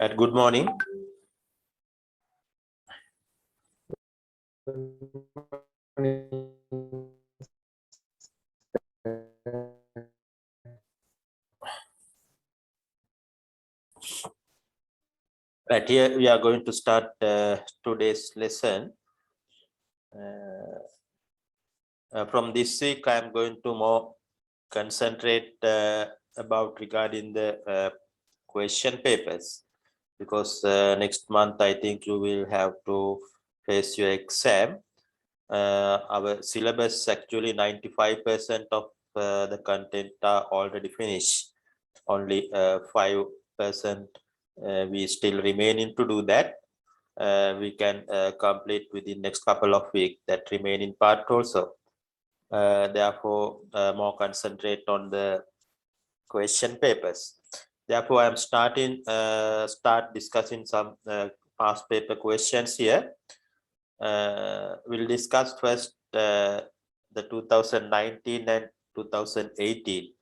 Good morning. Right, here we are going to start today's lesson. From this week, I am going to more concentrate about regarding the question papers, because next month I think you will have to face your exam. Our syllabus actually 95% of the content are already finished. Only 5% we still remaining to do that. We can complete within next couple of weeks that remaining part also. Therefore, more concentrate on the question papers. Therefore, I am start discussing some past paper questions here. We'll discuss first the 2019 and 2018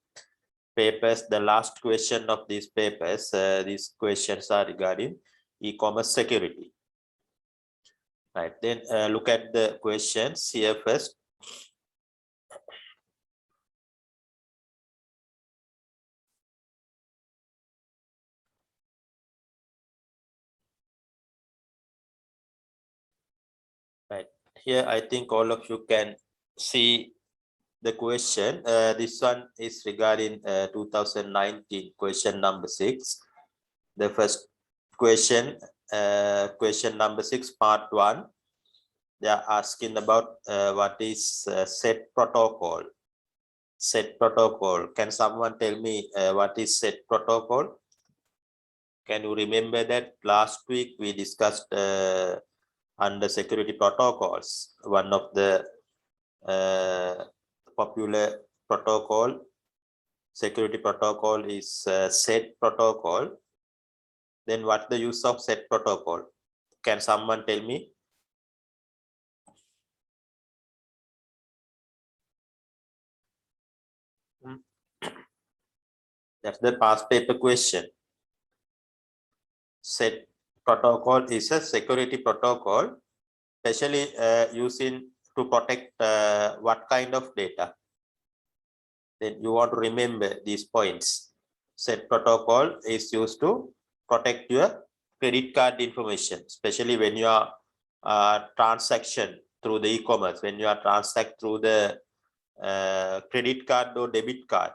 papers. The last question of these papers, these questions are regarding e-commerce security. Right, then look at the questions here first. Right, here I think all of you can see the question. This one is regarding 2019, question number 6. The first question, question number 6, part 1. They are asking about what is set protocol. Set protocol. Can someone tell me what is set protocol? Can you remember that last week we discussed under security protocols, one of the popular protocol, security protocol is set protocol. Then what the use of set protocol? Can someone tell me? That's the past paper question. Set protocol is a security protocol, especially using to protect what kind of data. Then you want to remember these points. Set protocol is used to protect your credit card information, especially when you are transaction through the e-commerce, when you are transact through the credit card or debit card.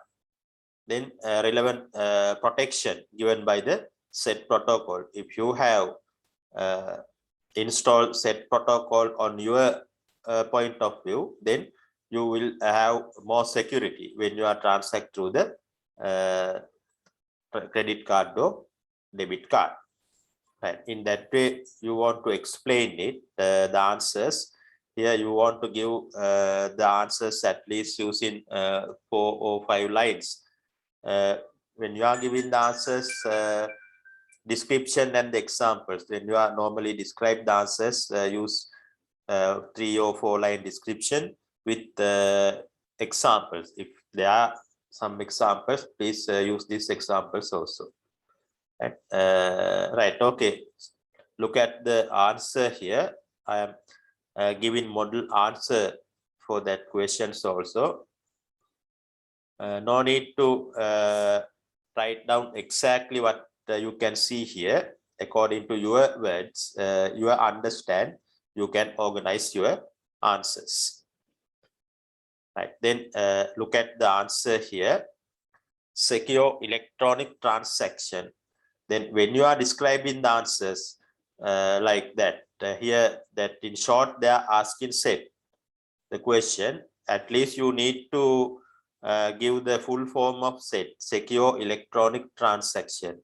Then relevant protection given by the set protocol. If you have installed set protocol on your point of view, then you will have more security when you are transact through the credit card or debit card. Right. In that way, you want to explain it, the answers. Here you want to give the answers at least using 4 or 5 lines. When you are giving the answers, description and the examples, when you are normally describe the answers, use 3 or 4 line description with examples. If there are some examples, please use these examples also. Right. Right, okay, look at the answer here. I am giving model answer for that questions also. No need to write down exactly what you can see here. According to your words, you understand, you can organize your answers. Right, then look at the answer here. Secure electronic transaction. Then when you are describing the answers like that, here that in short they are asking set the question, at least you need to give the full form of set. Secure electronic transaction.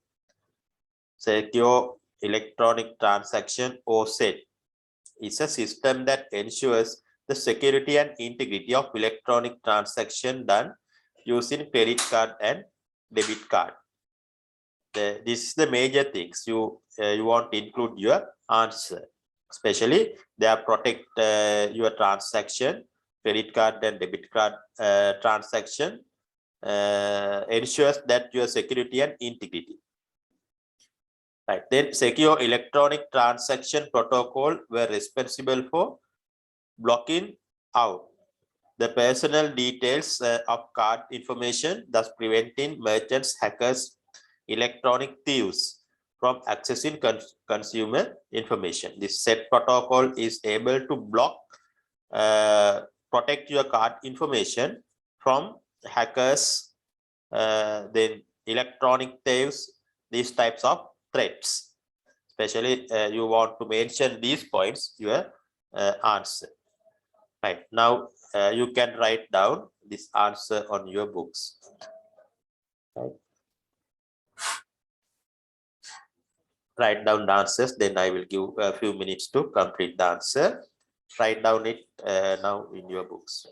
Secure electronic transaction, or set, is a system that ensures the security and integrity of electronic transaction done using credit card and debit card. This is the major things you want to include your answer, especially they are protect your transaction, credit card and debit card transaction, ensures that your security and integrity. Right. Then secure electronic transaction protocol were responsible for blocking out the personal details of card information, thus preventing merchants, hackers, electronic thieves from accessing consumer information. This set protocol is able to block, protect your card information from hackers, then electronic thieves, these types of threats. Especially you want to mention these points, your answer. Right. Now you can write down this answer on your books. Right. Write down the answers, then I will give a few minutes to complete the answer. Write down it now in your books.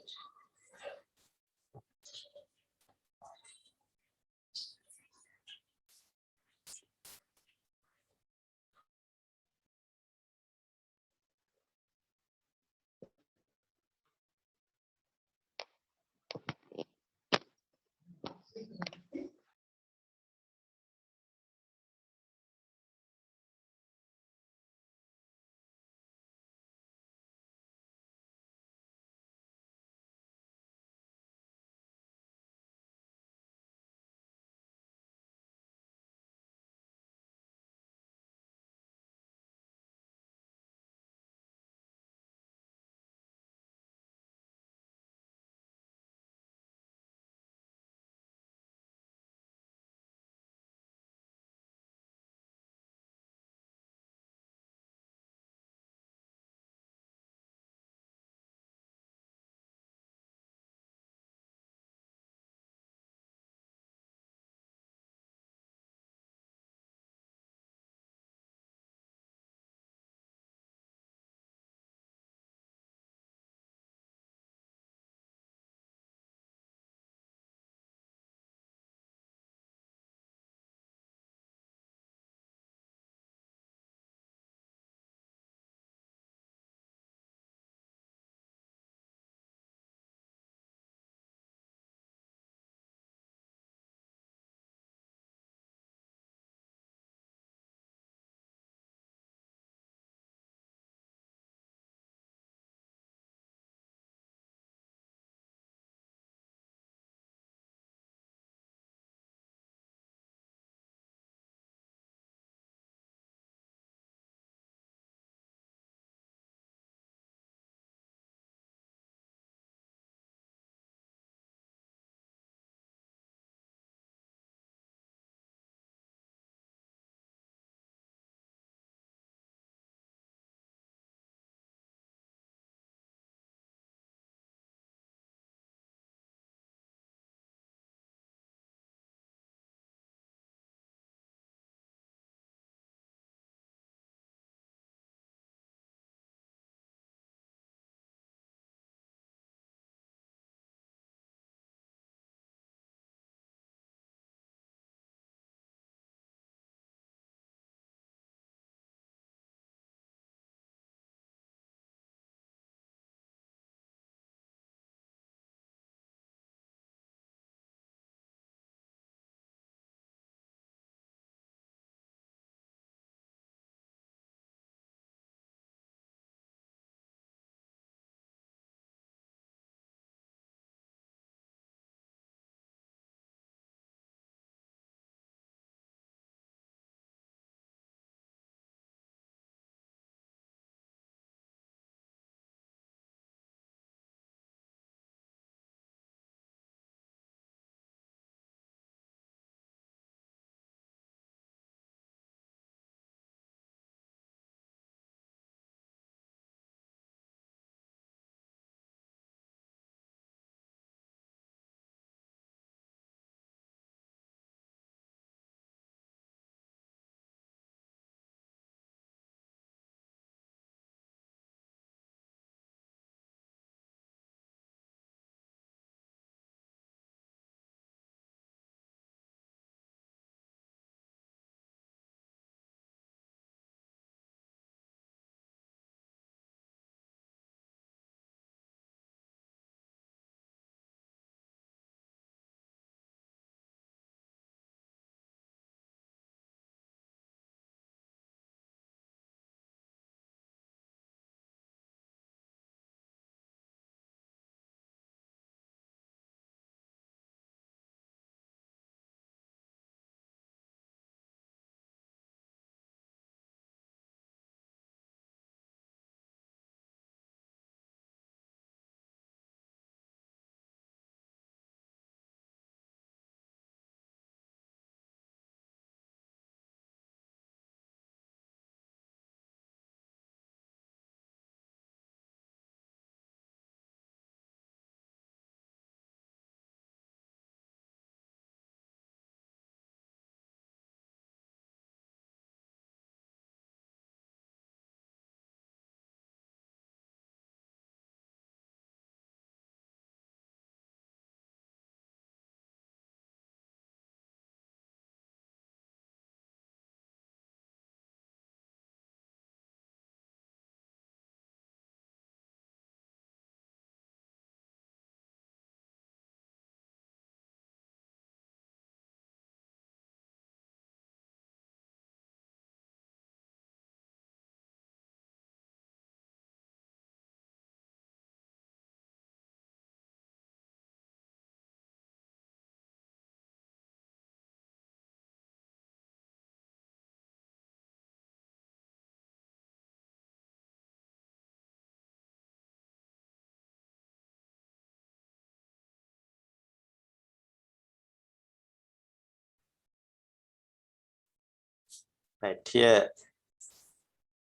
Right here,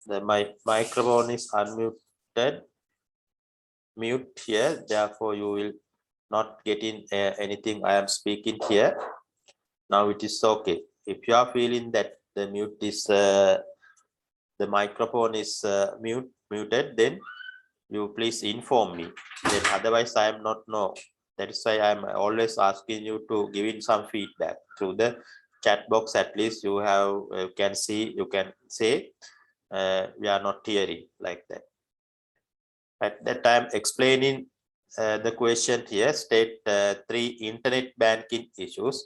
my microphone is unmuted. Mute here, therefore you will not get in anything I am speaking here. Now it is okay. If you are feeling that the mute is the microphone is muted, then you please inform me. Then otherwise I am not know. That is why I am always asking you to give in some feedback through the chat box. At least you have can see, you can say we are not hearing, like that. At that time explaining the question here, state 3 internet banking issues.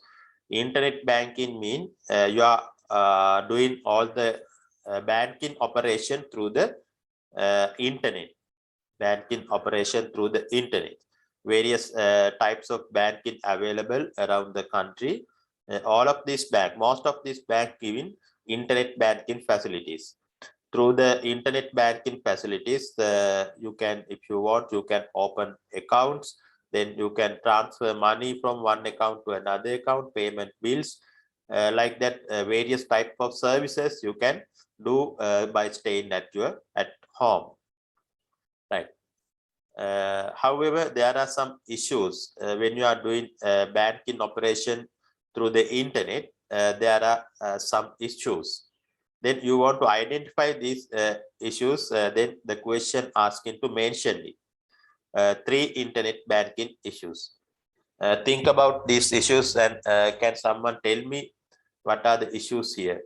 Internet banking mean you are doing all the banking operation through the internet. Banking operation through the internet. Various types of banking available around the country. All of these most of these bank giving internet banking facilities. Through the internet banking facilities, you can, if you want, you can open accounts. Then you can transfer money from one account to another account, payment bills, like that. Various type of services you can do by staying at home. Right. However, there are some issues when you are doing banking operation through the internet. There are some issues. Then you want to identify these issues. Then the question asking to mention it. 3 internet banking issues. Think about these issues, and can someone tell me what are the issues here?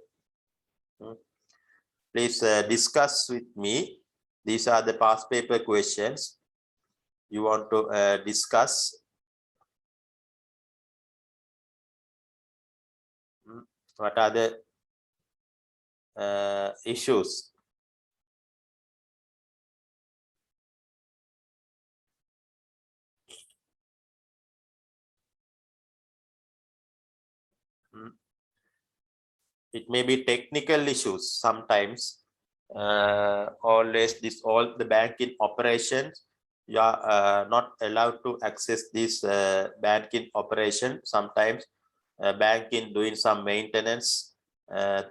Please discuss with me. These are the past paper questions you want to discuss. What are the issues? It may be technical issues sometimes. Always all the banking operations, you are not allowed to access this banking operation. Sometimes banking doing some maintenance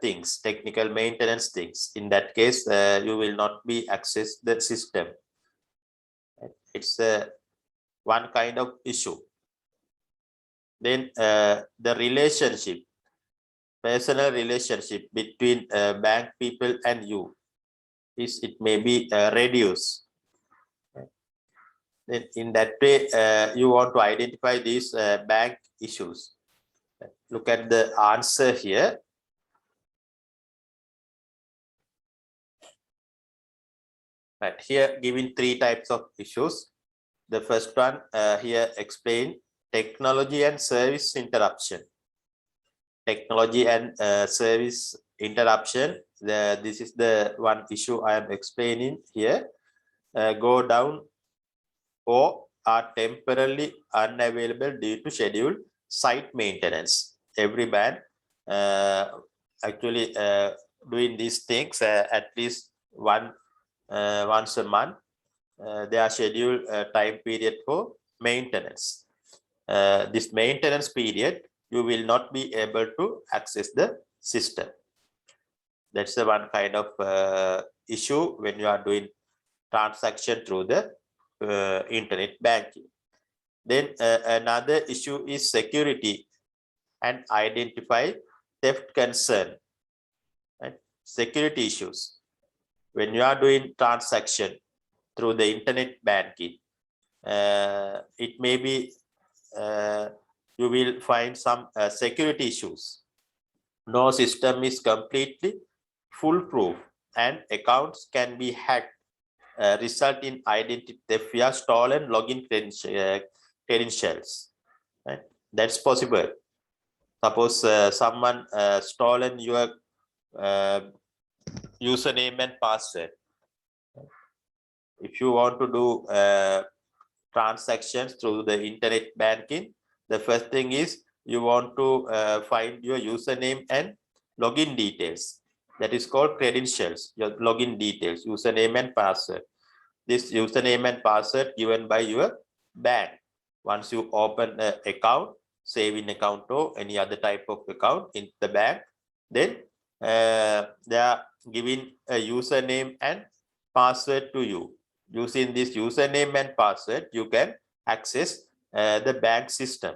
things, technical maintenance things. In that case, you will not be access the system. It's one kind of issue. Then the relationship, personal relationship between bank people and you, it may be reduced. Then in that way, you want to identify these bank issues. Look at the answer here. Right here, giving 3 types of issues. The first one here explain technology and service interruption. Technology and service interruption. This is the one issue I am explaining here. Go down or are temporarily unavailable due to scheduled site maintenance. Every band actually doing these things at least once a month. They are scheduled time period for maintenance. This maintenance period, you will not be able to access the system. That's the one kind of issue when you are doing transaction through the internet banking. Then another issue is security and identify theft concern. Right? Security issues. When you are doing transaction through the internet banking, it may be you will find some security issues. No system is completely foolproof and accounts can be hacked, result in identity theft via stolen login credentials. Right? That's possible. Suppose someone stolen your username and password. If you want to do transactions through the internet banking, the first thing is you want to find your username and login details. That is called credentials, your login details, username and password. This username and password given by your bank. Once you open an account, saving account or any other type of account in the bank, then they are giving a username and password to you. Using this username and password, you can access the bank system.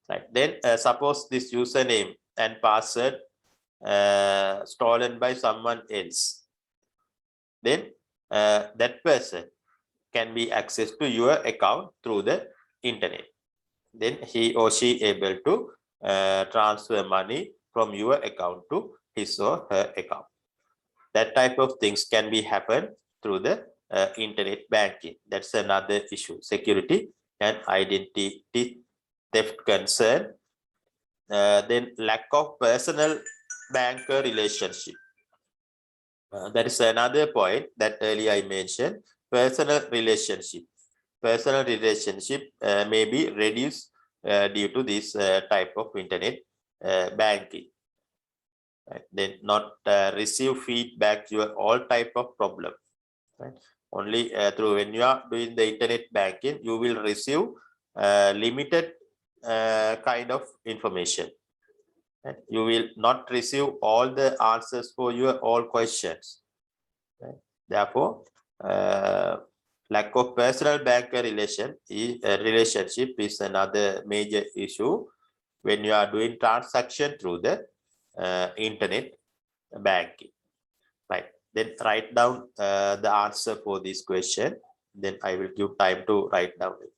Right. Then suppose this username and password stolen by someone else. Then that person can be accessed to your account through the internet. Then he or she able to transfer money from your account to his or her account. That type of things can be happen through the internet banking. That's another issue. Security and identity theft concern. Then lack of personal banker relationship. That is another point that earlier I mentioned. Personal relationship. Personal relationship may be reduced due to this type of internet banking. Right? Then not receive feedback your all type of problem. Right? Only through when you are doing the internet banking, you will receive limited kind of information. Right? You will not receive all the answers for your all questions. Right? Therefore, lack of personal banker relationship is another major issue when you are doing transaction through the internet banking. Right. Then write down the answer for this question. Then I will give time to write down it.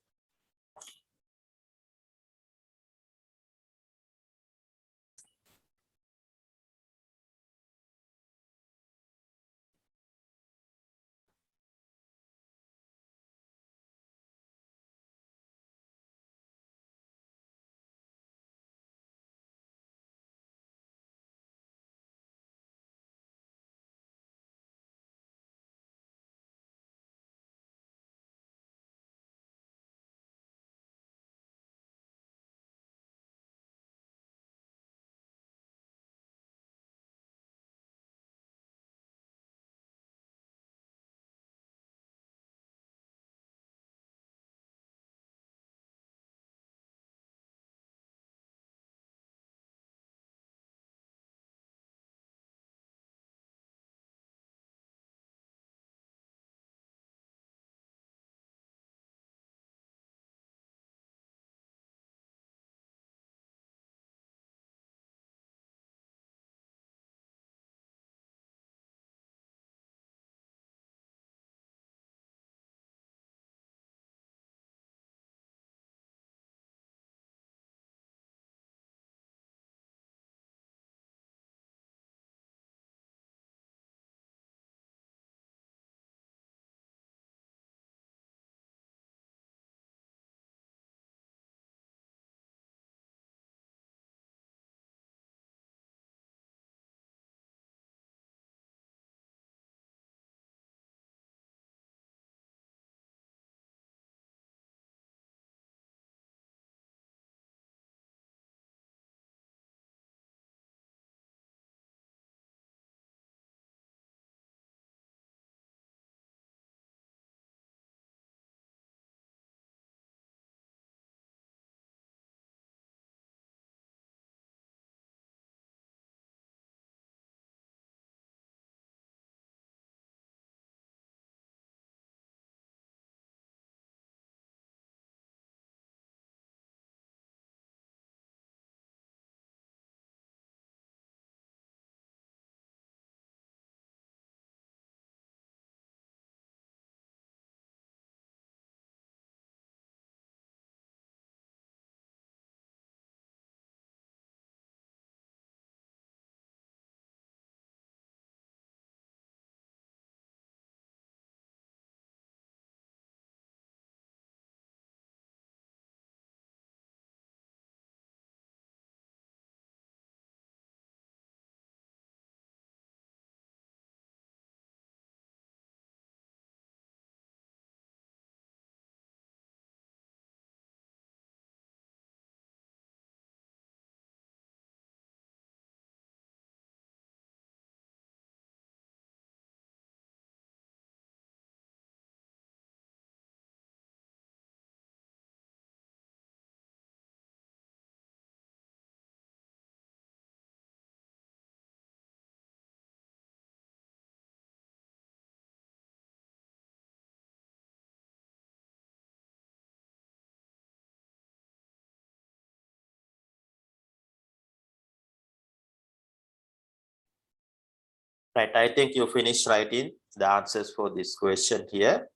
Right, I think you finished writing the answers for this question here.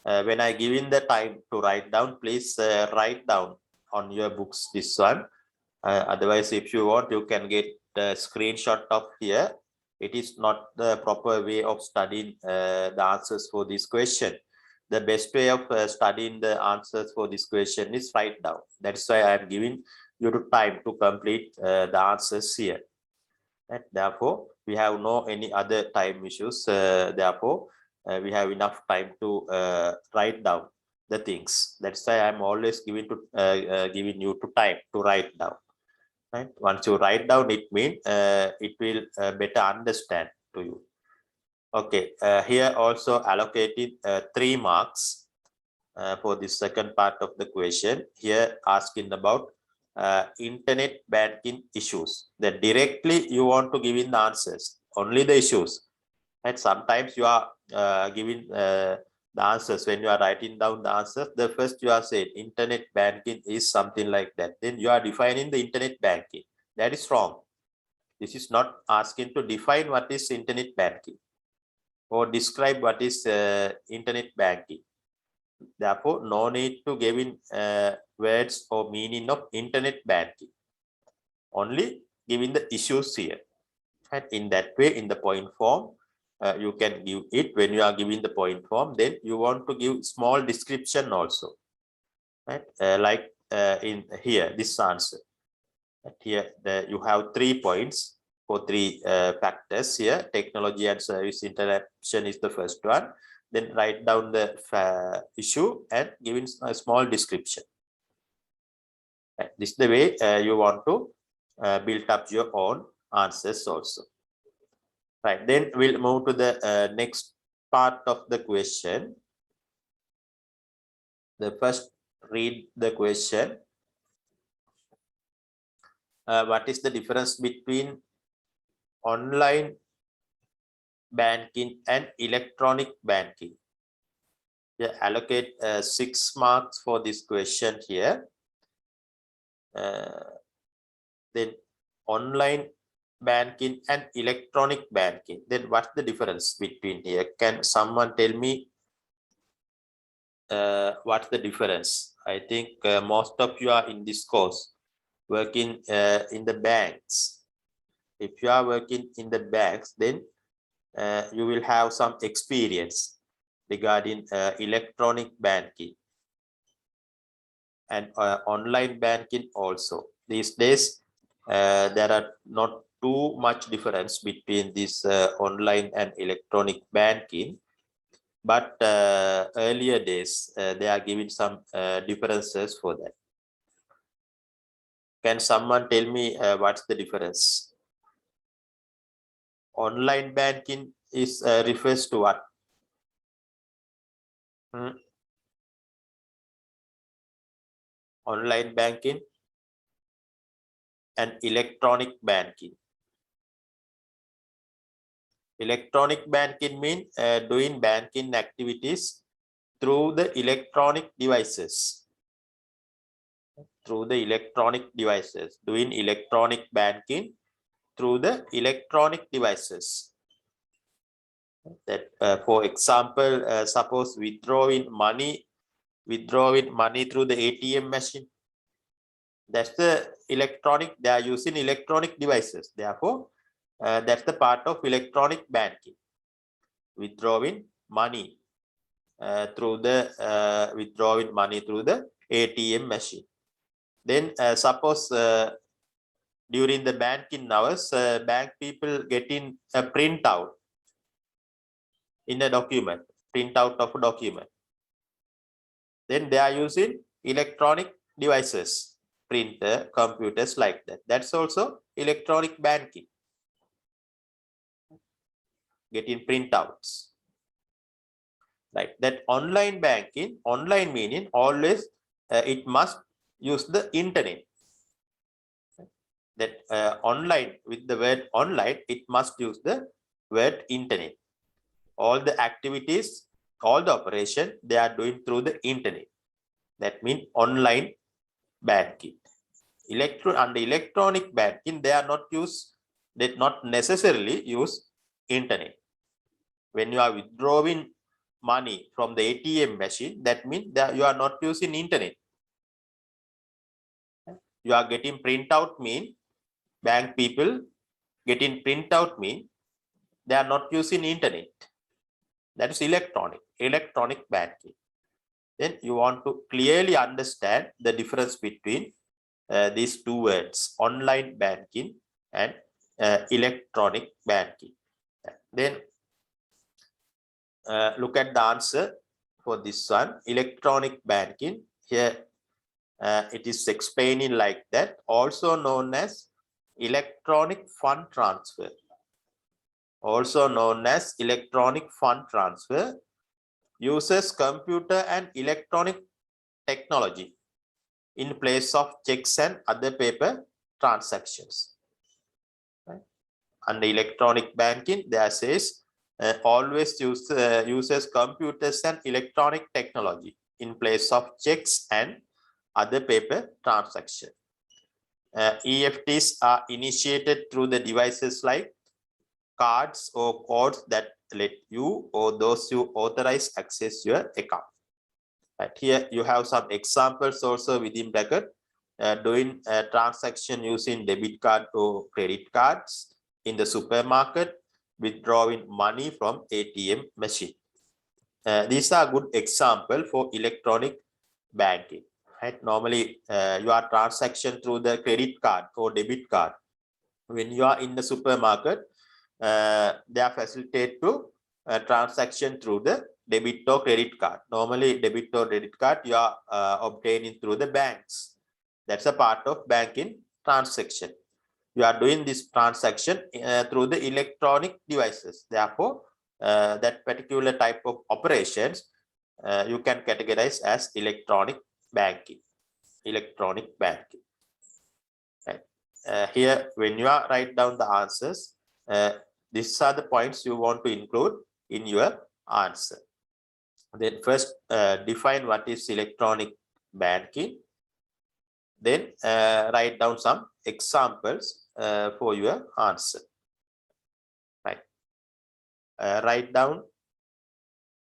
When I give in the time to write down, please write down on your books this one. Otherwise, if you want, you can get the screenshot of here. It is not the proper way of studying the answers for this question. The best way of studying the answers for this question is write down. That's why I am giving you the time to complete the answers here. And therefore, we have no any other time issues. Therefore, we have enough time to write down the things. That's why I'm always giving you to time to write down. Right? Once you write down, it means it will better understand to you. Okay, here also allocated 3 marks for the second part of the question. Here asking about internet banking issues. That directly you want to give in the answers, only the issues. And sometimes you are giving the answers when you are writing down the answers. The first you are saying internet banking is something like that. Then you are defining the internet banking. That is wrong. This is not asking to define what is internet banking or describe what is internet banking. Therefore, no need to give in words or meaning of internet banking. Only giving the issues here. And in that way, in the point form, you can give it when you are giving the point form. Then you want to give small description also. Right? Like in here, this answer. Here you have 3 points for 3 factors here. Technology and service interaction is the first one. Then write down the issue and giving a small description. This is the way you want to build up your own answers also. Right, then we'll move to the next part of the question. The first, read the question. What is the difference between online banking and electronic banking? Yeah, allocate 6 marks for this question here. Then online banking and electronic banking. Then what's the difference between here? Can someone tell me what's the difference? I think most of you are in this course working in the banks. If you are working in the banks, then you will have some experience regarding electronic banking and online banking also. These days, there are not too much difference between this online and electronic banking, but earlier days, they are giving some differences for that. Can someone tell me what's the difference? Online banking is refers to what? Online banking and electronic banking. Electronic banking means doing banking activities through the electronic devices. Through the electronic devices. Doing electronic banking through the electronic devices. That, for example, suppose withdrawing money through the ATM machine. That's the electronic. They are using electronic devices. Therefore, that's the part of electronic banking. Withdrawing money through the ATM machine. Then suppose during the banking hours, bank people getting a printout in a document, printout of a document. Then they are using electronic devices, printer, computers like that. That's also electronic banking. Getting printouts. Like that online banking, online meaning always it must use the internet. That online, with the word online, it must use the word internet. All the activities, all the operation, they are doing through the internet. That means online banking. Under electronic banking, they are not necessarily use internet. When you are withdrawing money from the ATM machine, that means that you are not using internet. You are getting printout mean bank people getting printout mean they are not using internet. That is electronic banking. Then you want to clearly understand the difference between these two words, online banking and electronic banking. Then look at the answer for this one, electronic banking. Here it is explaining like that, also known as electronic fund transfer. Also known as electronic fund transfer, uses computer and electronic technology in place of checks and other paper transactions. Right? Under electronic banking, there says always uses computers and electronic technology in place of checks and other paper transactions. EFTs are initiated through the devices like cards or codes that let you or those you authorize access your account. Right, here you have some examples also within bracket, doing a transaction using debit card or credit cards in the supermarket, withdrawing money from ATM machine. These are good example for electronic banking. Right? Normally, your transaction through the credit card or debit card. When you are in the supermarket, they are facilitate to transaction through the debit or credit card. Normally, debit or credit card you are obtaining through the banks. That's a part of banking transaction. You are doing this transaction through the electronic devices. Therefore, that particular type of operations you can categorize as electronic banking. Electronic banking. Right. Here, when you are write down the answers, these are the points you want to include in your answer. Then first define what is electronic banking. Then write down some examples for your answer. Right. Write down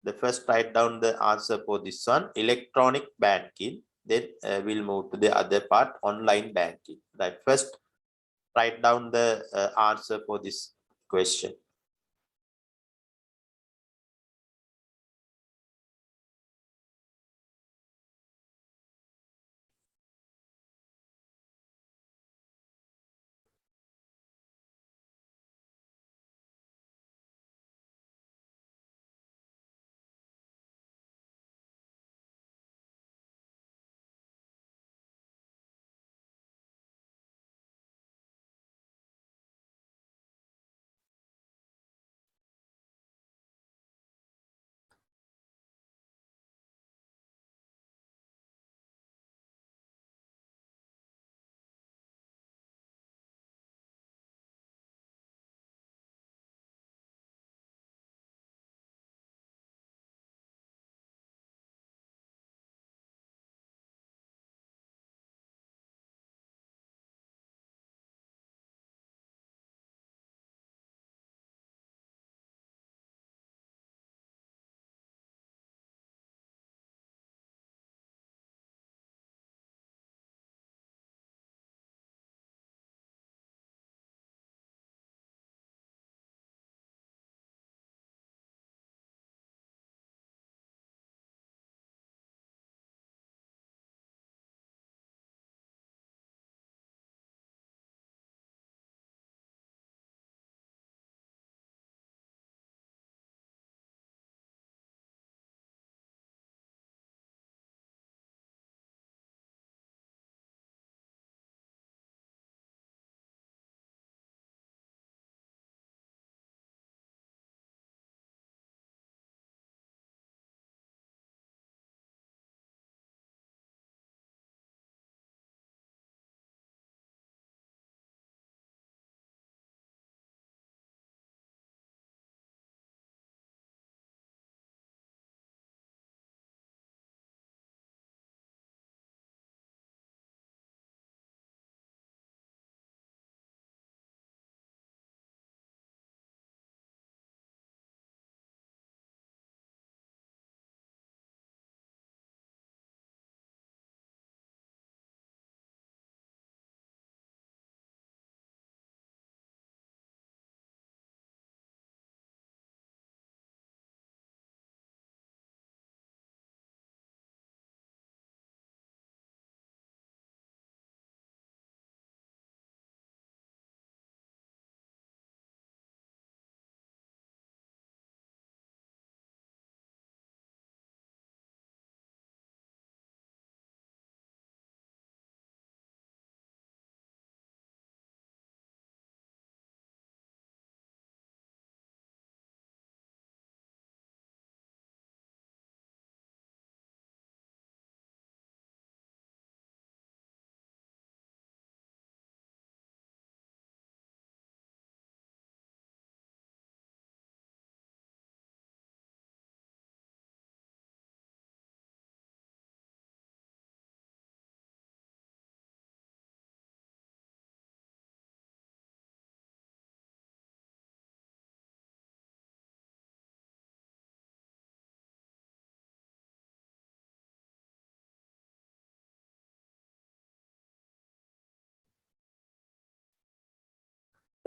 the answer for this one, electronic banking. Then we'll move to the other part, online banking. Right. First, write down the answer for this question.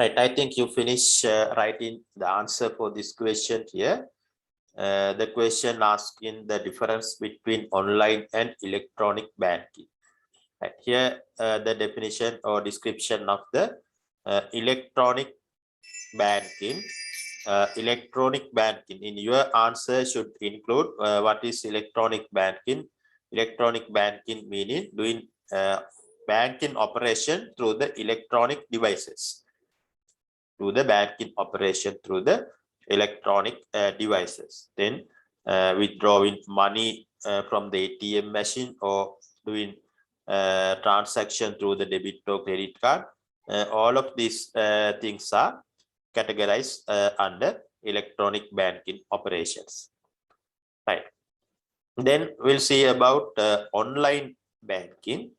Right, I think you finish writing the answer for this question here. The question asking the difference between online and electronic banking. Right. Here, the definition or description of the electronic banking. Electronic banking. In your answer should include what is electronic banking. Electronic banking meaning doing banking operation through the electronic devices. To the banking operation through the electronic devices. Then withdrawing money from the ATM machine or doing transaction through the debit or credit card. All of these things are categorized under electronic banking operations. Right. Then we'll see about online banking.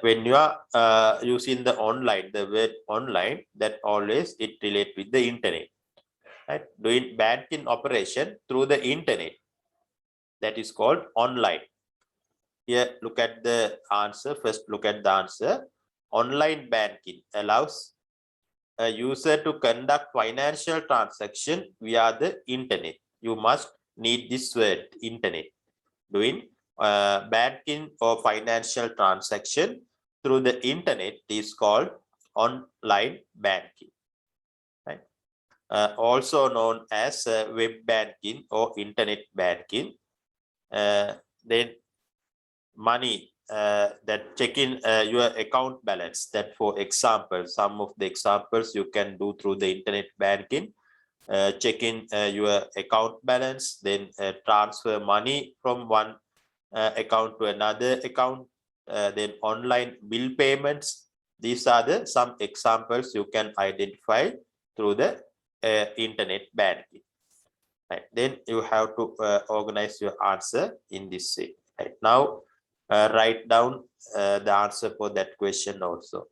When you are using the online, the word online, that always it relate with the internet, right? Doing banking operation through the internet, that is called online. Here, look at the answer. First, look at the answer. Online banking allows a user to conduct financial transaction via the internet. You must need this word, internet. Doing banking or financial transaction through the internet is called online banking, right? Also known as web banking or internet banking. Then money that checking your account balance, that for example, some of the examples you can do through the internet banking. Checking your account balance, then transfer money from one account to another account, then online bill payments. These are the some examples you can identify through the internet banking. Right. Then you have to organize your answer in this way. Right. Now write down the answer for that question also.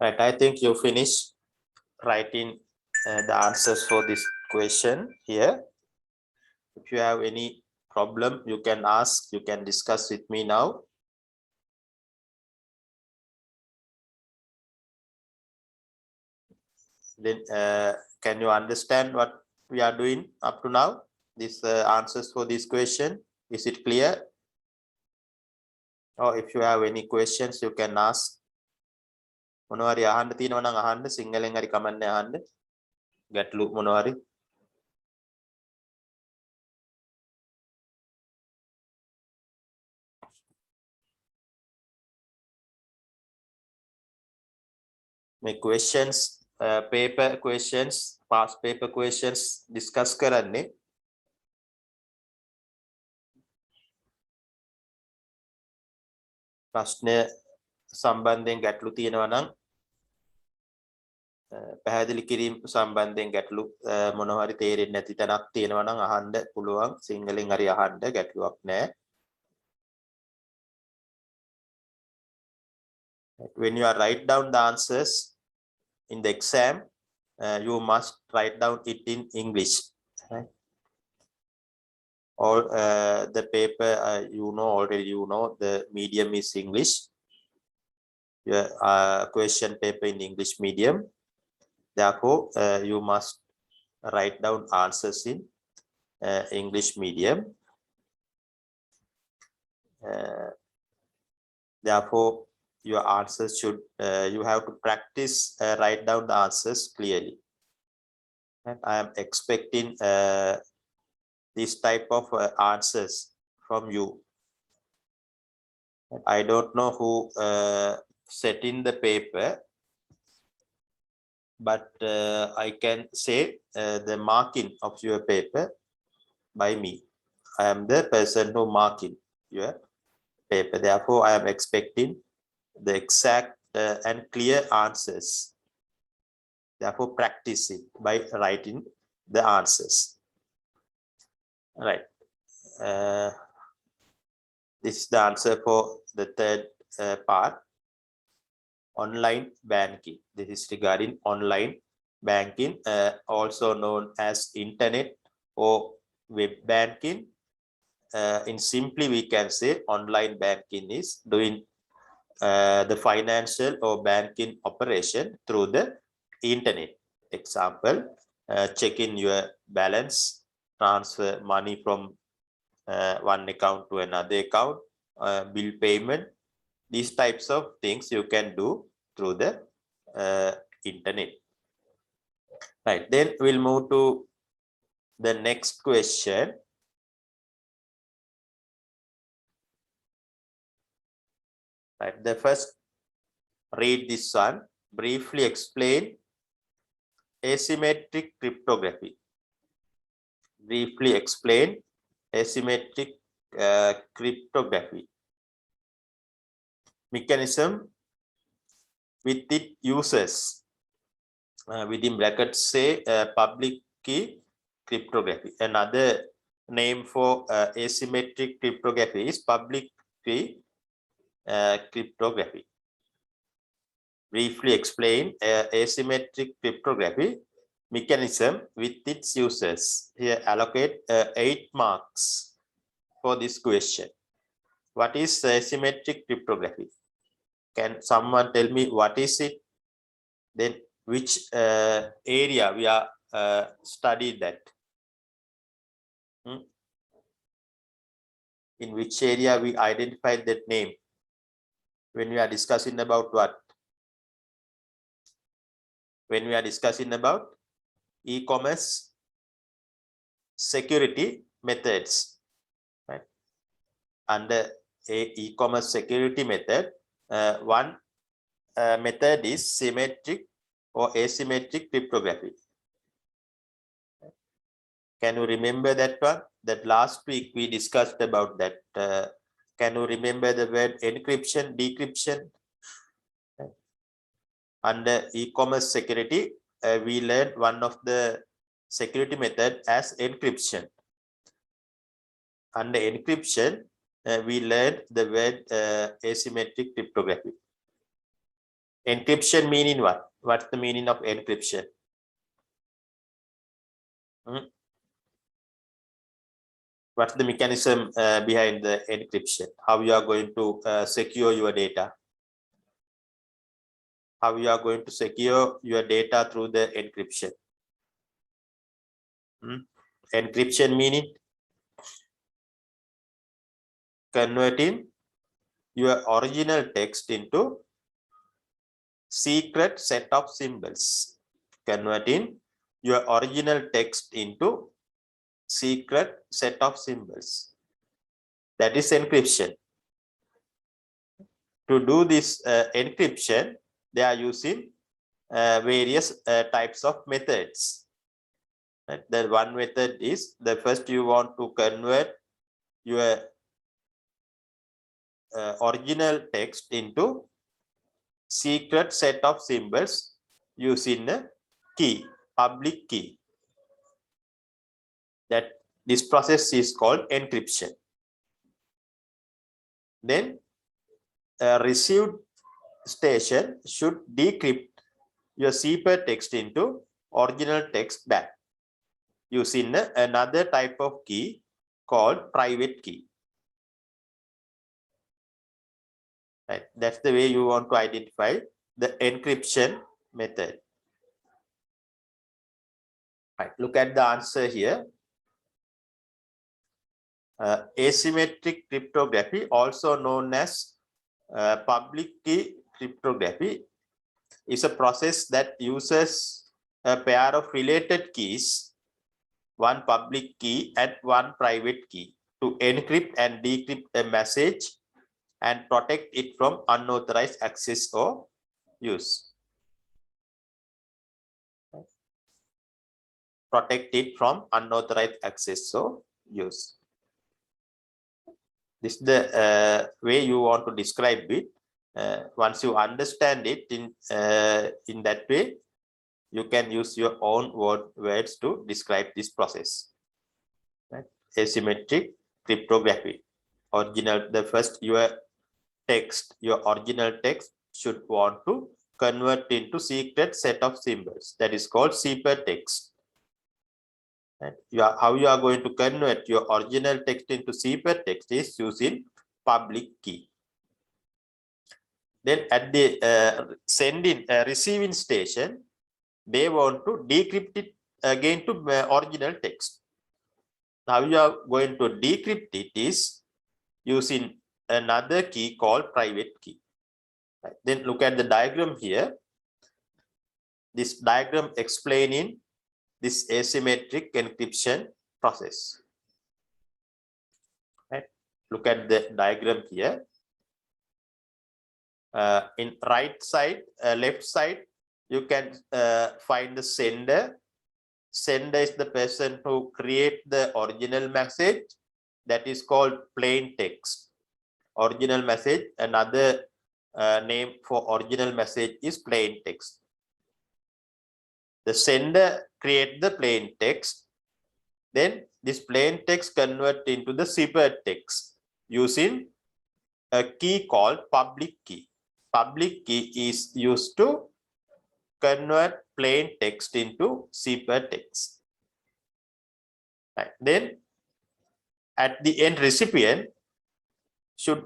Right, I think you finished writing the answers for this question here. If you have any problem, you can ask, you can discuss with me now. Then can you understand what we are doing up to now? These answers for this question, is it clear? Or if you have any questions, you can ask. මොනවාරි අහන්න තියෙනවා නම් අහන්න, සිංහලෙන් හරි කමන්නේ අහන්න. ගැටලු මොනවාරි. මේ questions paper questions, past paper questions discuss කරන්නේ. ප්‍රශ්න සම්බන්ධයෙන් ගැටලු තියෙනවා නම් පැහැදිලි කිරීම සම්බන්ධයෙන් ගැටලු මොනවා හරි තේරෙන්නේ නැති තැනක් තියෙනවා නම් අහන්න පුළුවන්, සිංහලෙන් හරි අහන්න, ගැටලුවක් නැහැ. When you are write down the answers in the exam, you must write down it in English. Right? All the paper you know already, you know the medium is English. Your question paper in English medium. Therefore, you must write down answers in English medium. Therefore, your answers should, you have to practice write down the answers clearly. And I am expecting this type of answers from you. I don't know who set in the paper, but I can say the marking of your paper by me. I am the person who marking your paper. Therefore, I am expecting the exact and clear answers. Therefore, practice it by writing the answers. Right. This is the answer for the third part. Online banking. This is regarding online banking, also known as internet or web banking. In simply, we can say online banking is doing the financial or banking operation through the internet. Example, checking your balance, transfer money from one account to another account, bill payment. These types of things you can do through the internet. Right, then we'll move to the next question. Right, the first, read this one. Briefly explain asymmetric cryptography. Briefly explain asymmetric cryptography. Mechanism with it uses, within brackets say public key cryptography. Another name for asymmetric cryptography is public key cryptography. Briefly explain asymmetric cryptography, mechanism with its uses. Here allocate 8 marks for this question. What is asymmetric cryptography? Can someone tell me what is it? Then which area we are studied that? In which area we identified that name? When we are discussing about what? When we are discussing about e-commerce security methods, right? Under e-commerce security method, one method is symmetric or asymmetric cryptography. Can you remember that one? That last week we discussed about that. Can you remember the word encryption, decryption? Under e-commerce security, we learned one of the security method as encryption. Under encryption, we learned the word asymmetric cryptography. Encryption meaning what? What's the meaning of encryption? What's the mechanism behind the encryption? How you are going to secure your data? How you are going to secure your data through the encryption? Encryption meaning converting your original text into secret set of symbols. Converting your original text into secret set of symbols. That is encryption. To do this encryption, they are using various types of methods. The one method is the first you want to convert your original text into secret set of symbols using a key, public key. That this process is called encryption. Then received station should decrypt your ciphertext into original text back using another type of key called private key. Right. That's the way you want to identify the encryption method. Right. Look at the answer here. Asymmetric cryptography, also known as public key cryptography, is a process that uses a pair of related keys, one public key and one private key, to encrypt and decrypt a message and protect it from unauthorized access or use. Protect it from unauthorized access or use. This is the way you want to describe it. Once you understand it in that way, you can use your own words to describe this process. Right? Asymmetric cryptography. The first your original text should want to convert into secret set of symbols. That is called ciphertext. How you are going to convert your original text into ciphertext is using public key. Then at the receiving station, they want to decrypt it again to original text. Now you are going to decrypt it is using another key called private key. Right. Then look at the diagram here. This diagram explaining this asymmetric encryption process. Right. Look at the diagram here. In right side, left side, you can find the sender. Sender is the person who create the original message. That is called plain text. Original message, another name for original message is plain text. The sender create the plain text. Then this plain text convert into the ciphertext using a key called public key. Public key is used to convert plain text into ciphertext. Right. Then at the end, recipient should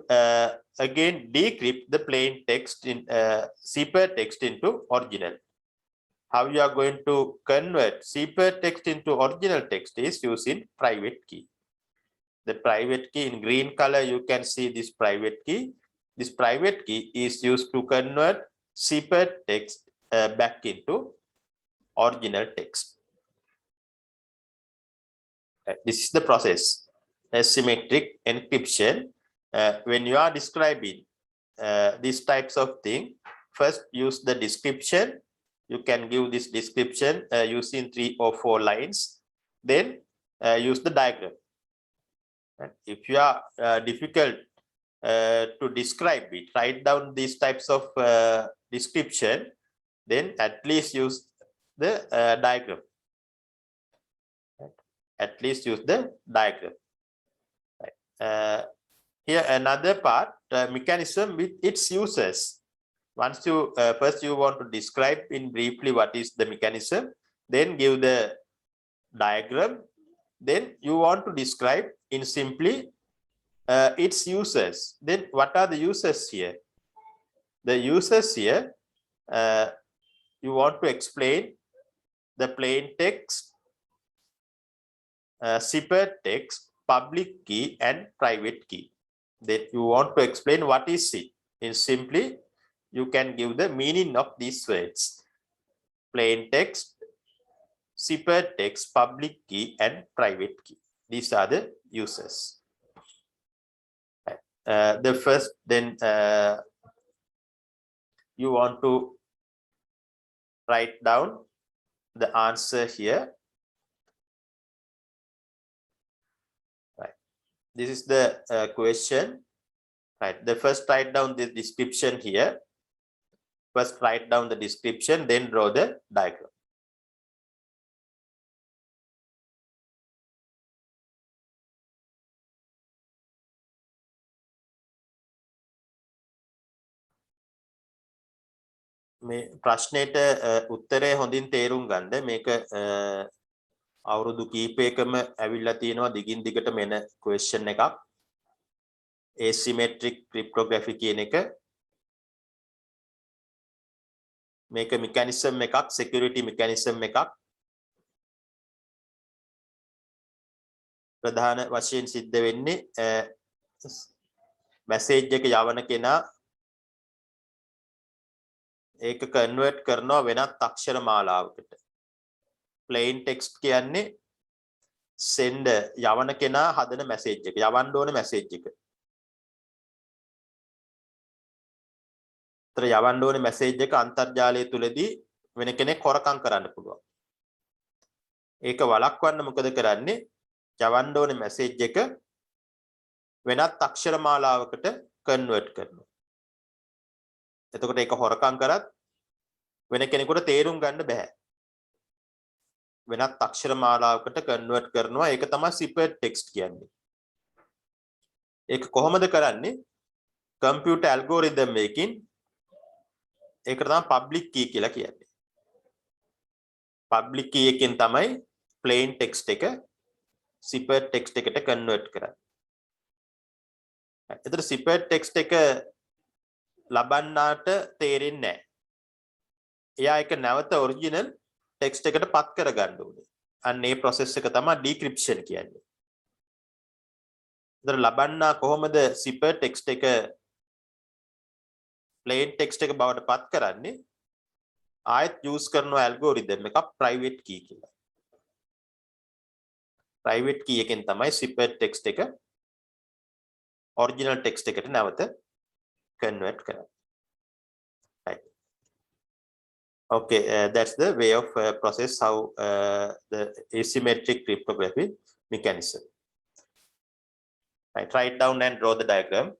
again decrypt the plain text in ciphertext into original. How you are going to convert ciphertext into original text is using private key. The private key in green color, you can see this private key. This private key is used to convert ciphertext back into original text. This is the process. Asymmetric encryption. When you are describing these types of thing, first use the description. You can give this description using 3 or 4 lines. Then use the diagram. And if you are difficult to describe it, write down these types of description, then at least use the diagram. Right? At least use the diagram. Right? Here another part, mechanism with its users. Once you first you want to describe in briefly what is the mechanism, then give the diagram, then you want to describe in simply its users. Then what are the users here? The users here, you want to explain the plain text, zipper text, public key and private key. Then you want to explain what is it. In simply, you can give the meaning of these words. Plain text, zipper text, public key and private key. These are the users. The first, then you want to write down the answer here. Right. This is the question. Right. The first write down the description here. First write down the description, then draw the diagram. මේ ප්‍රශ්නෙට උත්තරය හොඳින් තේරුම් ගන්න. මේක අවුරුදු කීපයකම ඇවිල්ලා තියෙනවා දිගින් දිගටම එන question එකක්. asymmetric cryptography කියන එක. මේක mechanism එකක්, security mechanism එකක්. ප්‍රධාන වශයෙන් සිද්ධ වෙන්නේ message එක යවන කෙනා ඒක convert කරනවා වෙනත් අක්ෂර මාලාවකට. plain text කියන්නේ send යවන කෙනා හදන message එක, යවන්න ඕන message එක. ඒතර යවන්න ඕන message එක අන්තර්ජාලය තුලදී වෙන කෙනෙක් හොරකම් කරන්න පුළුවන්. ඒක වළක්වන්න මොකද කරන්නේ? යවන්න ඕන message එක වෙනත් අක්ෂර මාලාවකට convert කරනවා. එතකොට ඒක හොරකම් කරත් වෙන කෙනෙකුට තේරුම් ගන්න බෑ. වෙනත් අක්ෂර මාලාවකට කන්වර්ට් කරනවා. ඒක තමයි zippered text කියන්නේ. ඒක කොහොමද කරන්නේ? කම්පියුටර් ඇල්ගොරිතම් එකකින් ඒකට තමයි public key කියලා කියන්නේ. public key එකෙන් තමයි plain text එක zippered text එකට කන්වර්ට් කරන්නේ. එතකොට zippered text එක ලබන්නාට තේරෙන්නේ නැහැ. එයා එක නැවත ඔරිජිනල් ටෙක්ස්ට් එකට පත් කරගන්න ඕනේ. අන්න ඒ process එක තමයි decryption කියන්නේ. ඒතර ලබන්නා කොහොමද zipper text එක plain text එක බවට පත් කරන්නේ? ආයෙත් use කරන algorithm එකක් private key කියලා. private key එකෙන් තමයි zipper text එක original text එකට නැවත convert කරන්නේ. Right. Okay, that's the way of process how the asymmetric cryptography mechanism. Right, write down and draw the diagram.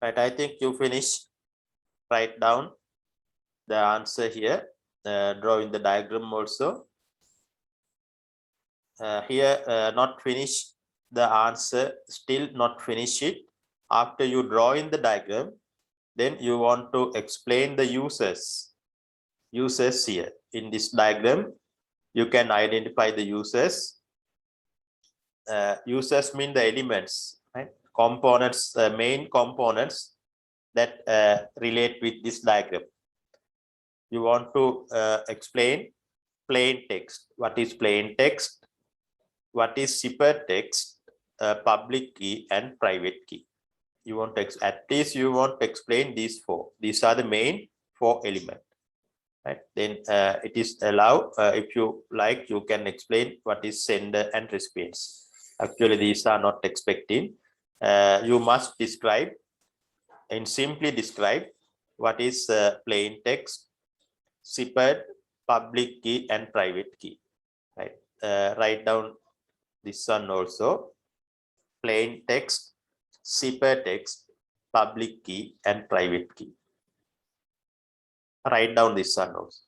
Right, I think you finish. Write down the answer here. Drawing the diagram also. Here, not finish the answer, still not finish it. After you draw in the diagram, then you want to explain the uses. Uses here in this diagram, you can identify the uses. Uses mean the elements, right? Components, main components that relate with this diagram. You want to explain plain text. What is plain text? What is ciphertext, public key, and private key? You want to at least you want to explain these four. These are the main four elements. Right? Then it is allowed. If you like, you can explain what is sender and recipients. Actually, these are not expecting. You must describe and simply describe what is plain text, zippered, public key, and private key. Right? Write down this one also. Plain text, ciphertext, public key, and private key. Write down this one also.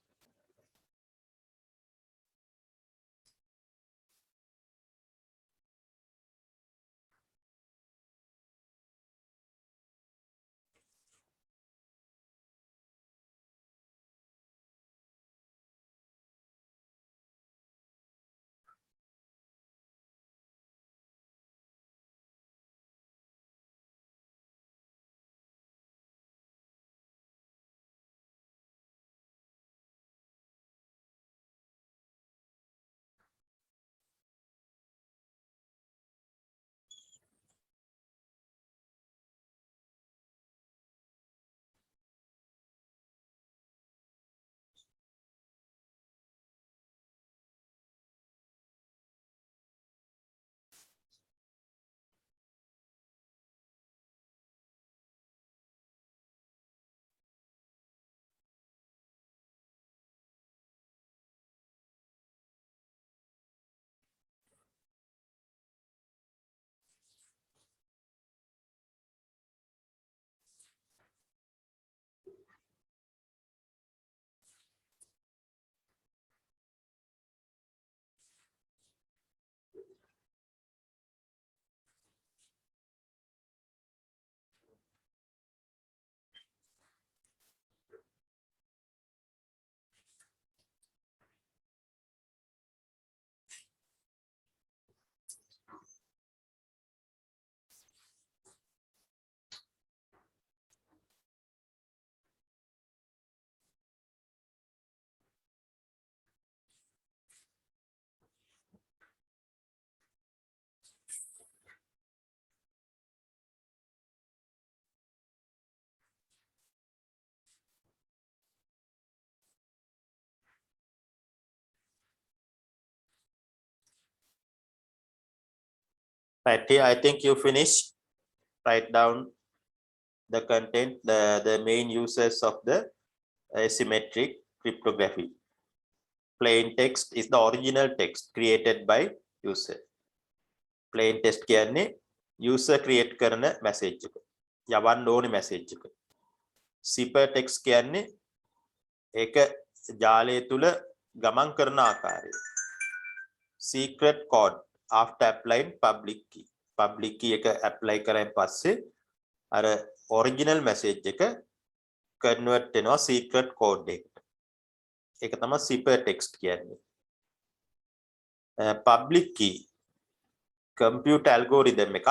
Right here, I think you finish. Write down the content, the main uses of the asymmetric cryptography. Plain text is the original text created by user. Plain text කියන්නේ user create කරන message එක. යවන්න ඕනේ message එක. Zipper text කියන්නේ ඒක ජාලය තුල ගමන් කරන ආකාරය. Secret code after applying public key. Public key එක apply කරායින් පස්සේ අර original message එක convert වෙනවා secret code එකට. ඒක තමයි zipper text කියන්නේ. Public key computer algorithm එකක්.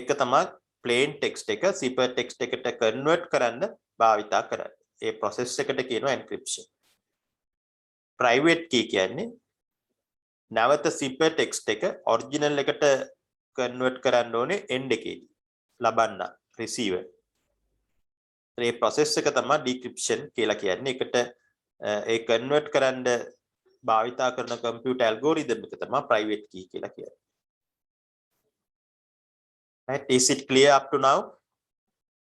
ඒක තමයි plain text එක zipper text එකට convert කරන්න භාවිතා කරන්නේ. ඒ process එකට කියනවා encryption. Private key කියන්නේ නැවත zipper text එක original එකට convert කරන්න ඕනේ end එකේදී. ලබන්න receiver. ඒ process එක තමයි decryption කියලා කියන්නේ. ඒකට ඒ convert කරන්න භාවිතා කරන computer algorithm එක තමයි private key කියලා කියන්නේ. Right? Is it clear up to now?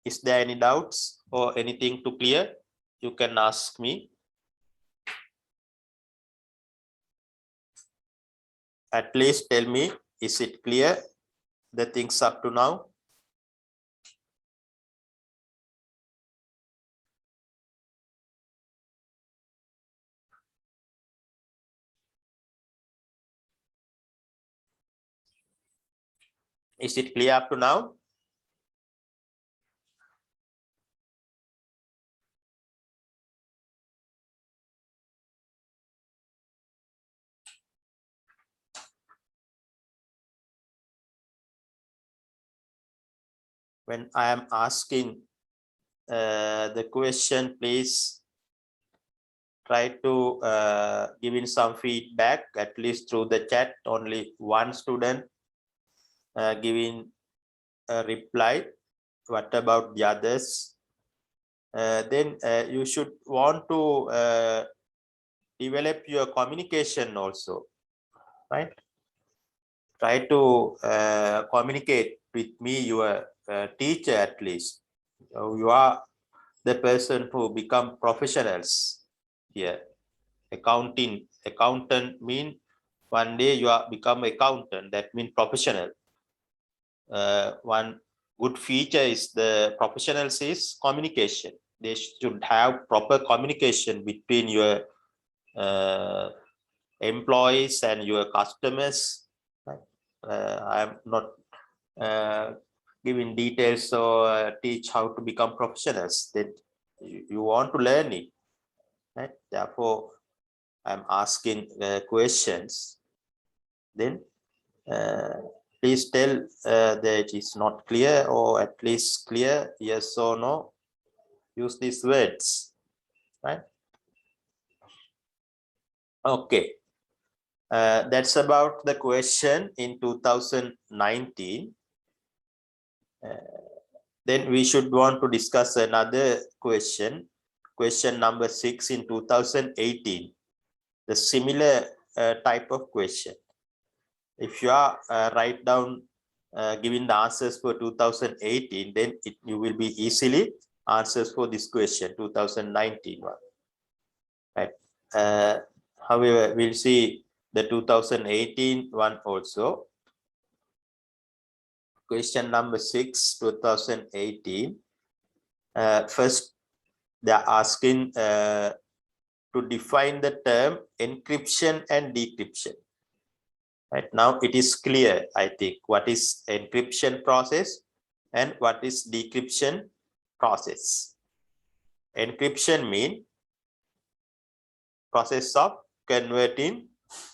Is there any doubts or anything to clear? You can ask me. At least tell me, is it clear, the things up to now? Is it clear up to now? When I am asking the question, please try to give in some feedback, at least through the chat. Only one student giving a reply. What about the others? Then you should want to develop your communication also, right? Try to communicate with me, your teacher at least. You are the person who become professionals here. Accountant mean one day you are become accountant. That means professional. One good feature is the professionals is communication. They should have proper communication between your employees and your customers. I am not giving details or teach how to become professionals. That you want to learn it, right? Therefore, I'm asking questions. Then please tell that it's not clear, or at least clear, yes or no. Use these words, right? Okay. That's about the question in 2019. Then we should want to discuss another question number 6 in 2018, the similar type of question. If you are write down giving the answers for 2018, then you will be easily answers for this question 2019 one, right? However, we'll see the 2018 one also. Question number 6, 2018. First, they're asking to define the term encryption and decryption. Right now, it is clear, I think, what is encryption process and what is decryption process. Encryption means process of converting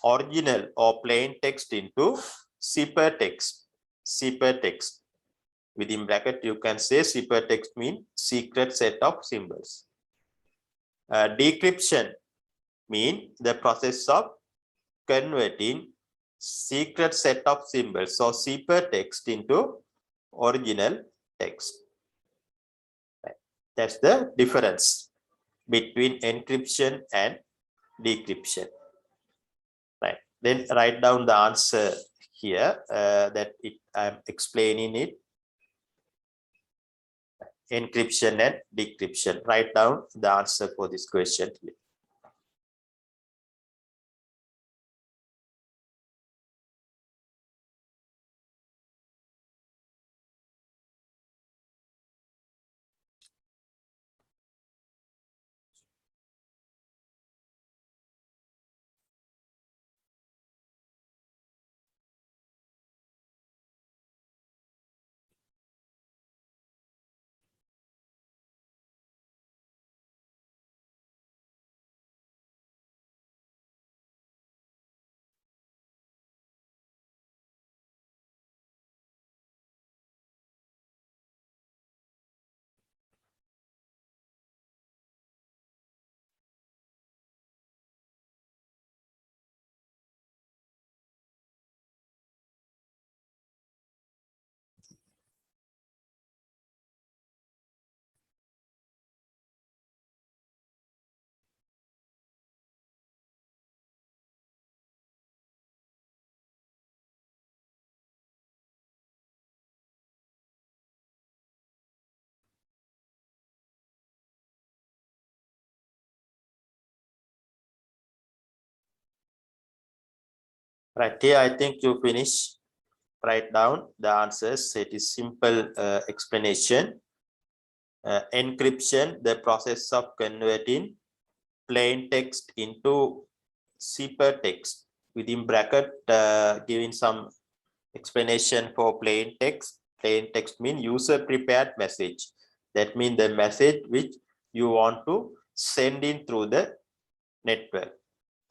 original or plain text into ciphertext. Ciphertext. Within bracket, you can say ciphertext means secret set of symbols. Decryption means the process of converting secret set of symbols, so ciphertext, into original text. Right. That's the difference between encryption and decryption. Right. Then write down the answer here that I'm explaining it. Encryption and decryption. Write down the answer for this question here. Right here, I think you finish. Write down the answers. It is simple explanation. Encryption, the process of converting plain text into ciphertext. Within bracket, giving some Explanation for plain text. Plain text means user prepared message. That means the message which you want to send in through the network.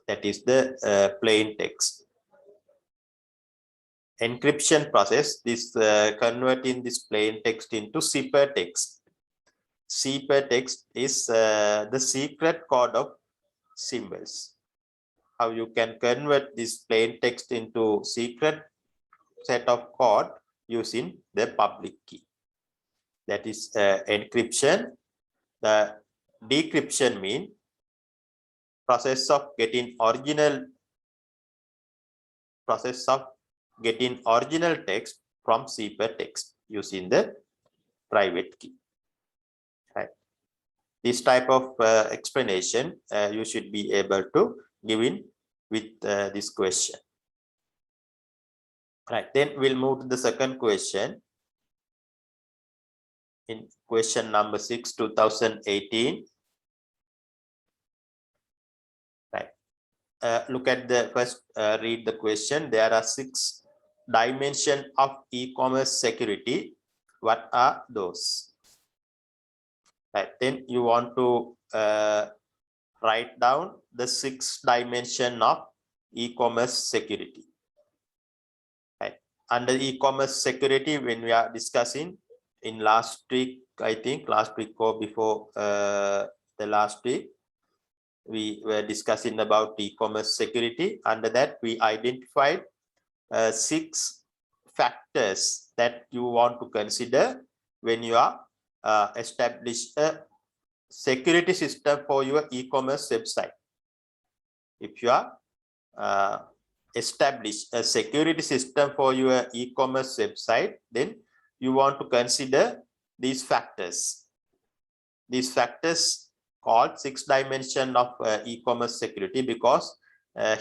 That is the plain text. Encryption process, this converting this plain text into ciphertext. Ciphertext is the secret code of symbols. How you can convert this plain text into secret set of code using the public key. That is encryption. The decryption means process of getting original text from ciphertext using the private key. Right. This type of explanation you should be able to give in with this question. Right. Then we'll move to the second question. In question number 6, 2018. Right. Look at the first, read the question. There are 6 dimensions of e-commerce security. What are those? Right. Then you want to write down the 6 dimensions of e-commerce security. Right. Under e-commerce security, when we are discussing in last week, I think last week or before the last week, we were discussing about e-commerce security. Under that, we identified 6 factors that you want to consider when you are establish a security system for your e-commerce website. If you are establish a security system for your e-commerce website, then you want to consider these factors. These factors called 6 dimensions of e-commerce security, because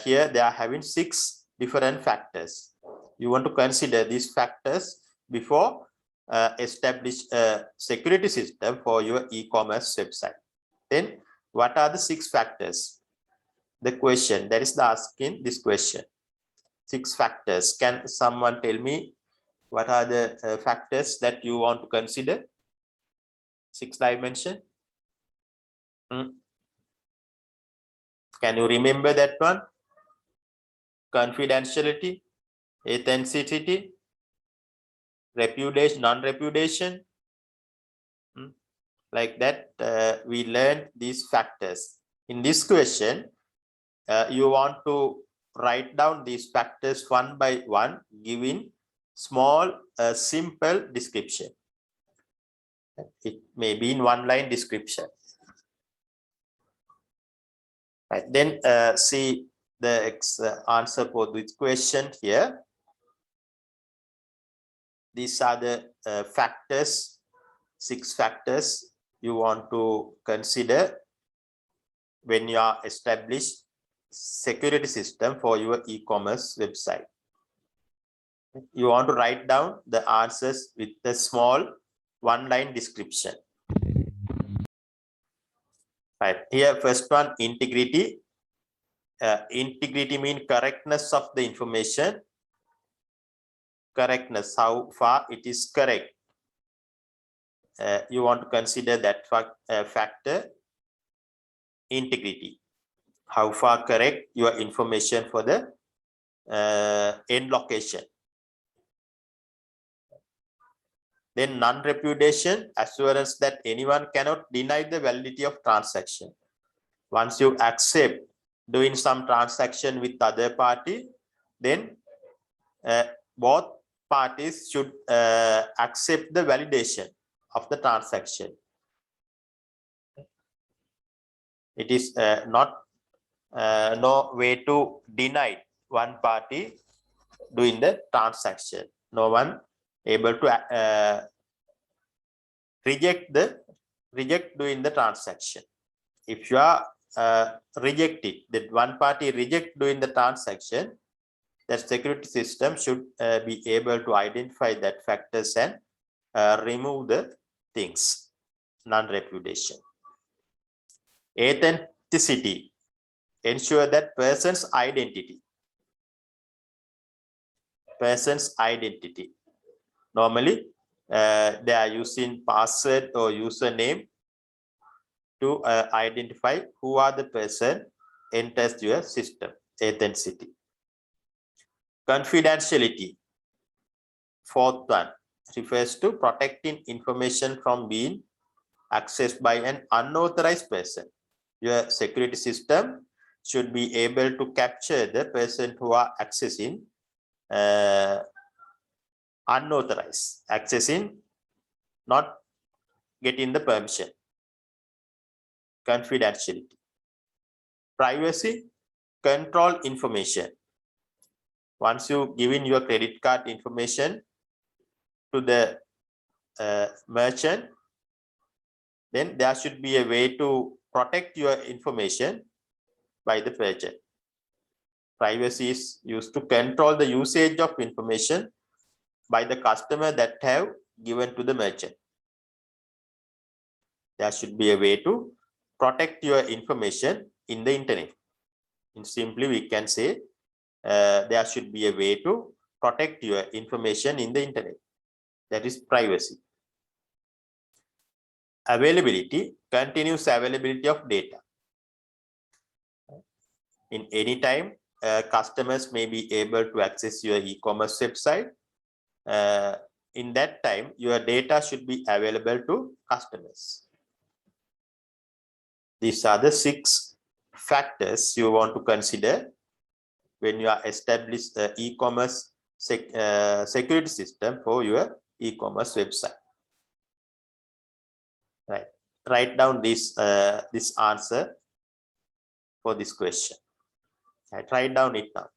here they are having 6 different factors. You want to consider these factors before establish a security system for your e-commerce website. Then what are the 6 factors? The question that is the asking this question. 6 factors. Can someone tell me what are the factors that you want to consider? 6 dimension. Can you remember that one? Confidentiality, authenticity, repudiation, non-repudiation. Like that, we learned these factors. In this question, you want to write down these factors one by one, giving small, simple description. It may be in 1-line description. Right. Then see the answer for this question here. These are the factors, 6 factors you want to consider when you are established security system for your e-commerce website. You want to write down the answers with a small 1-line description. Right. Here, first one, integrity. Integrity means correctness of the information. Correctness, how far it is correct. You want to consider that factor, integrity. How far correct your information for the end location. Then non-repudiation, assurance that anyone cannot deny the validity of transaction. Once you accept doing some transaction with other party, then both parties should accept the validation of the transaction. It is not no way to deny one party doing the transaction. No one able to reject doing the transaction. If you are rejected, that one party reject doing the transaction, that security system should be able to identify that factors and remove the things. Non-repudiation. Authenticity, ensure that person's identity. person's identity. Normally, they are using password or username to identify who are the person enters your system. Authenticity. Confidentiality. Fourth one refers to protecting information from being accessed by an unauthorized person. Your security system should be able to capture the person who are accessing unauthorized, accessing, not getting the permission. Confidentiality. Privacy, control information. Once you give in your credit card information to the merchant, then there should be a way to protect your information by the merchant. Privacy is used to control the usage of information by the customer that have given to the merchant. There should be a way to protect your information in the internet. And simply, we can say there should be a way to protect your information in the internet. That is privacy. Availability, continuous availability of data. In any time, customers may be able to access your e-commerce website. In that time, your data should be available to customers. These are the 6 factors you want to consider when you are establish the e-commerce security system for your e-commerce website. Right. Write down this answer for this question. Right. Write down it now.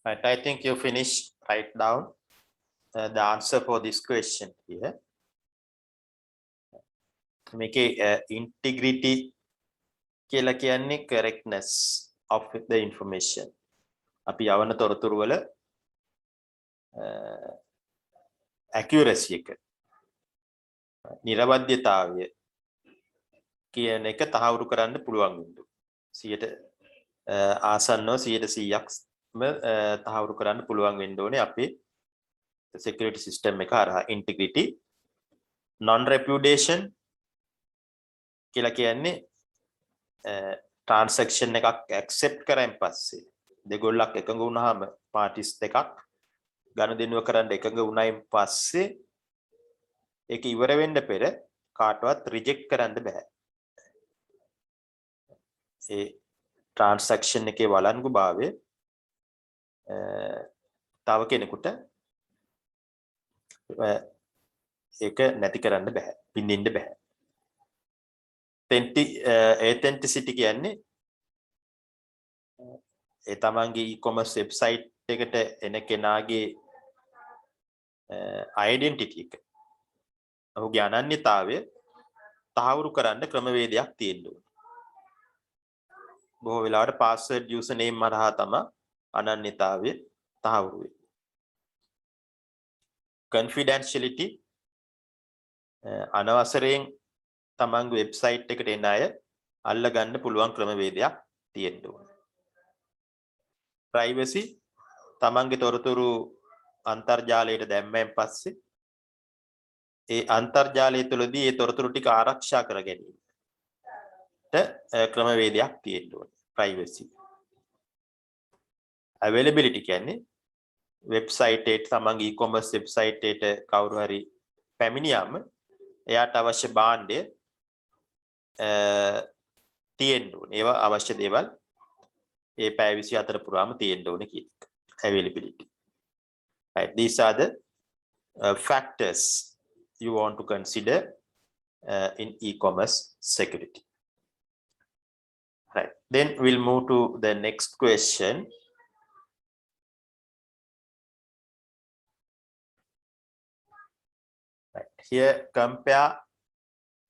Right, I think you finished. Write down the answer for this question here. Make integrity කියලා කියන්නේ correctness of the information. අපි යවන තොරතුරු වල accuracy එක නිර්වද්‍යතාවය කියන එක තහවුරු කරන්න පුළුවන් වෙනවා. 100ට ආසන්නව 100%ක්ම තහවුරු කරන්න පුළුවන් වෙන්න ඕනේ අපේ security system එක හරහා. integrity non repudiation කියලා කියන්නේ transaction එකක් accept කරන් පස්සේ දෙගොල්ලක් එකඟ වුණාම parties දෙකක් ගනුදෙනුව කරන්න එකඟ වුණයින් පස්සේ ඒක ඉවර වෙන්න පෙර කාටවත් reject කරන්න බෑ. ඒ transaction එකේ වළංගු භාවය තව කෙනෙකුට ඒක නැති කරන්න බෑ, පින්නින්න බෑ. authenticity කියන්නේ ඒ තමන්ගේ e-commerce website එකට එන කෙනාගේ identity එක, ඔහුගේ අනන්‍යතාවය තහවුරු කරන්න ක්‍රමවේදයක් තියෙන්න ඕනේ. බොහෝ වෙලාවට password username හරහා තමයි අනන්‍යතාවය තහවුරු වෙන්නේ. confidentiality අනවසරයෙන් තමන්ගේ වෙබ්සයිට් එකට එන අය අල්ල ගන්න පුළුවන් ක්‍රමවේදයක් තියෙන්න ඕනේ. privacy තමන්ගේ තොරතුරු අන්තර්ජාලයට දැම්මෙන් පස්සේ ඒ අන්තර්ජාලය තුළදී ඒ තොරතුරු ටික ආරක්ෂා කර ගැනීමට ක්‍රමවේදයක් තියෙන්න ඕනේ. privacy availability කියන්නේ වෙබ්සයිට් එකට තමන්ගේ e-commerce වෙබ්සයිට් එකට කවුරු හරි පැමිණියාම එයාට අවශ්‍ය භාණ්ඩය තියෙන්න ඕනේ. ඒවා අවශ්‍ය දේවල් ඒ පැය 24 පුරාම තියෙන්න ඕනේ කියන එක. availability. Right, these are the factors you want to consider in e-commerce security. Right, then we'll move to the next question. Right, here compare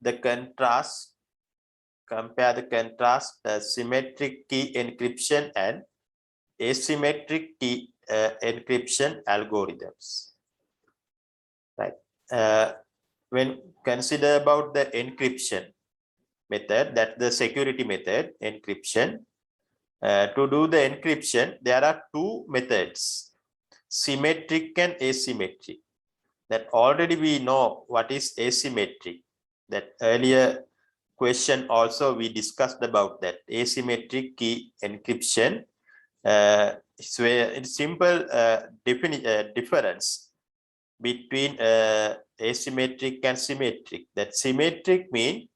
the contrast symmetric key encryption and asymmetric key encryption algorithms. Right, when consider about the encryption method, that the security method encryption, to do the encryption there are two methods, symmetric and asymmetric. That already we know what is asymmetric. That earlier question also we discussed about that. Asymmetric key encryption, it's simple difference between asymmetric and symmetric. That symmetric mean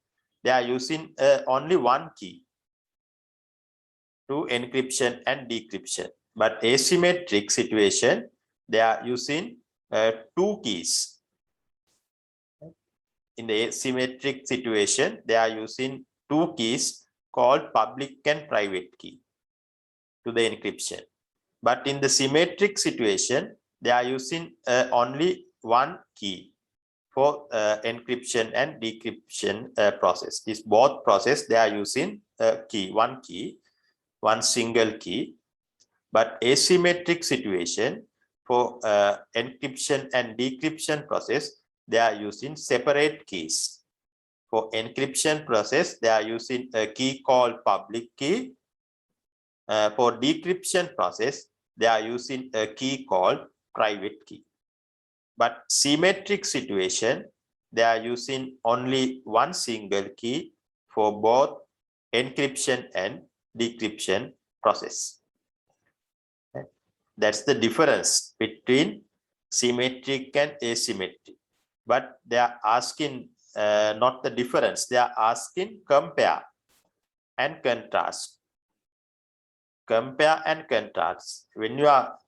they are using only one key to encryption and decryption, but asymmetric situation they are using two keys. In the asymmetric situation they are using two keys called public and private key to the encryption, but in the symmetric situation they are using only one key for encryption and decryption process. This both process they are using one single key, but asymmetric situation for encryption and decryption process they are using separate keys. For encryption process they are using a key called public key. For decryption process they are using a key called private key. But symmetric situation they are using only one single key for both encryption and decryption process. That's the difference between symmetric and asymmetric. But they are asking not the difference, they are asking compare and contrast. Compare and contrast. When you are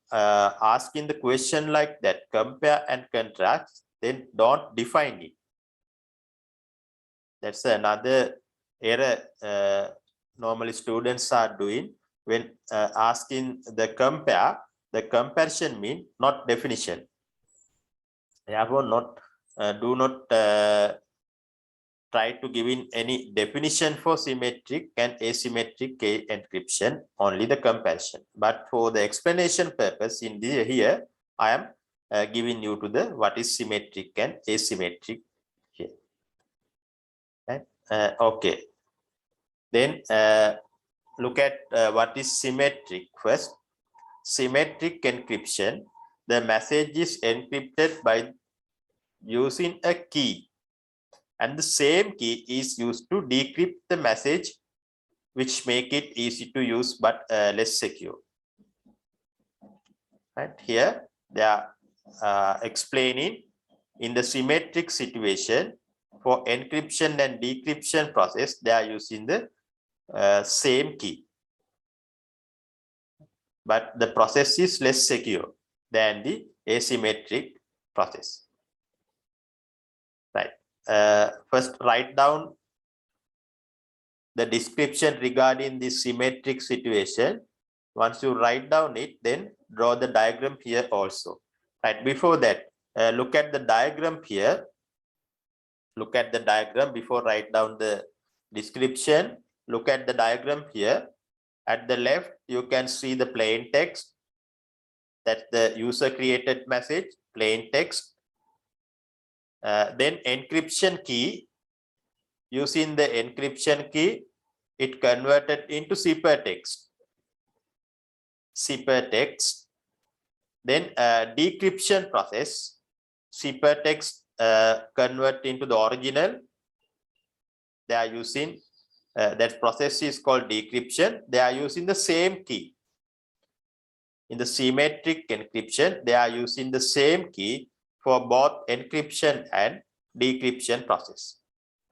asking the question like that, compare and contrast, then don't define it. That's another error normally students are doing when asking the compare. the comparison mean not definition. Therefore, not do not try to give in any definition for symmetric and asymmetric key encryption, only the comparison. But for the explanation purpose in the here, I am giving you to the what is symmetric and asymmetric here. Right? Okay. Then look at what is symmetric first. Symmetric encryption, the message is encrypted by using a key, and the same key is used to decrypt the message, which make it easy to use but less secure. Right here they are explaining in the symmetric situation for encryption and decryption process, they are using the same key, but the process is less secure than the asymmetric process. Right. First, write down the description regarding the symmetric situation. Once you write down it, then draw the diagram here also. Right. Before that, look at the diagram here. Look at the diagram before write down the description. Look at the diagram here. At the left, you can see the plain text. That's the user created message, plain text. Then encryption key. Using the encryption key, it converted into ciphertext. Ciphertext. Then decryption process. Ciphertext convert into the original. They are using that process is called decryption. They are using the same key. In the symmetric encryption, they are using the same key for both encryption and decryption process.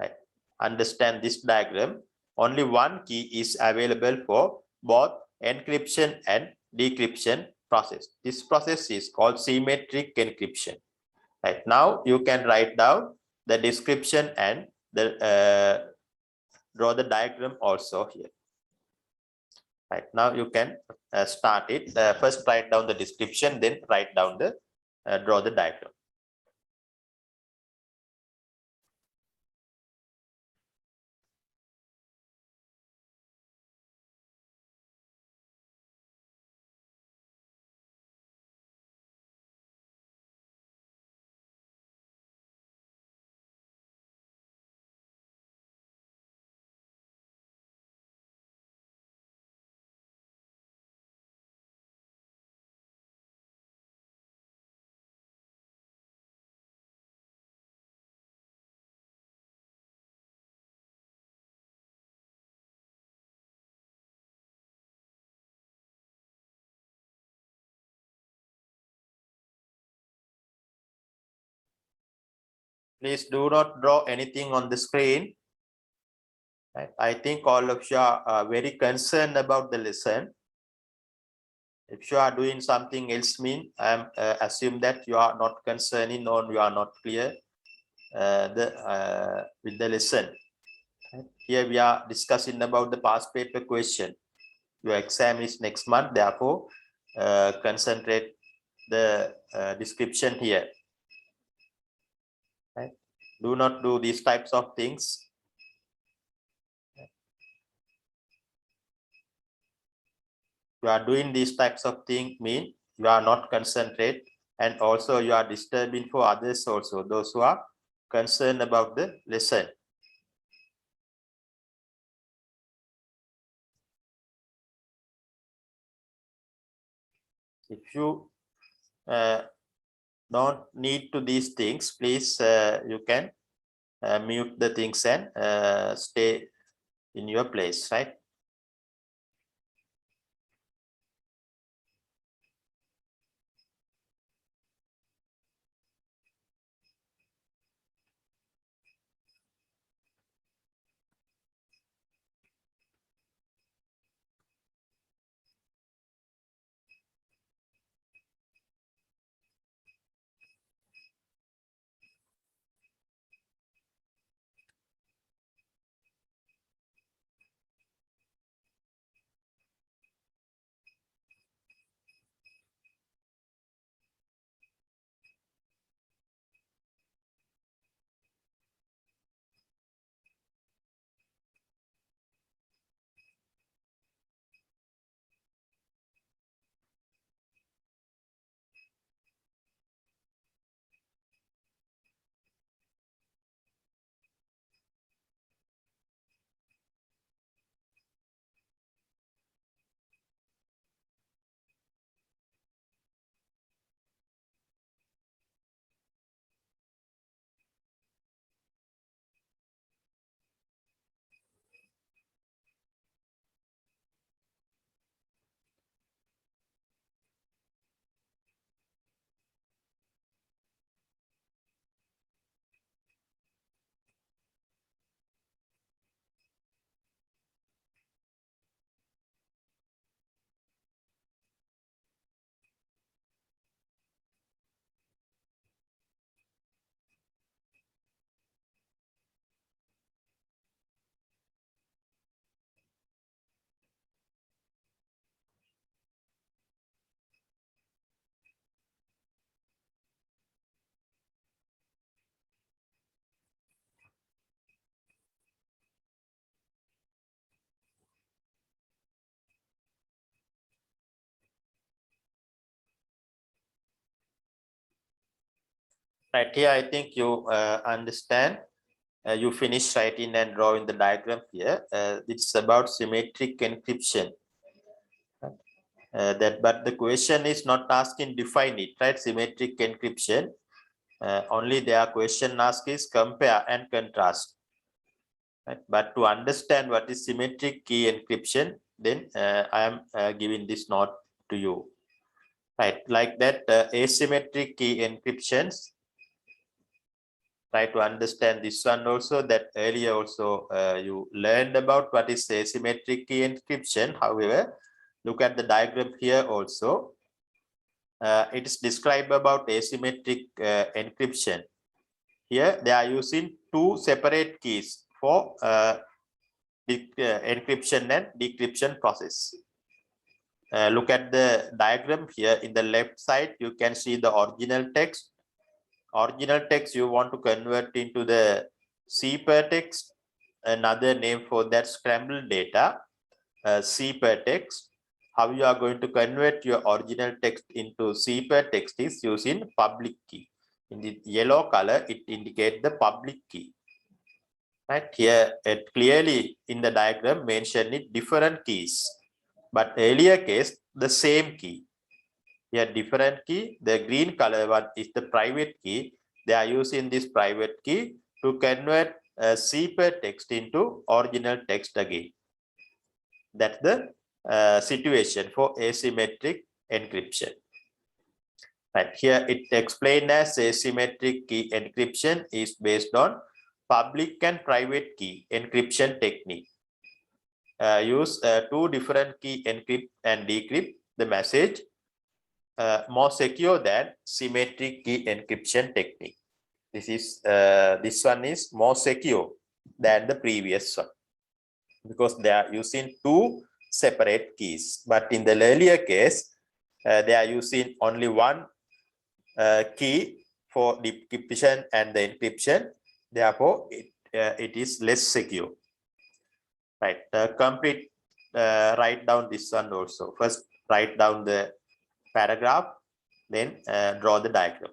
Right. Understand this diagram. Only one key is available for both encryption and decryption process. This process is called symmetric encryption. Right. Now you can write down the description and the draw the diagram also here. Right. Now you can start it. First write down the description, then write down the draw the diagram. Please do not draw anything on the screen. Right. I think all of you are very concerned about the lesson. If you are doing something else, I assume that you are not concerning or you are not clear with the lesson. Right. Here we are discussing about the past paper question. Your exam is next month, therefore concentrate the description here. Right. Do not do these types of things. You are doing these types of things mean you are not concentrate, and also you are disturbing for others also, those who are concerned about the lesson. If you don't need to these things, please you can mute the things and stay in your place, right? Right here, I think you understand. You finish writing and drawing the diagram here. It's about symmetric encryption. But the question is not asking define it, right? Symmetric encryption. Only their question ask is compare and contrast. Right? But to understand what is symmetric key encryption, then I am giving this note to you. Right, like that asymmetric key encryptions. Try to understand this one also, that earlier also you learned about what is asymmetric key encryption. However, look at the diagram here also. It is described about asymmetric encryption. Here they are using two separate keys for encryption and decryption process. Look at the diagram here. In the left side, you can see the original text. Original text you want to convert into the ciphertext. Another name for that scrambled data, ciphertext. How you are going to convert your original text into ciphertext is using public key. In the yellow color, it indicates the public key. Right here, it clearly in the diagram mentioned it different keys, but earlier case the same key. Here different key. The green color one is the private key. They are using this private key to convert ciphertext into original text again. That's the situation for asymmetric encryption. Right here, it explained as asymmetric key encryption is based on public and private key encryption technique. Use two different key encrypt and decrypt the message more secure than symmetric key encryption technique. This one is more secure than the previous one because they are using two separate keys. But in the earlier case, they are using only one key for decryption and the encryption. Therefore, it is less secure. Right. Write down this one also. First, write down the paragraph, then draw the diagram.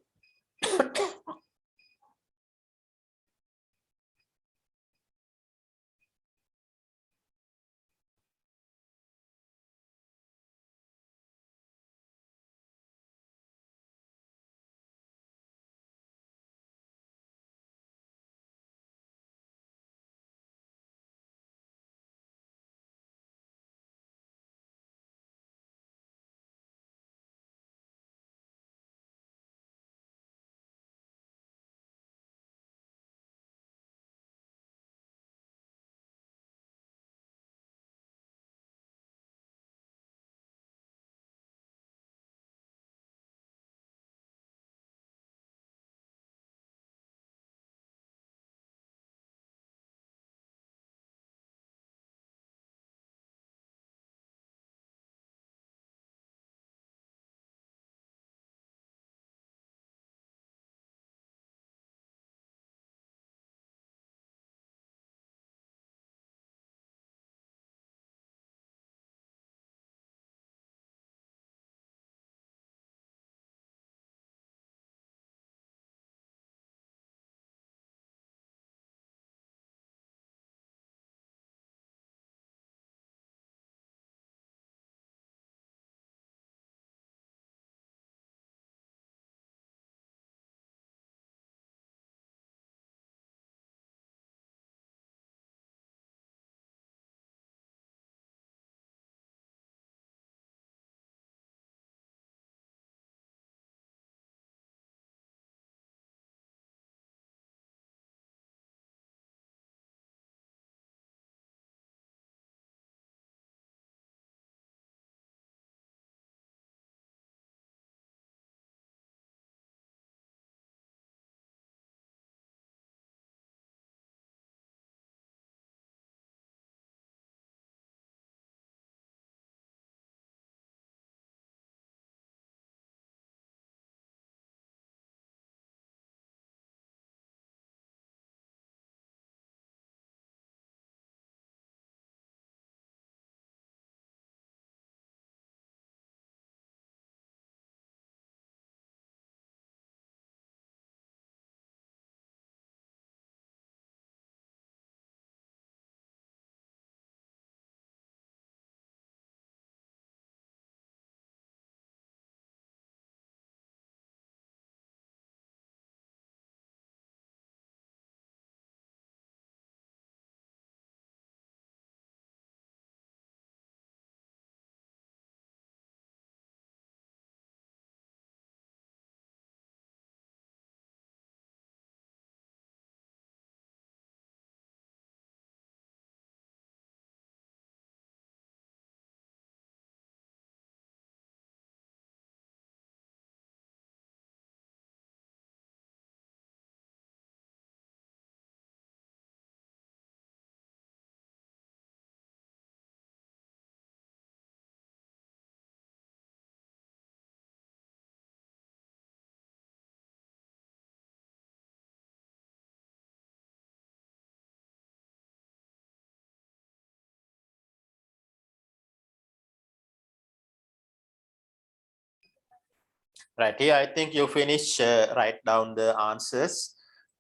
Right here, I think you finish, write down the answers.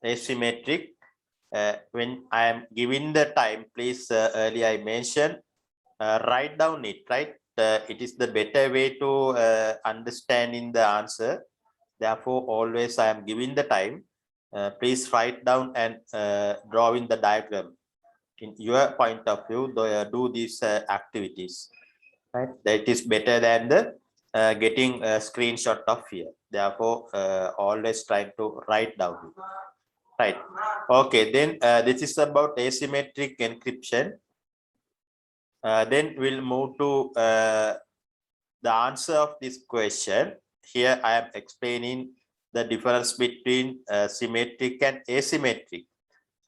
Asymmetric. When I am giving the time, please, earlier I mentioned, write down it, right? It is the better way to understanding the answer. Therefore, always I am giving the time. Please write down and draw in the diagram. In your point of view, do these activities, right? That is better than the getting a screenshot of here. Therefore, always try to write down. Right. Okay. Then this is about asymmetric encryption. Then we'll move to the answer of this question. Here I am explaining the difference between symmetric and asymmetric.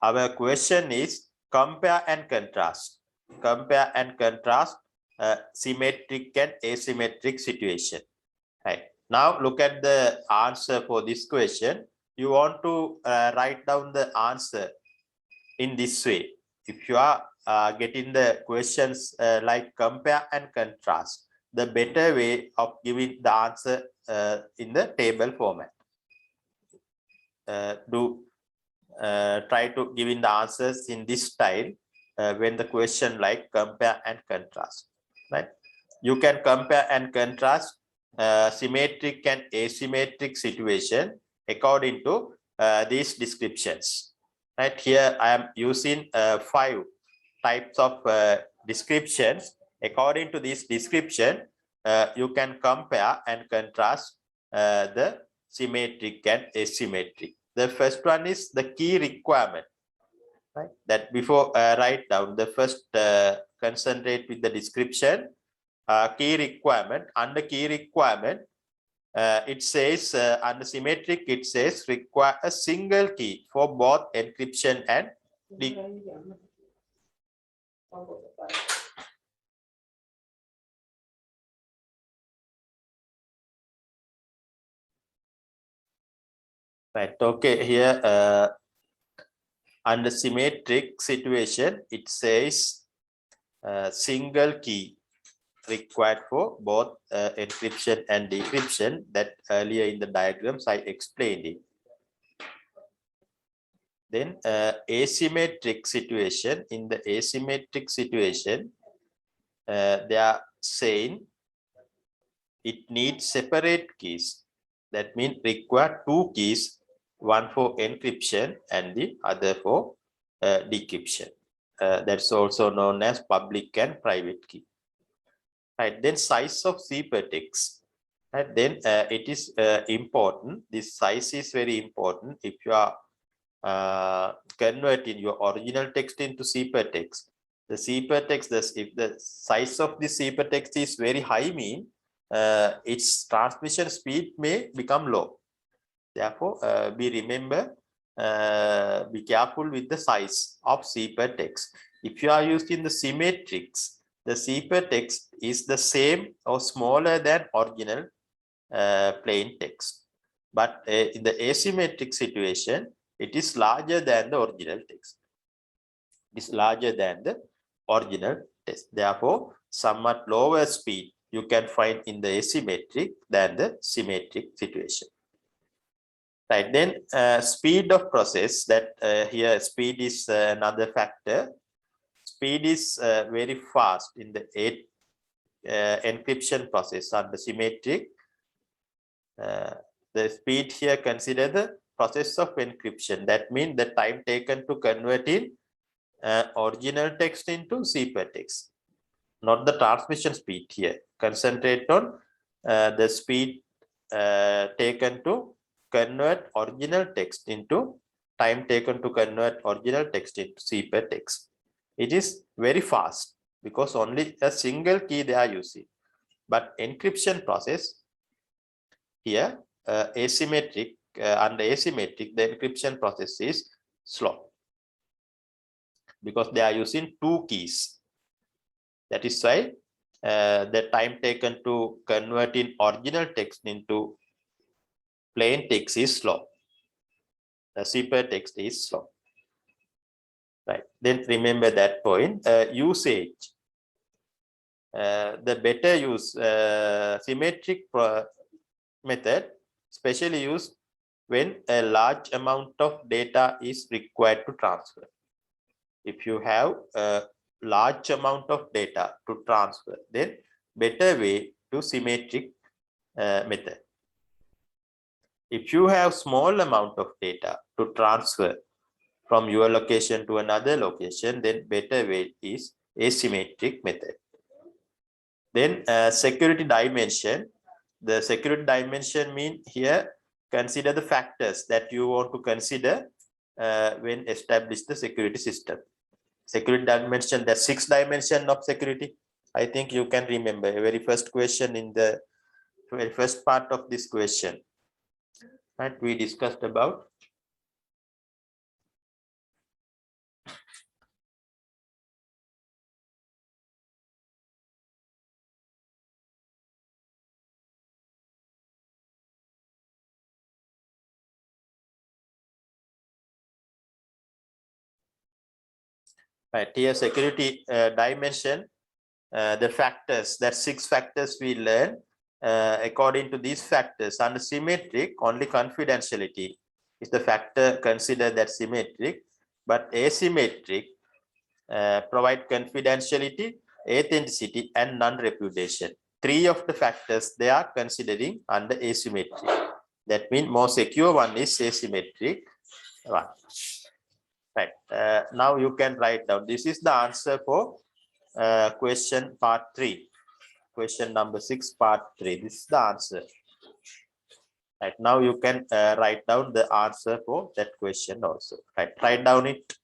Our question is compare and contrast. Compare and contrast symmetric and asymmetric situation. Right. Now look at the answer for this question. You want to write down the answer in this way. If you are getting the questions like compare and contrast, the better way of giving the answer in the table format. Try to giving the answers in this style when the question like compare and contrast, right? You can compare and contrast symmetric and asymmetric situation according to these descriptions. Right here, I am using 5 types of descriptions. According to this description, you can compare and contrast the symmetric and asymmetric. The first one is the key requirement. Right? That before write down, the first concentrate with the description. Key requirement. Under key requirement, it says under symmetric, it says require a single key for both encryption and decryption. Right. Okay. Here under symmetric situation, it says single key required for both encryption and decryption. That earlier in the diagrams I explained it. Then asymmetric situation. In the asymmetric situation, they are saying it needs separate keys. That means require 2 keys, one for encryption and the other for decryption. That's also known as public and private key. Right. Then size of ciphertext. Right. Then it is important. This size is very important. If you are converting your original text into ciphertext, the ciphertext, if the size of the ciphertext is very high, mean its transmission speed may become low. Therefore, be careful with the size of ciphertext. If you are using the symmetrics, the ciphertext is the same or smaller than original plain text. But in the asymmetric situation, it is larger than the original text. It is larger than the original text. Therefore, somewhat lower speed you can find in the asymmetric than the symmetric situation. Right. Then speed of process. That here speed is another factor. Speed is very fast in the encryption process under symmetric. The speed here, consider the process of encryption. That means the time taken to convert in original text into ciphertext, not the transmission speed here. Concentrate on the speed taken to convert original text into time taken to convert original text into ciphertext. It is very fast because only a single key they are using. But encryption process here, asymmetric, under asymmetric, the encryption process is slow because they are using 2 keys. That is why the time taken to convert in original text into plain text is slow. The ciphertext is slow. Right. Then remember that point. Usage. The better use symmetric method especially used when a large amount of data is required to transfer. If you have a large amount of data to transfer, then better way to symmetric method. If you have small amount of data to transfer from your location to another location, then better way is asymmetric method. Then security dimension. The security dimension mean here consider the factors that you want to consider when establish the security system. Security dimension, the 6 dimension of security. I think you can remember very first question in the very first part of this question, right? We discussed about right here security dimension. The factors, that 6 factors we learn. According to these factors, under symmetric, only confidentiality is the factor considered that symmetric, but asymmetric provide confidentiality, authenticity, and non-repudiation. 3 of the factors they are considering under asymmetric. That means more secure one is asymmetric one. Right. Now you can write down. This is the answer for question part 3. Question number 6, part 3. This is the answer. Right. Now you can write down the answer for that question also. Right. Write down it.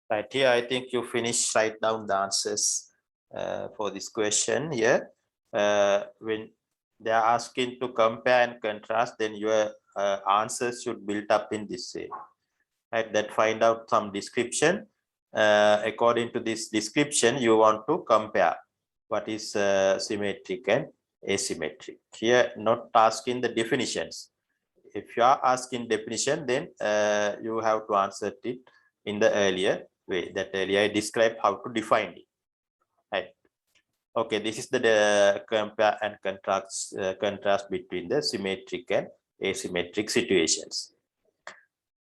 Right here, I think you finish write down the answers for this question here. When they are asking to compare and contrast, then your answers should build up in this way. Right, that find out some description. According to this description, you want to compare what is symmetric and asymmetric. Here, not asking the definitions. If you are asking definition, then you have to answer it in the earlier way. That earlier I described how to define it. Right. Okay, this is the compare and contrast between the symmetric and asymmetric situations.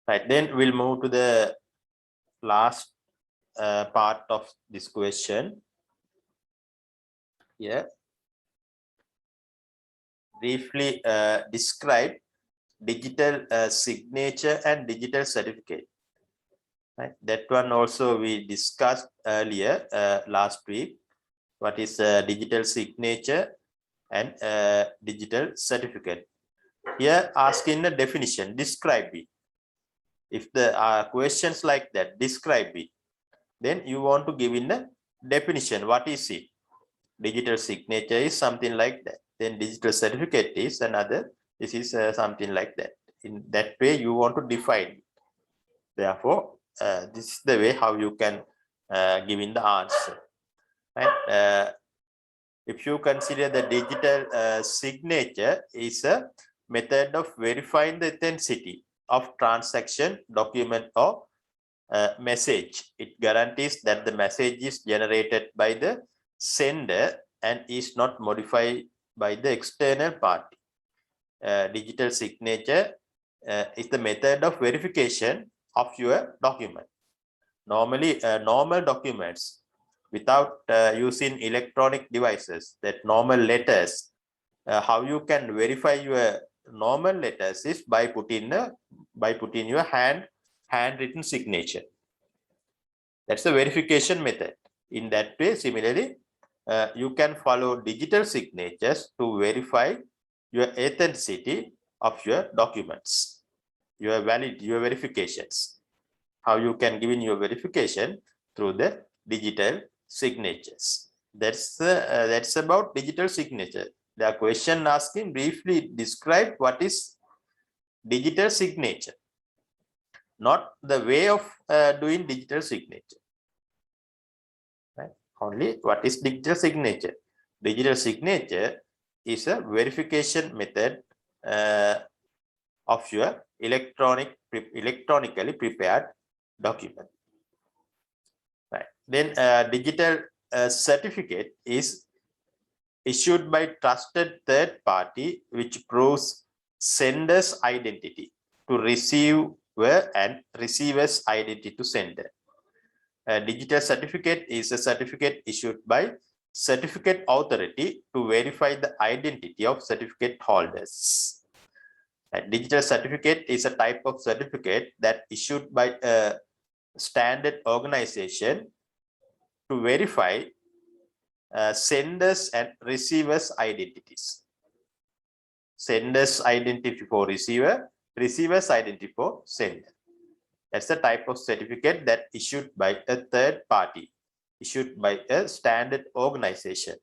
Right, then we'll move to the last part of this question. Here, briefly describe digital signature and digital certificate. Right, that one also we discussed earlier last week. What is digital signature and digital certificate? Here, asking the definition, describe it. If the questions like that, describe it, then you want to give in the definition. What is it? Digital signature is something like that. Then digital certificate is another. This is something like that. In that way, you want to define. Therefore, this is the way how you can give in the answer. Right? If you consider the digital signature is a method of verifying the authenticity of transaction, document, or message. It guarantees that the message is generated by the sender and is not modified by the external party. Digital signature is the method of verification of your document. Normally, normal documents without using electronic devices, that normal letters, how you can verify your normal letters is by putting your handwritten signature. That's the verification method. In that way, similarly, you can follow digital signatures to verify your authenticity of your documents, your verifications. How you can give in your verification through the digital signatures. That's about digital signature. The question asking briefly describe what is digital signature, not the way of doing digital signature. Right? Only what is digital signature. Digital signature is a verification method of your electronically prepared document. Right. Then digital certificate is issued by trusted third party, which proves sender's identity to receiver and receiver's identity to sender. A digital certificate is a certificate issued by certificate authority to verify the identity of certificate holders. A digital certificate is a type of certificate that issued by a standard organization to verify senders and receivers identities. Sender's identity for receiver, receiver's identity for sender. That's the type of certificate that issued by a third party, issued by a standard organization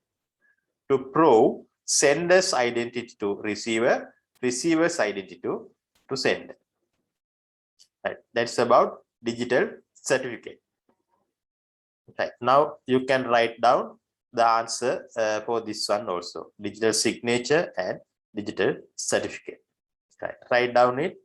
to prove sender's identity to receiver, receiver's identity to sender. Right. That's about digital certificate. Right. Now you can write down the answer for this one also, digital signature and digital certificate. Right. Write down it.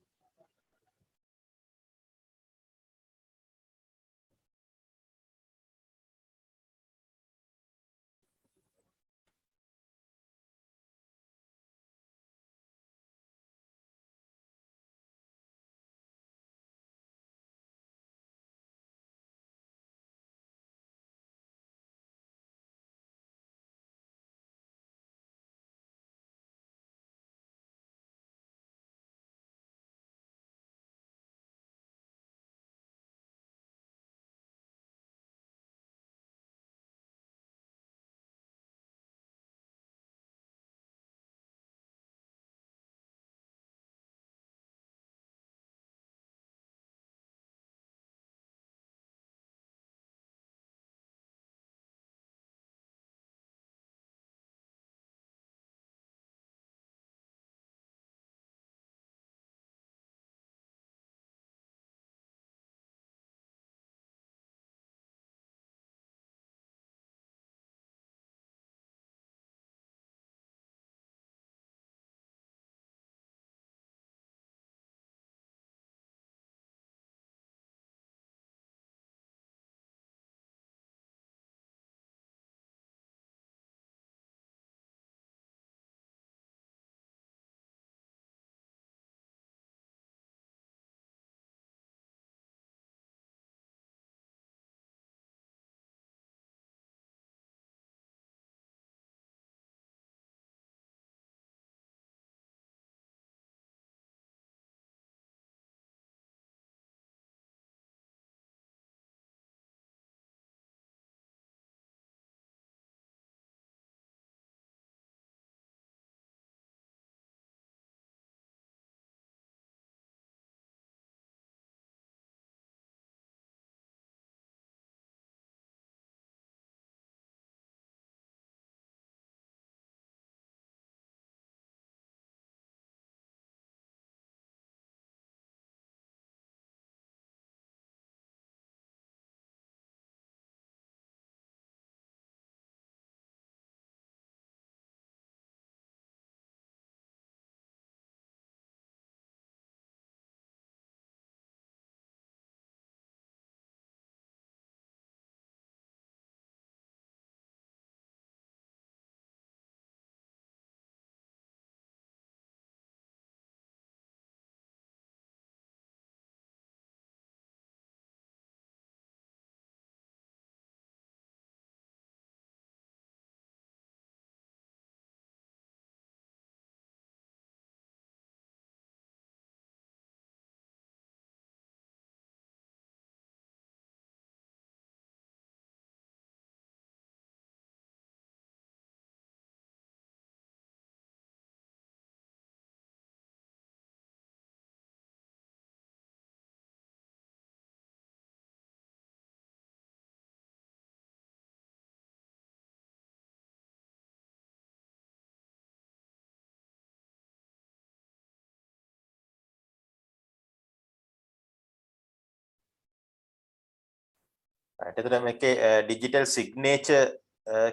එතකොට මේකේ digital signature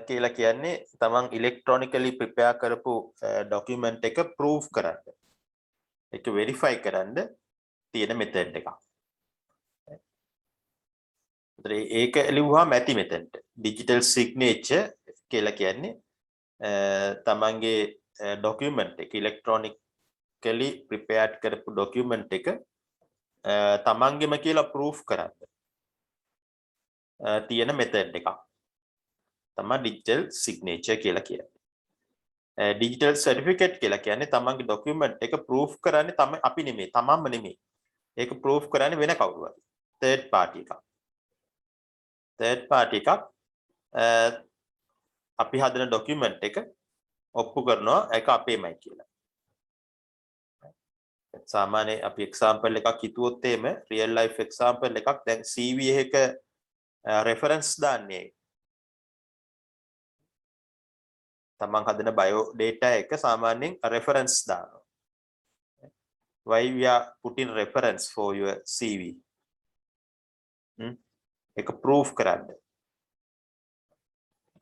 කියලා කියන්නේ තමන් electronically prepare කරපු document එක proof කරන්න. ඒක verify කරන්න තියෙන method එකක්. ඒක ලිව්වහම ඇති මෙතනට. digital signature කියලා කියන්නේ තමන්ගේ document එක electronically prepared කරපු document එක තමන්ගෙම කියලා proof කරන්න තියෙන method එකක්. තමයි digital signature කියලා කියන්නේ. digital certificate කියලා කියන්නේ තමන්ගේ document එක proof කරන්නේ අපි නෙමෙයි, තමන්ම නෙමෙයි. ඒක proof කරන්නේ වෙන කවුරු හරි. third party එකක්. third party එකක් අපි හදන document එක ඔප්පු කරනවා ඒක අපේමයි කියලා. සාමාන්‍ය අපි example එකක් හිතුවොත් එහෙම real life example එකක් දැන් CV එක reference දාන්නේ තමන් හදන bio data එක සාමාන්‍යයෙන් reference දානවා. Why we are putting reference for your CV? ඒක proof කරන්න.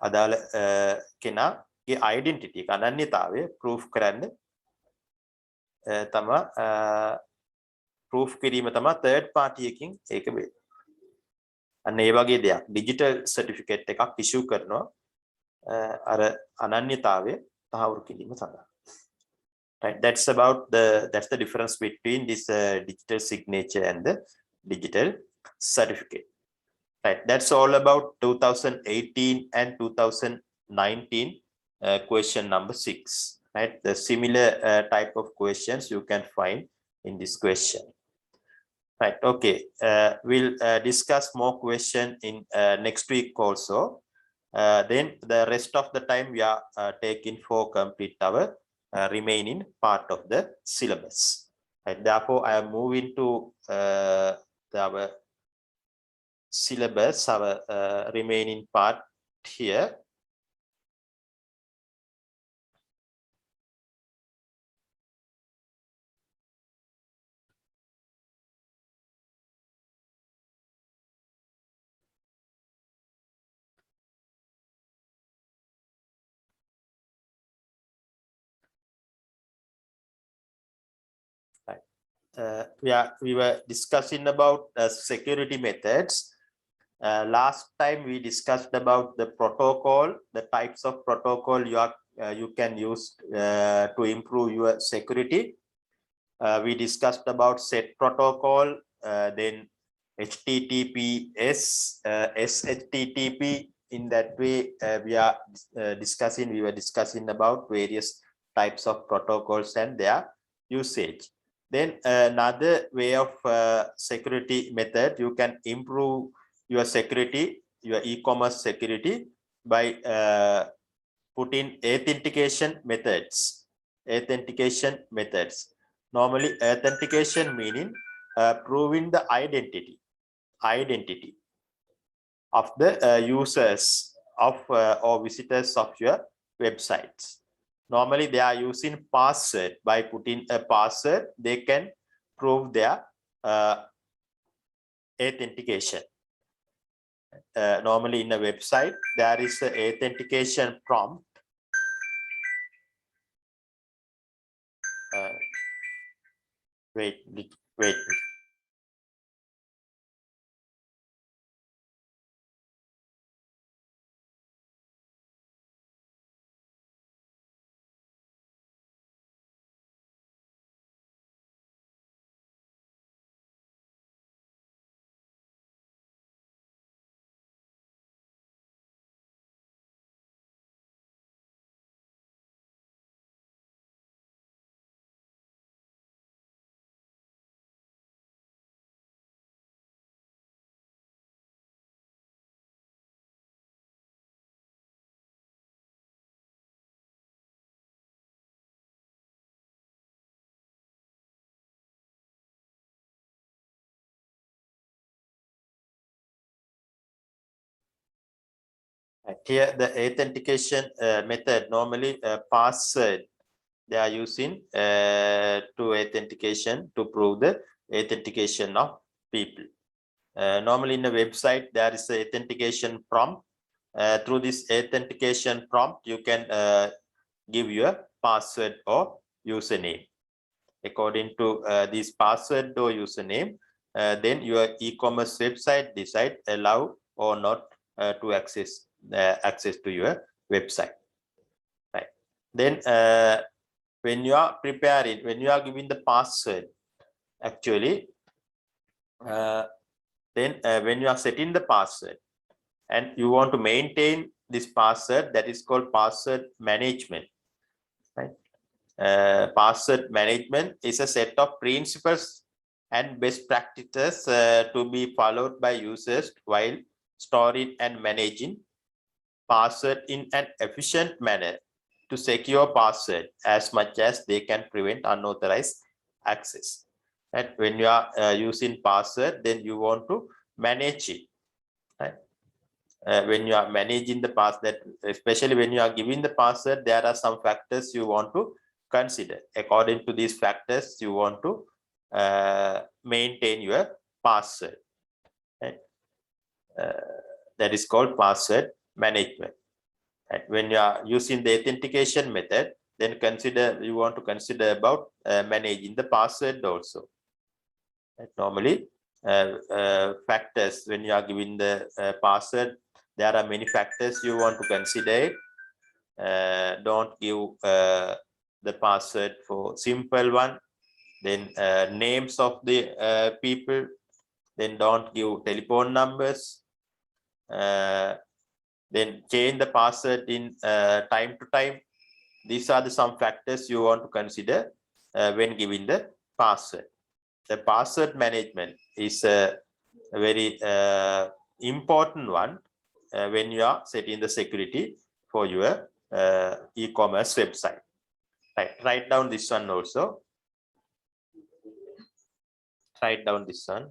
අදාළ කෙනාගේ identity එක අනන්‍යතාවය proof කරන්න තමයි proof කිරීම තමයි third party එකකින් ඒක වෙන්නේ. අන්න ඒ වගේ දෙයක් digital certificate එකක් issue කරනවා අර අනන්‍යතාවය තහවුරු කිරීම සඳහා. Right, that's the difference between this digital signature and the digital certificate. Right, that's all about 2018 and 2019 question number 6. Right, the similar type of questions you can find in this question. Right, okay, we'll discuss more question in next week also. Then the rest of the time we are taking for complete our remaining part of the syllabus. Right, therefore I am moving to our syllabus, our remaining part here. We were discussing about security methods. Last time we discussed about the protocol, the types of protocol you can use to improve your security. We discussed about set protocol, then HTTPS, SHTTP. In that way, we were discussing about various types of protocols and their usage. Then another way of security method, you can improve your security, your e-commerce security by putting authentication methods. Authentication methods. Normally, authentication meaning proving the identity of the users of or visitors of your websites. Normally, they are using password. By putting a password, they can prove their authentication. Normally, in a website, there is an authentication prompt. Wait. Here, the authentication method, normally password, they are using to authentication to prove the authentication of people. Normally in a website, there is a authentication prompt. Through this authentication prompt, you can give your password or username. According to this password or username, then your e-commerce website decide allow or not to access to your website. Right. Then when you are preparing, when you are giving the password, actually, then when you are setting the password and you want to maintain this password, that is called password management. Right. Password management is a set of principles and best practices to be followed by users while storing and managing password in an efficient manner to secure password as much as they can prevent unauthorized access. And when you are using password, then you want to manage it. Right? When you are managing the password, especially when you are giving the password, there are some factors you want to consider. According to these factors, you want to maintain your password. Right? That is called password management. And when you are using the authentication method, then you want to consider about managing the password also. And normally, factors when you are giving the password, there are many factors you want to consider. Don't give the password for simple one. Then names of the people. Then don't give telephone numbers. Then change the password in time to time. These are some factors you want to consider when giving the password. The password management is a very important one when you are setting the security for your e-commerce website. Right. Write down this one also. Write down this one.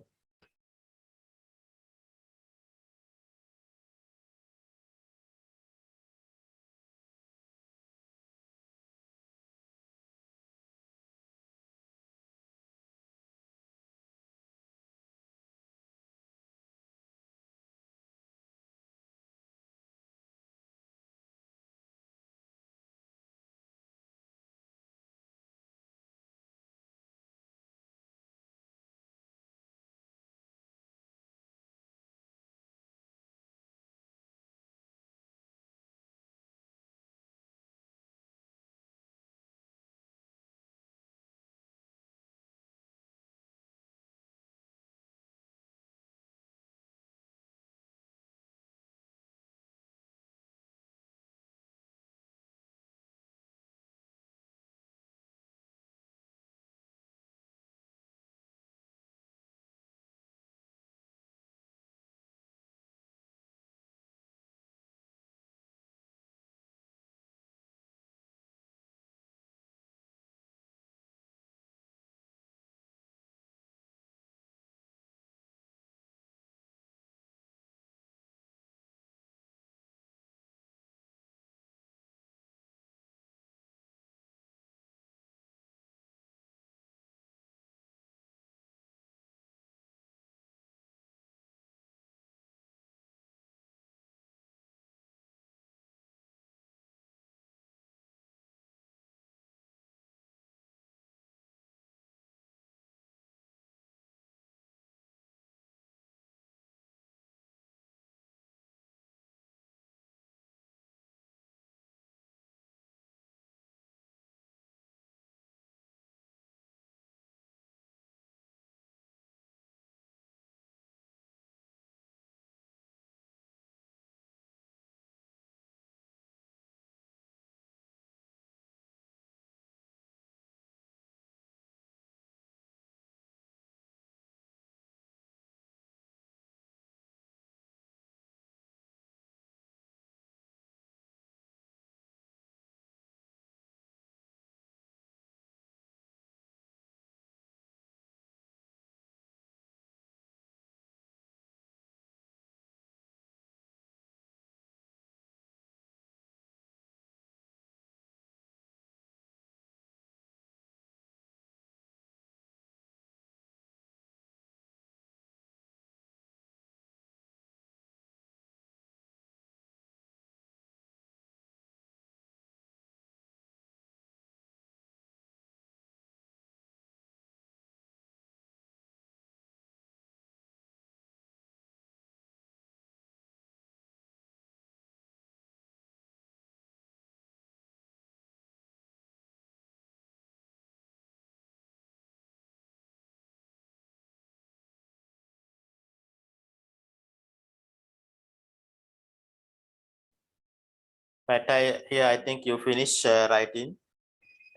Right, here I think you finish writing.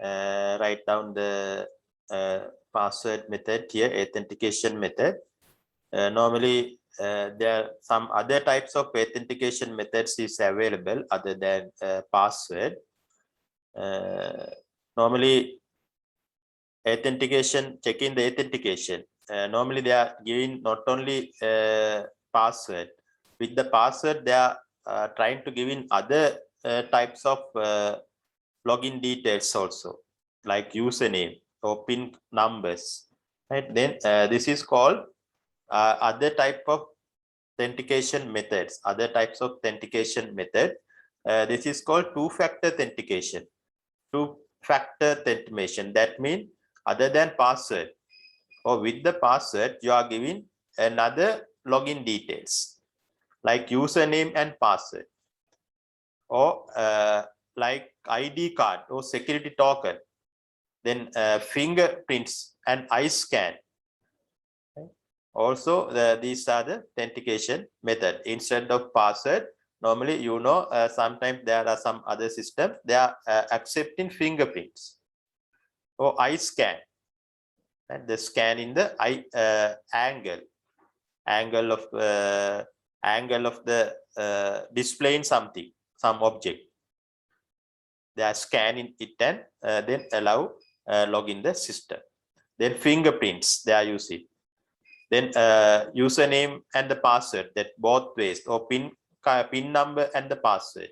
Write down the password method here, authentication method. Normally, there are some other types of authentication methods is available other than password. Normally, authentication, checking the authentication. Normally, they are giving not only password. With the password, they are trying to give in other types of login details also, like username or PIN numbers. Right? Then this is called other type of authentication methods. Other types of authentication method. This is called two-factor authentication. Two-factor authentication. That means other than password or with the password, you are giving another login details like username and password, or like ID card or security token, then fingerprints and eye scan. Also, these are the authentication method. Instead of password, normally, sometimes there are some other systems, they are accepting fingerprints or eye scan. And the scan in the eye angle of the displaying something, some object. They are scanning it and then allow log in the system. Then fingerprints they are using. Then username and the password, that both ways, or pin number and the password.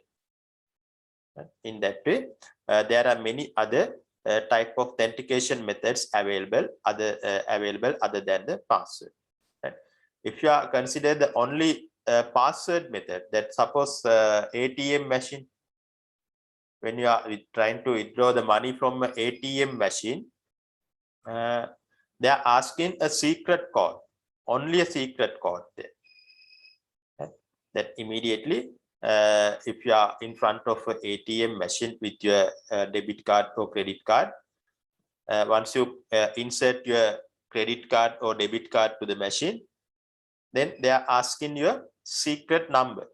In that way, there are many other type of authentication methods available other than the password. Right? If you are consider the only password method, that suppose ATM machine, when you are trying to withdraw the money from an ATM machine, they are asking a secret code, only a secret code there. Okay? That immediately, if you are in front of an ATM machine with your debit card or credit card, once you insert your credit card or debit card to the machine, then they are asking your secret number.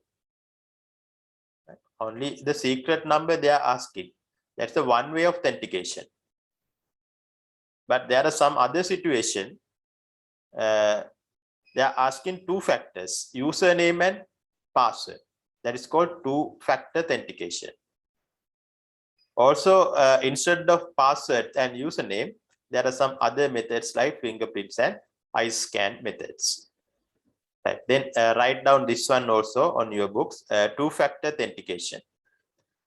Right? Only the secret number they are asking. That's the one way of authentication. But there are some other situation. They are asking two factors, username and password. That is called two-factor authentication. Also, instead of password and username, there are some other methods like fingerprints and eye scan methods. Right. Then write down this one also on your books, two-factor authentication.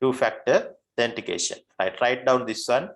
Two-factor authentication. Right. Write down this one.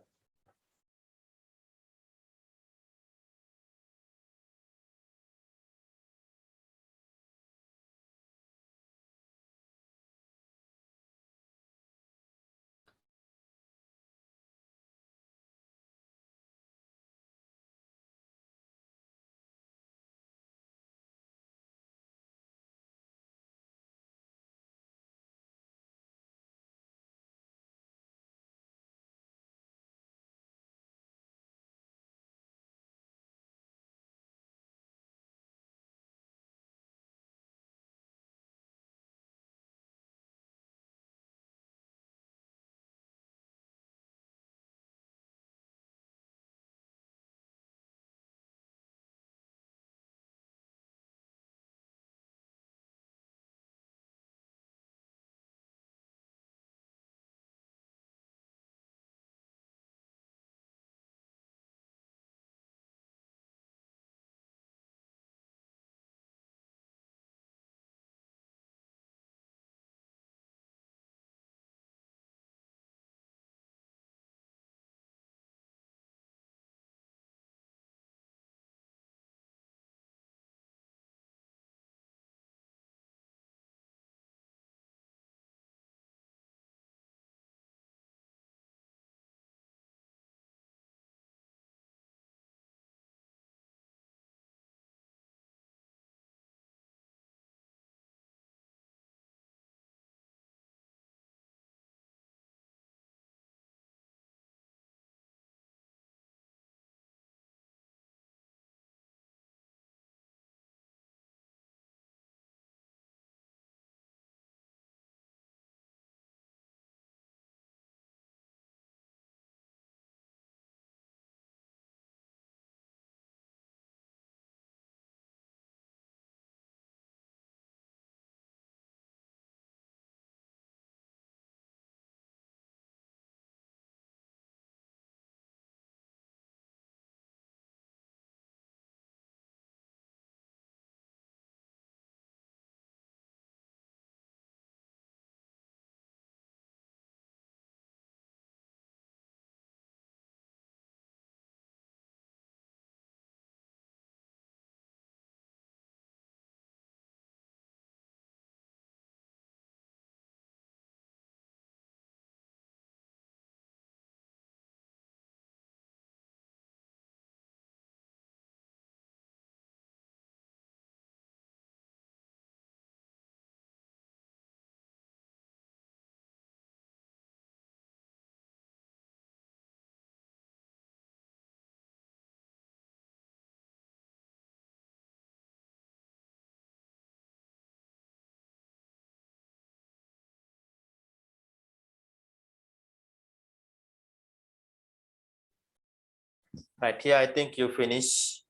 Right here, I think you finish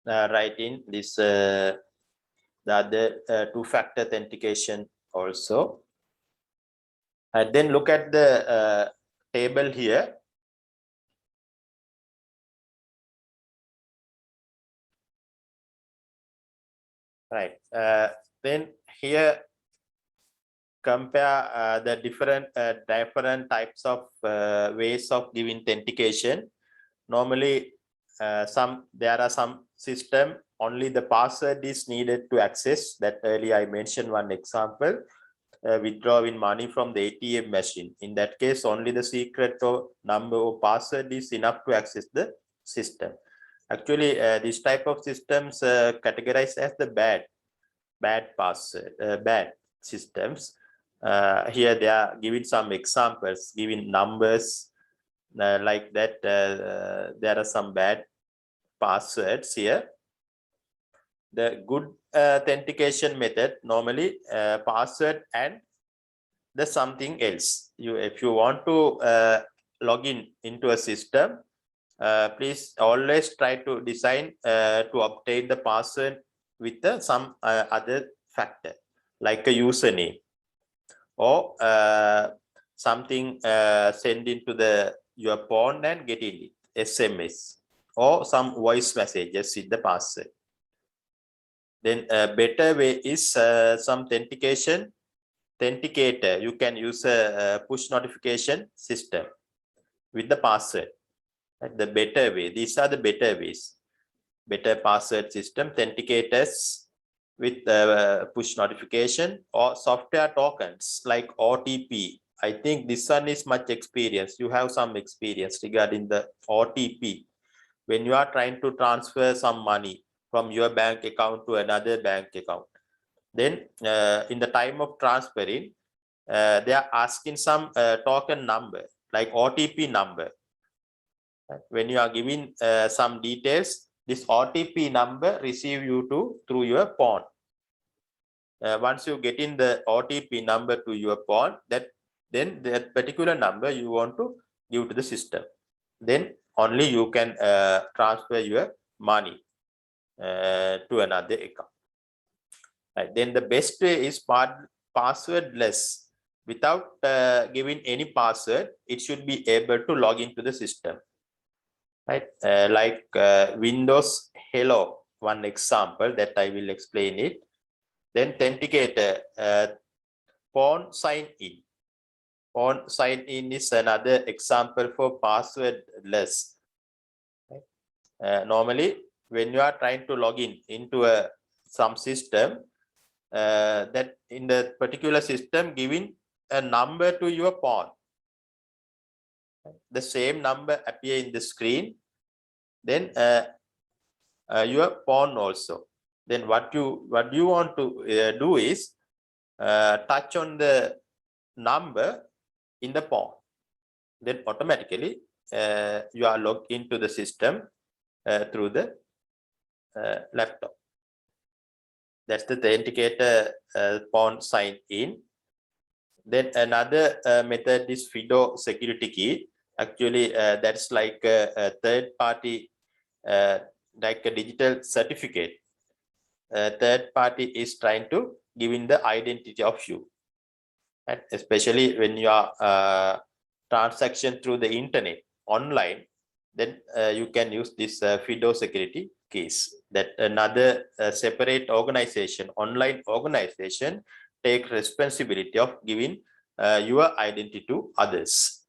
writing this the other two-factor authentication also. And then look at the table here. Right. Then here compare the different types of ways of giving authentication. Normally, there are some system only the password is needed to access. That earlier I mentioned one example, withdrawing money from the ATM machine. In that case, only the secret or number or password is enough to access the system. Actually, this type of systems categorized as the bad password, bad systems. Here they are giving some examples, giving numbers like that. There are some bad passwords here. The good authentication method normally password and the something else. If you want to log in into a system, please always try to design to obtain the password with some other factor like a username or something send into your phone and getting it, SMS or some voice messages with the password. Then a better way is some authenticator. You can use a push notification system with the password. The better way. These are the better ways. Better password system, authenticators with push notification or software tokens like OTP. I think this one is much experience. You have some experience regarding the OTP. When you are trying to transfer some money from your bank account to another bank account, then in the time of transferring, they are asking some token number like OTP number. When you are giving some details, this OTP number receive you through your phone. Once you get in the OTP number to your phone, then that particular number you want to give to the system. Then only you can transfer your money to another account. Right. Then the best way is passwordless. Without giving any password, it should be able to log into the system. Right, like Windows Hello, one example that I will explain it. Then authenticator, phone sign in. Phone sign in is another example for passwordless. Right? Normally, when you are trying to log in into some system, that in the particular system giving a number to your phone. The same number appear in the screen. Then your phone also. Then what you want to do is touch on the number in the phone. Then automatically you are logged into the system through the laptop. That's the authenticator phone sign in. Then another method is FIDO security key. Actually, that's like a third party, like a digital certificate. Third party is trying to give in the identity of you, and especially when you are transaction through the internet online, then you can use this FIDO security keys. That another separate organization, online organization, take responsibility of giving your identity to others.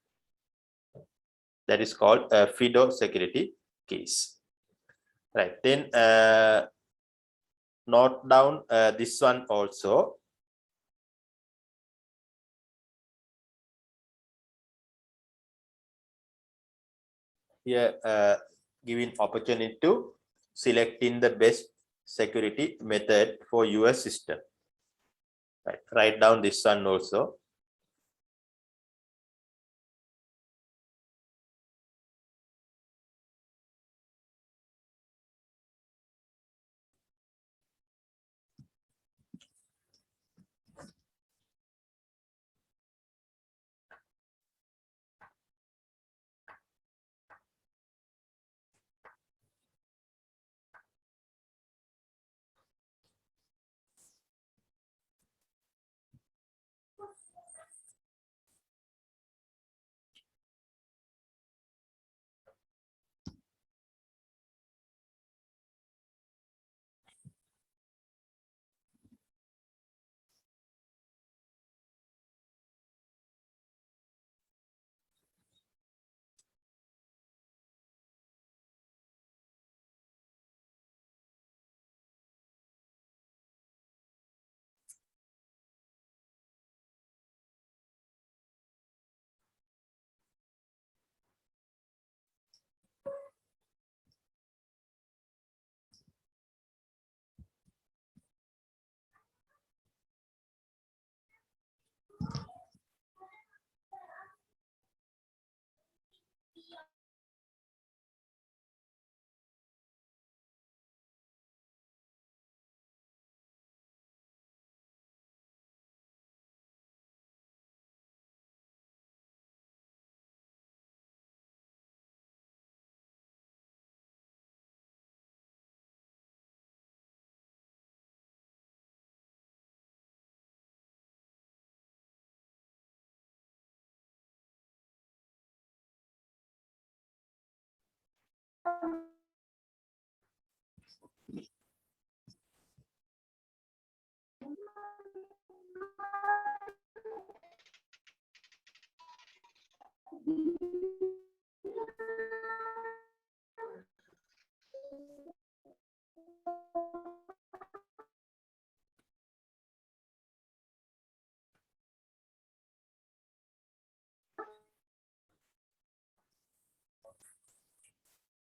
That is called FIDO security keys. Right, then note down this one also. Here giving opportunity to selecting the best security method for your system. Right, write down this one also.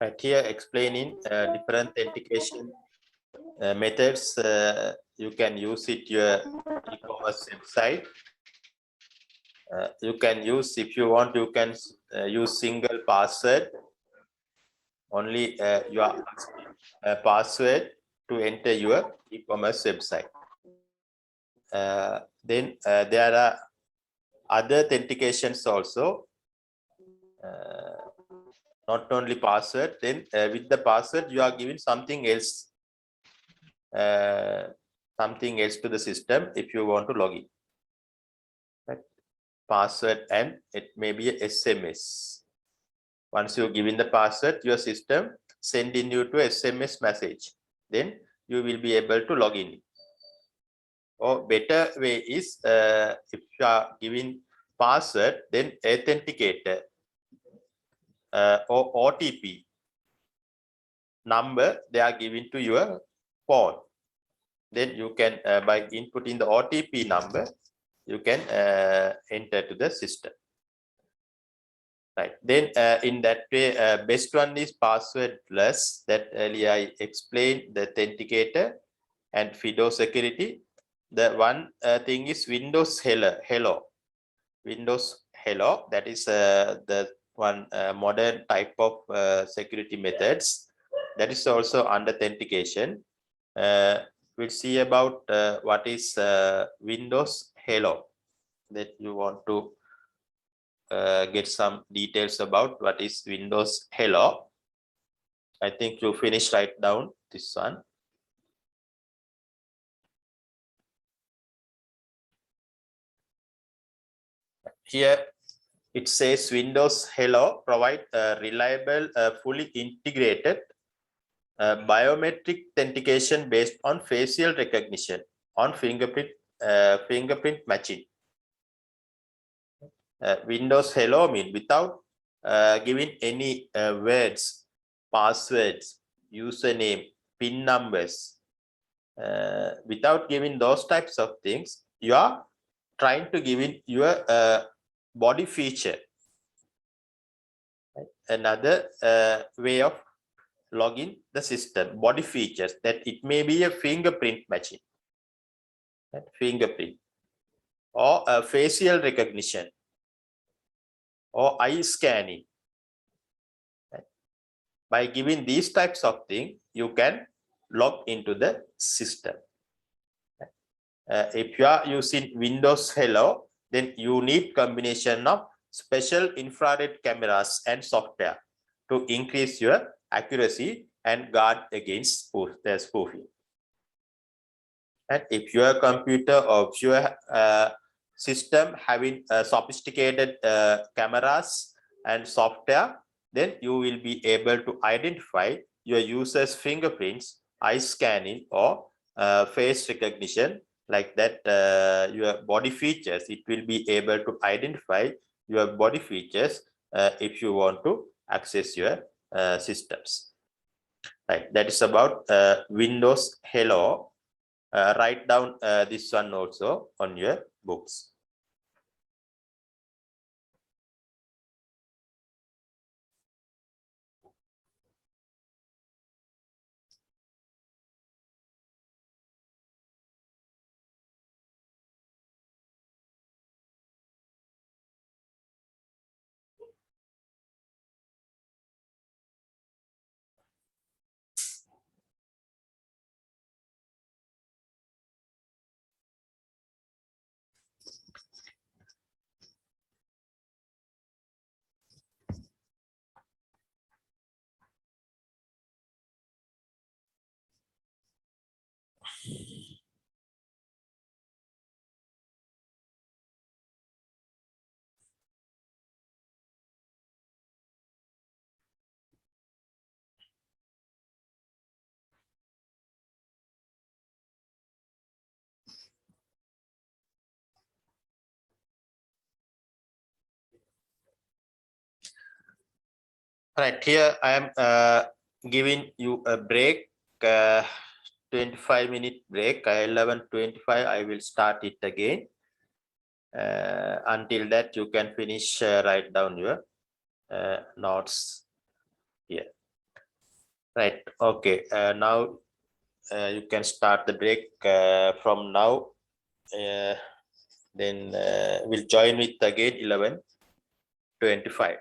Right here, explaining different authentication methods you can use it your e-commerce website. You can use, if you want, you can use single password, only your password to enter your e-commerce website. Then there are other authentications also, not only password. Then with the password you are giving something else to the system if you want to log in. Right? Password, and it may be a SMS. Once you give in the password, your system sending you to SMS message. Then you will be able to log in. Or better way is if you are giving password, then authenticator or OTP number they are giving to your phone. Then you can by inputting the OTP number, you can enter to the system. Right. Then in that way, best one is passwordless. That earlier I explained, the authenticator and FIDO security. The one thing is Windows Hello. Windows Hello. That is the one modern type of security methods. That is also under authentication. We'll see about what is Windows Hello. That you want to get some details about what is Windows Hello. I think you finish write down this one. Here it says Windows Hello provide a reliable, fully integrated biometric authentication based on facial recognition on fingerprint matching. Windows Hello mean without giving any words, passwords, username, PIN numbers, without giving those types of things, you are trying to give in your body feature. Right? Another way of login the system, body features, that it may be a fingerprint matching, right? Fingerprint, or a facial recognition, or eye scanning. Right? By giving these types of things, you can log into the system. If you are using Windows Hello, then you need combination of special infrared cameras and software to increase your accuracy and guard against spoofing. And if your computer or if your system having sophisticated cameras and software, then you will be able to identify your user's fingerprints, eye scanning, or face recognition. Like that, your body features, it will be able to identify your body features if you want to access your systems. Right, that is about Windows Hello. Write down this one also on your books. Right, here I am giving you a break, 25-minute break, 11:25. I will start it again. Until that, you can finish, write down your notes here. Right, okay. Now you can start the break from now. Then we'll join with again 11:25.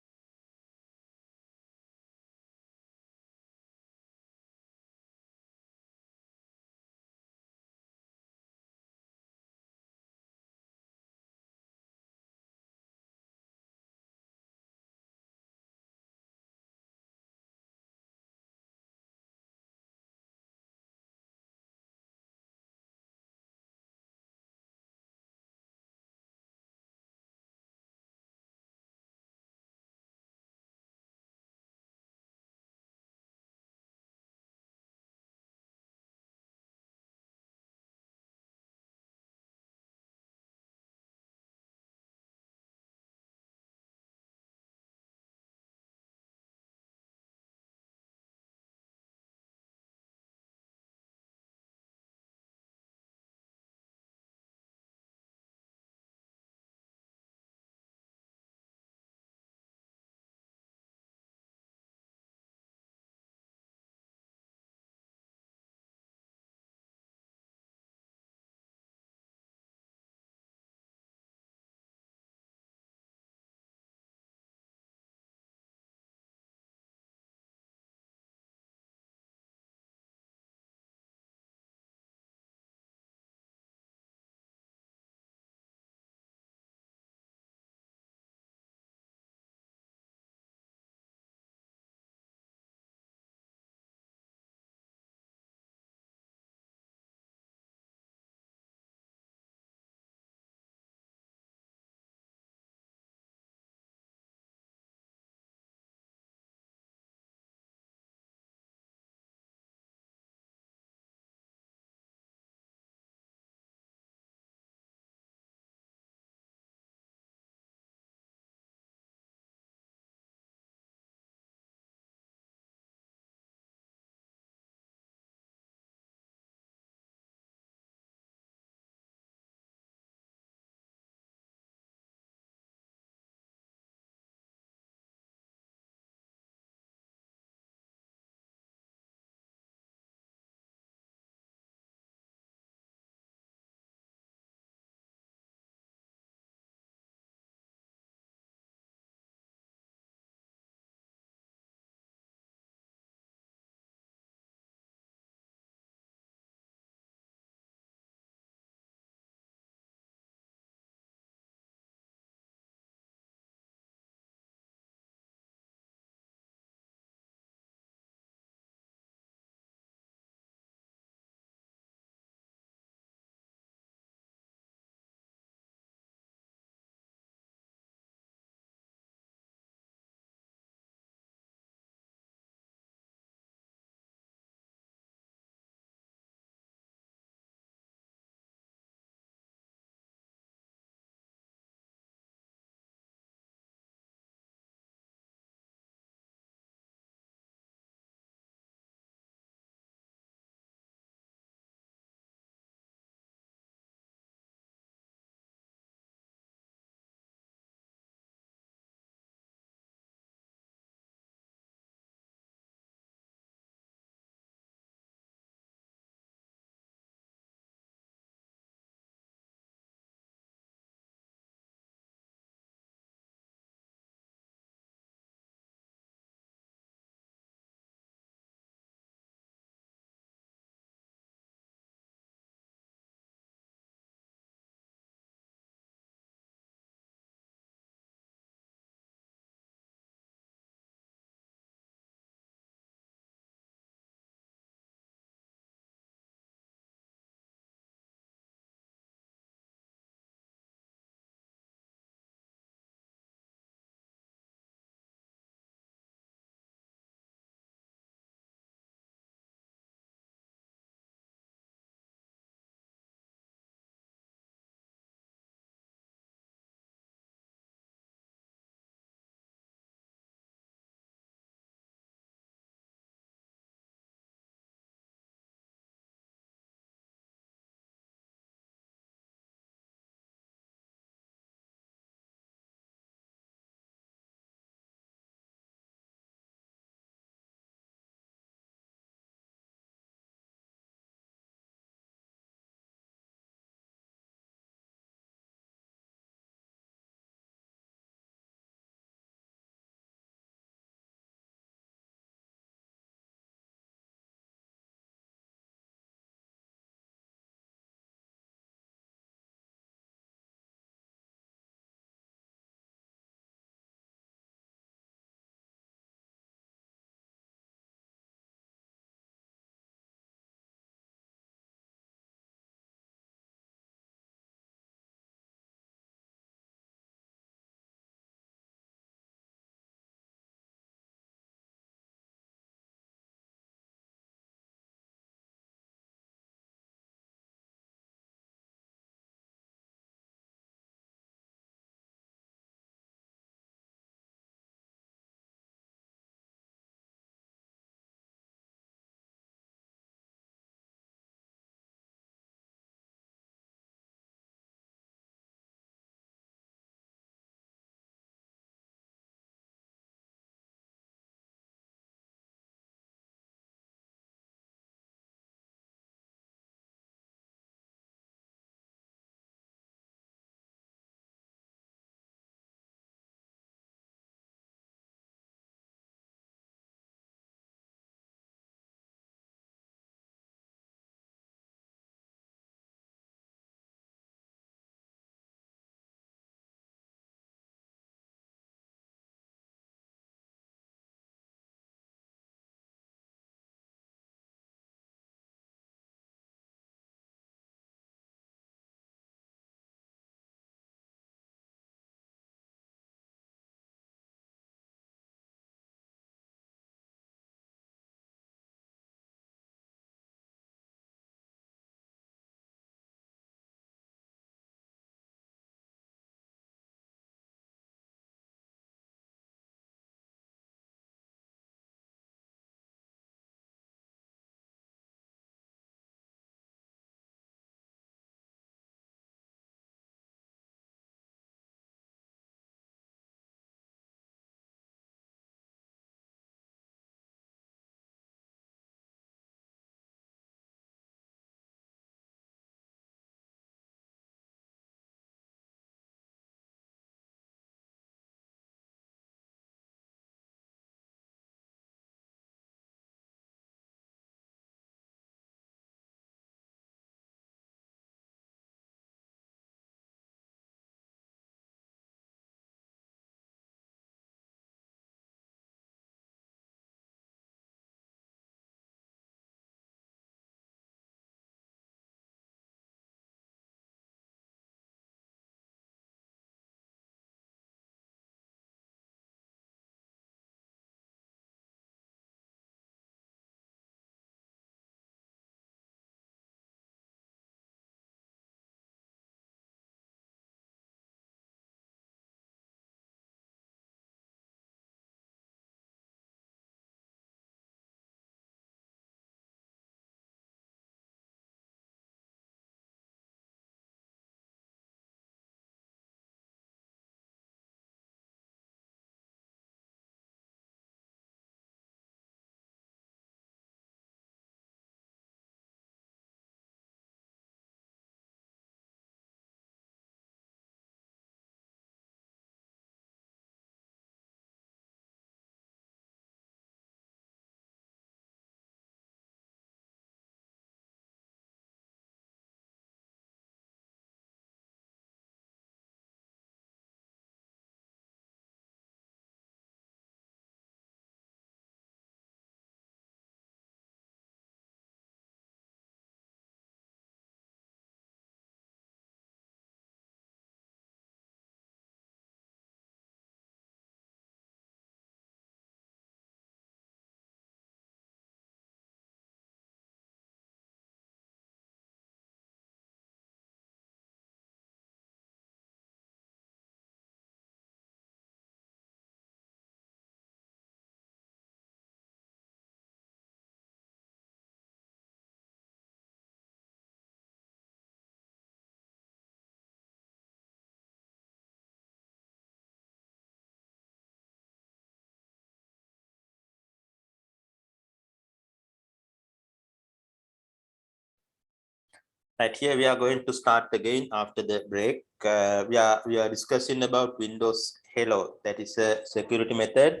Right, here we are going to start again after the break. We are discussing about Windows Hello. That is a security method,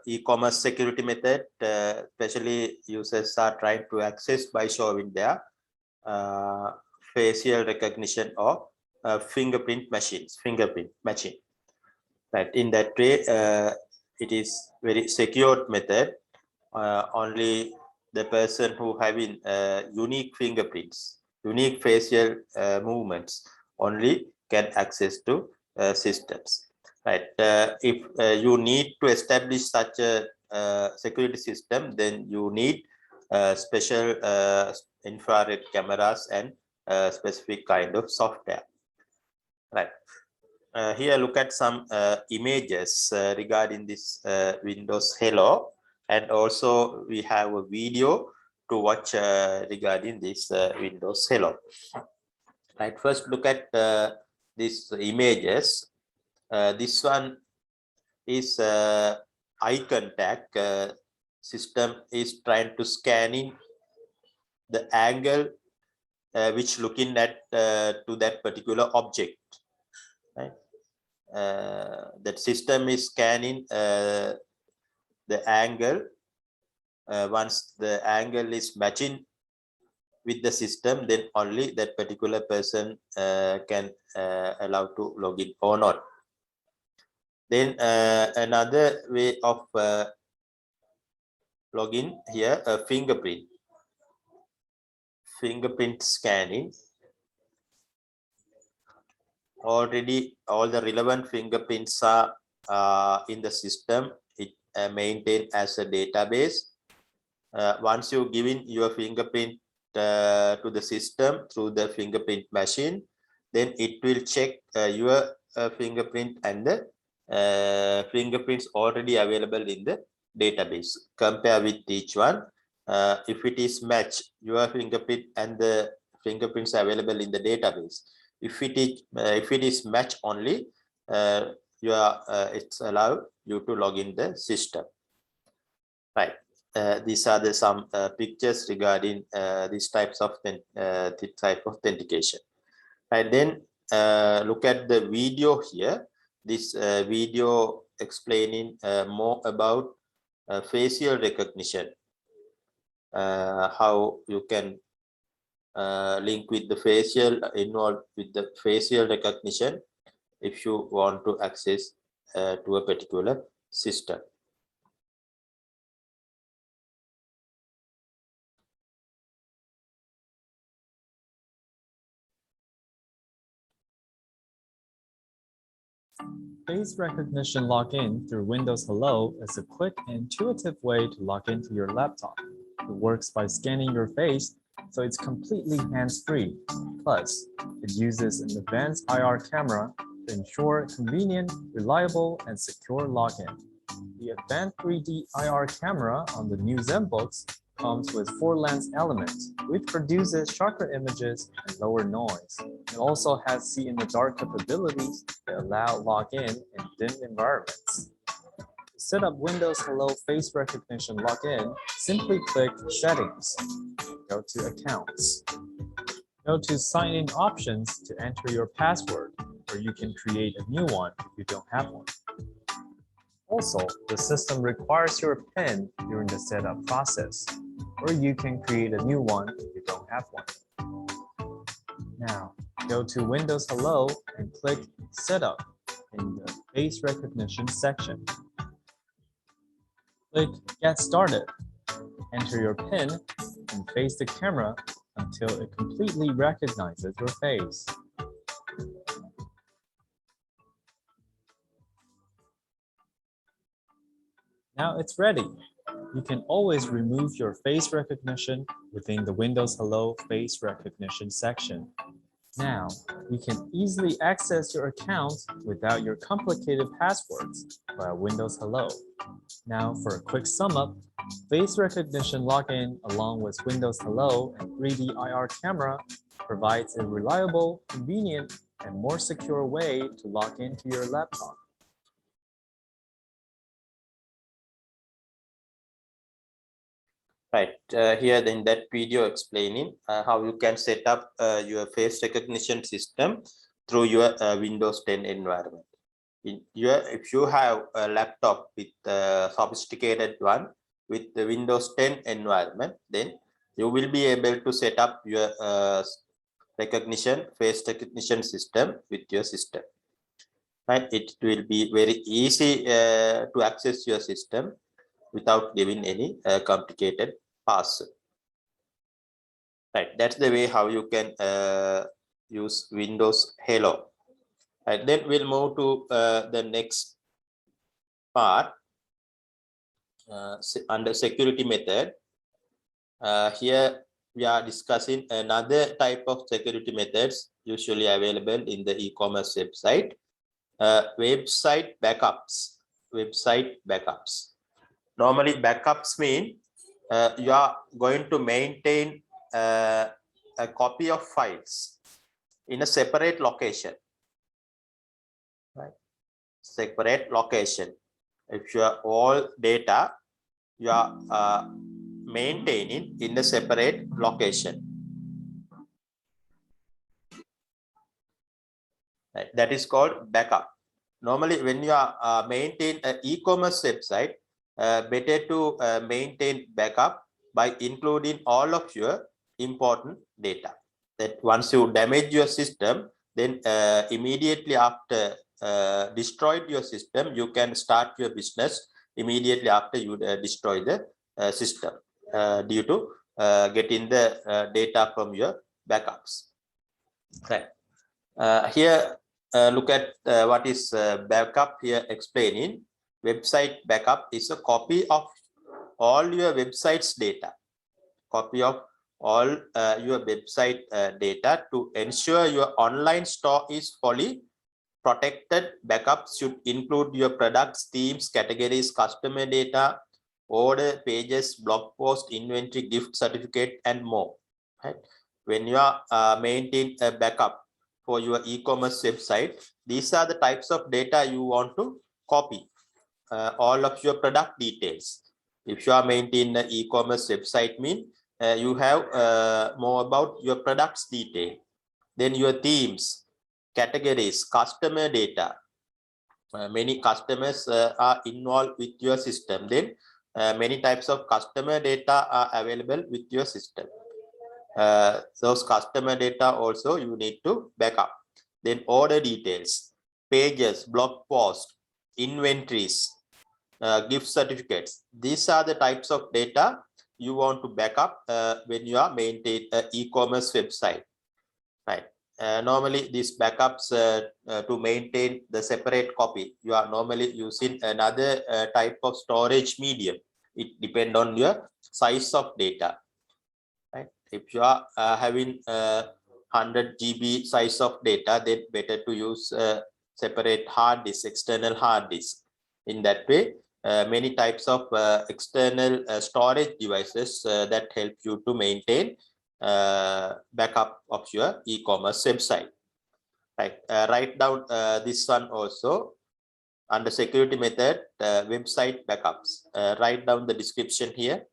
e-commerce security method. Especially users are trying to access by showing their facial recognition or fingerprint matching. Right, in that way, it is very secured method. Only the person who having unique fingerprints, unique facial movements only can access to systems. Right. If you need to establish such a security system, then you need special infrared cameras and specific kind of software. Right. Here, look at some images regarding this Windows Hello, and also we have a video to watch regarding this Windows Hello. Right, first look at these images. This one is eye contact. System is trying to scanning the angle which looking at to that particular object. Right. That system is scanning the angle. Once the angle is matching with the system, then only that particular person can allow to log in or not. Then another way of login here, a fingerprint scanning. Already all the relevant fingerprints are in the system. It maintained as a database. Once you give in your fingerprint to the system through the fingerprint machine, then it will check your fingerprint and the fingerprints already available in the database. Compare with each one. If it is matched, your fingerprint and the fingerprints available in the database. If it is match only, it's allowed you to log in the system. Right. These are the some pictures regarding these types of the type of authentication. And then look at the video here. This video explaining more about facial recognition, how you can link with the facial, involved with the facial recognition if you want to access to a particular system. Face recognition login through Windows Hello is a quick and intuitive way to log into your laptop. It works by scanning your face, so it's completely hands-free. Plus, it uses an advanced IR camera to ensure convenient, reliable, and secure login. The advanced 3D IR camera on the new ZenBooks comes with 4-lens element, which produces sharper images and lower noise. It also has see-in-the-dark capabilities that allow login in dim environments. To set up Windows Hello Face Recognition login, simply click Settings. Go to Accounts. Go to Sign-in options to enter your password, or you can create a new one if you don't have one. Also, the system requires your PIN during the setup process, or you can create a new one if you don't have one. Now, go to Windows Hello and click Setup in the Face Recognition section. Click Get Started. Enter your PIN and face the camera until it completely recognizes your face. Now it's ready. You can always remove your face recognition within the Windows Hello Face Recognition section. Now, you can easily access your account without your complicated passwords via Windows Hello. Now, for a quick sum up, face recognition login along with Windows Hello and 3D IR camera provides a reliable, convenient, and more secure way to log into your laptop. Right, here in that video explaining how you can set up your face recognition system through your Windows 10 environment. If you have a laptop with a sophisticated one with the Windows 10 environment, then you will be able to set up your face recognition system with your system. Right, it will be very easy to access your system without giving any complicated password. Right, that's the way how you can use Windows Hello. Right, then we'll move to the next part under security method. Here we are discussing another type of security methods usually available in the e-commerce website. Website backups. Website backups. Normally, backups mean you are going to maintain a copy of files in a separate location. Right? Separate location. If your all data you are maintaining in a separate location. Right? That is called backup. Normally, when you are maintain an e-commerce website, better to maintain backup by including all of your important data. That once you damage your system, then immediately after destroyed your system, you can start your business immediately after you destroy the system due to getting the data from your backups. Right. Here, look at what is backup here explaining. Website backup is a copy of all your website's data. Copy of all your website data to ensure your online store is fully protected. Backups should include your products, themes, categories, customer data, order pages, blog post, inventory, gift certificate, and more. Right? When you are maintaining a backup for your e-commerce website, these are the types of data you want to copy. All of your product details. If you are maintaining an e-commerce website, mean you have more about your products detail. Then your themes, categories, customer data. Many customers are involved with your system. Then many types of customer data are available with your system. Those customer data also you need to back up. Then order details, pages, blog posts, inventories, gift certificates. These are the types of data you want to back up when you are maintaining an e-commerce website. Right. Normally, these backups to maintain the separate copy, you are normally using another type of storage medium. It depends on your size of data. Right. If you are having 100 GB size of data, then better to use separate hard disk, external hard disk. In that way, many types of external storage devices that help you to maintain backup of your e-commerce website. Right. Write down this one also under security method, website backups. Write down the description here.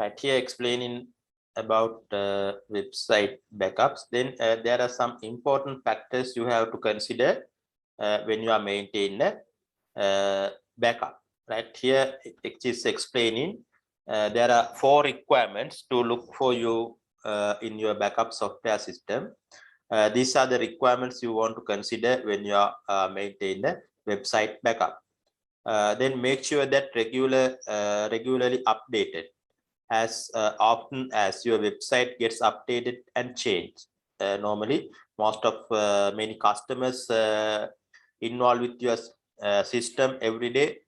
Right here explaining about website backups. Then there are some important factors you have to consider when you are maintaining a backup. Right here it is explaining there are 4 requirements to look for you in your backup software system. These are the requirements you want to consider when you are maintaining a website backup. Then make sure that regularly updated as often as your website gets updated and changed. Normally, most of many customers involved with your system every day.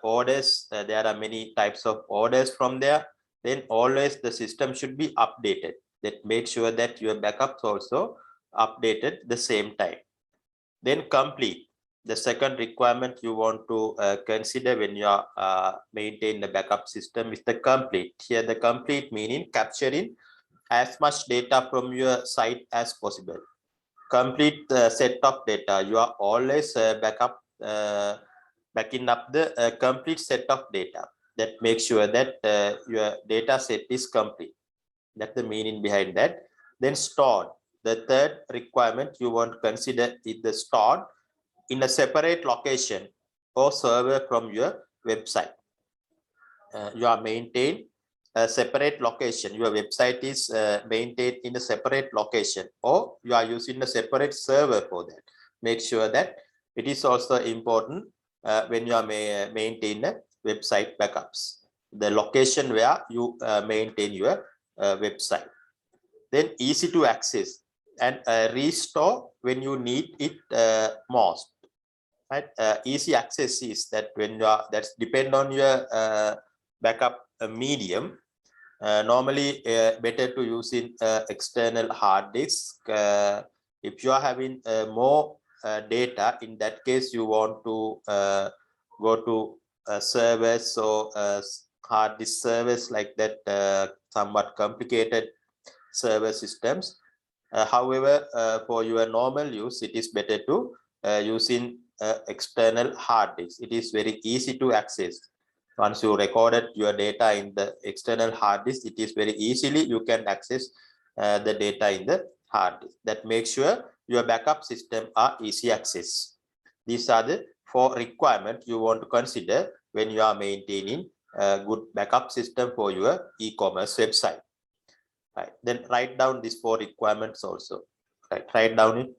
Orders, there are many types of orders from there. Then always the system should be updated. That make sure that your backups also updated the same time. Then complete. The second requirement you want to consider when you are maintain the backup system is the complete. Here the complete meaning capturing as much data from your site as possible. Complete set of data. You are always backing up the complete set of data. That makes sure that your data set is complete. That's the meaning behind that. Then stored. The third requirement you want to consider is the stored in a separate location or server from your website. You are maintained a separate location. Your website is maintained in a separate location, or you are using a separate server for that. Make sure that it is also important when you are maintain a website backups. The location where you maintain your website. Then easy to access and restore when you need it most. Right, easy access is that when you are that's depend on your backup medium. Normally better to use in external hard disk. If you are having more data, in that case you want to go to servers or hard disk servers like that, somewhat complicated server systems. However, for your normal use, it is better to use in external hard disk. It is very easy to access. Once you recorded your data in the external hard disk, it is very easily you can access the data in the hard disk. That makes sure your backup system are easy access. These are the 4 requirements you want to consider when you are maintaining a good backup system for your e-commerce website. Right. Then write down these 4 requirements also. Right. Write down it.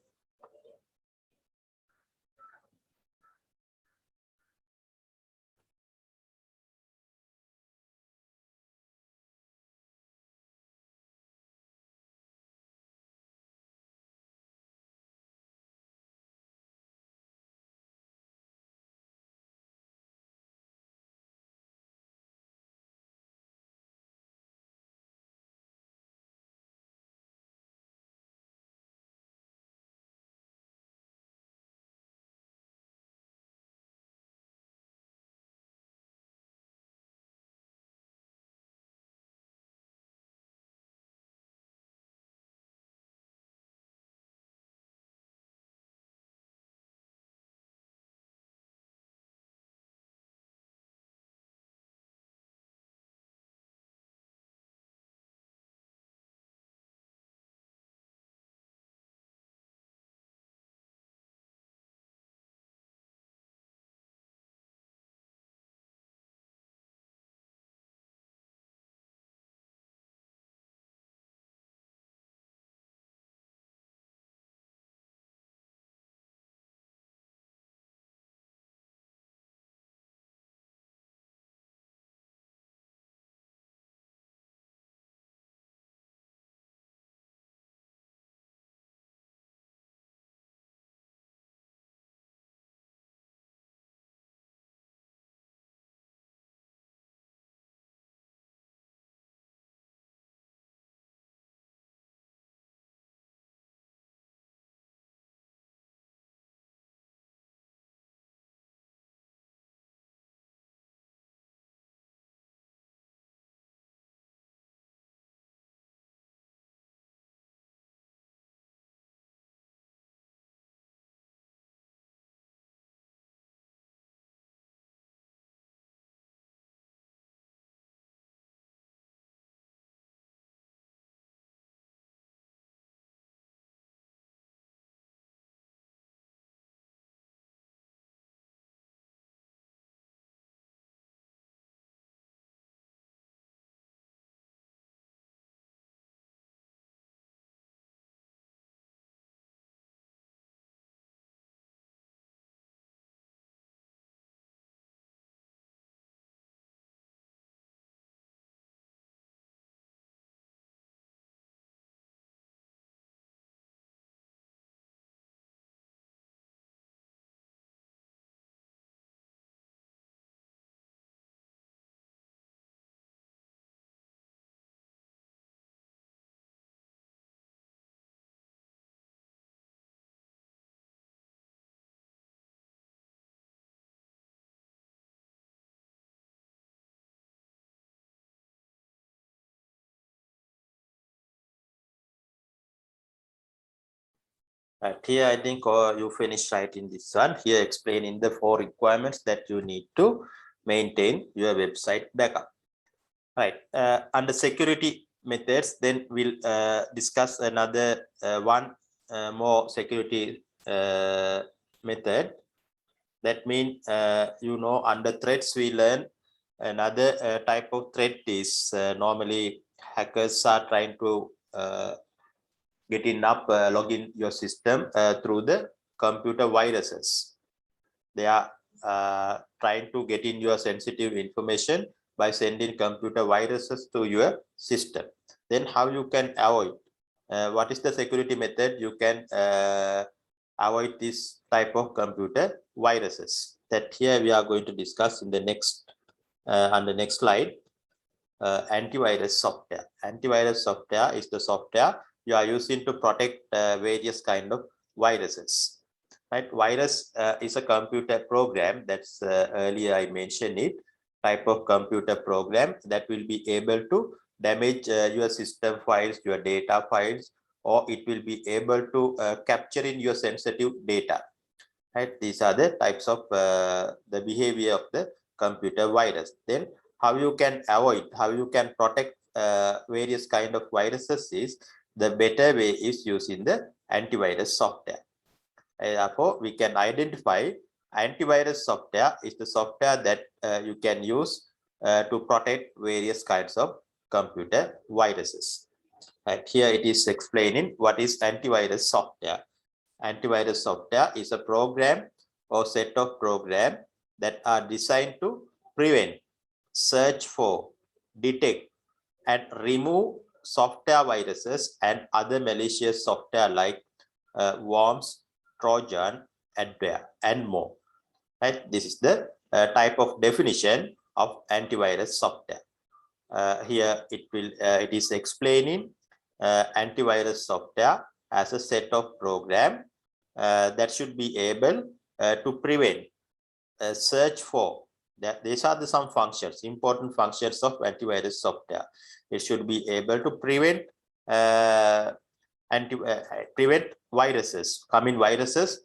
Right here, I think you finished writing this one. Here, explaining the 4 requirements that you need to maintain your website backup. Right. Under security methods, then we'll discuss another one more security method. That means, under threats, we learn another type of threat is normally hackers are trying to login your system through the computer viruses. They are trying to get in your sensitive information by sending computer viruses to your system. Then how you can avoid? What is the security method you can avoid this type of computer viruses? That here we are going to discuss in the next on the next slide. Antivirus software. Antivirus software is the software you are using to protect various kind of viruses. Right? Virus is a computer program that's earlier I mentioned it, type of computer program that will be able to damage your system files, your data files, or it will be able to capture in your sensitive data. Right? These are the types of the behavior of the computer virus. Then how you can avoid, how you can protect various kind of viruses is the better way is using the antivirus software. Therefore, we can identify antivirus software is the software that you can use to protect various kinds of computer viruses. And here it is explaining what is antivirus software. Antivirus software is a program or set of programs that are designed to prevent, search for, detect, and remove software viruses and other malicious software like worms, Trojan, adware, and more. Right? This is the type of definition of antivirus software. Here it is explaining antivirus software as a set of program that should be able to prevent, search for. That these are some functions, important functions of antivirus software. It should be able to prevent prevent viruses, viruses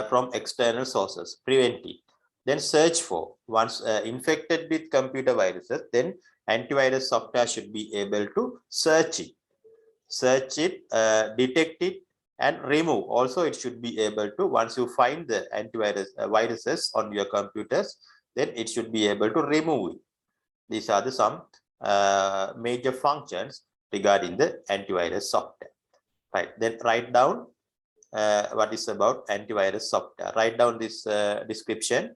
from external sources, prevent it. Then search for. Once infected with computer viruses, then antivirus software should be able to search it, detect it, and remove. Also, it should be able to, once you find the antivirus viruses on your computers, then it should be able to remove it. These are some major functions regarding the antivirus software. Right. Then write down what is about antivirus software. Write down this description.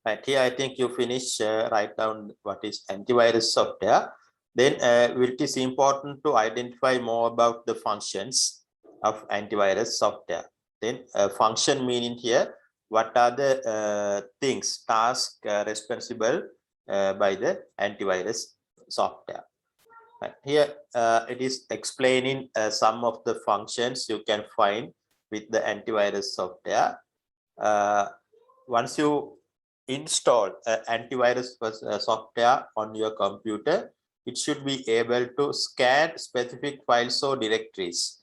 Right here, I think you finish, write down what is antivirus software. Then it is important to identify more about the functions of antivirus software. Then function meaning here, what are the things, tasks responsible by the antivirus software. Right. Here it is explaining some of the functions you can find with the antivirus software. Once you install antivirus software on your computer, it should be able to scan specific files or directories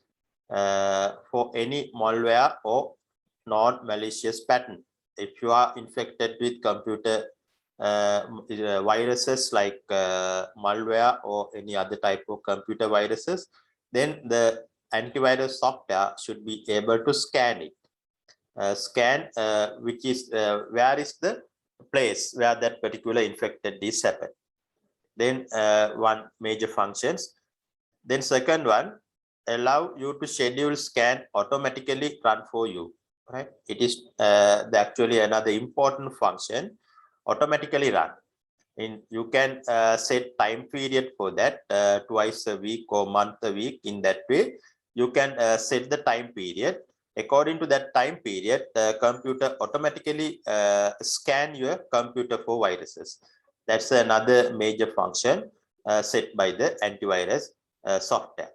for any malware or non-malicious pattern. If you are infected with computer viruses like malware or any other type of computer viruses, then the antivirus software should be able to scan it. Which is where is the place where that particular infected is happened. Then one major functions. Then second one, allow you to schedule scan automatically run for you. Right? It is actually another important function, automatically run. You can set time period for that, twice a week or month a week. In that way, you can set the time period. According to that time period, the computer automatically scan your computer for viruses. That's another major function set by the antivirus software.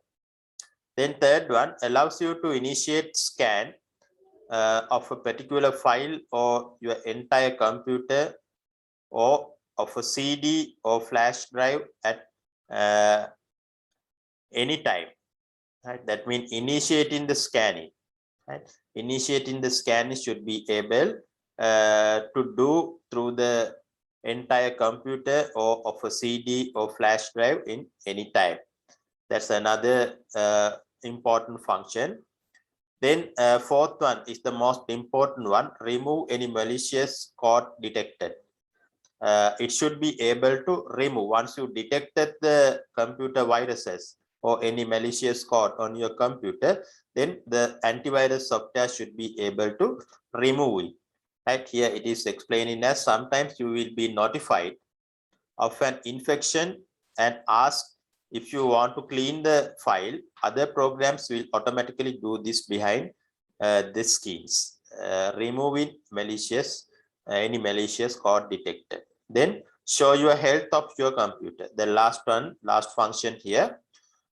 Then third one allows you to initiate scan of a particular file or your entire computer or of a CD or flash drive at any time. Right? That means initiating the scanning. Right? Initiating the scanning should be able to do through the entire computer or of a CD or flash drive in any time. That's another important function. Then fourth one is the most important one, remove any malicious code detected. It should be able to remove once you detected the computer viruses or any malicious code on your computer, then the antivirus software should be able to remove it. Right here it is explaining as sometimes you will be notified of an infection and ask if you want to clean the file. Other programs will automatically do this behind the screens, removing any malicious code detected. Then show your health of your computer. The last function here,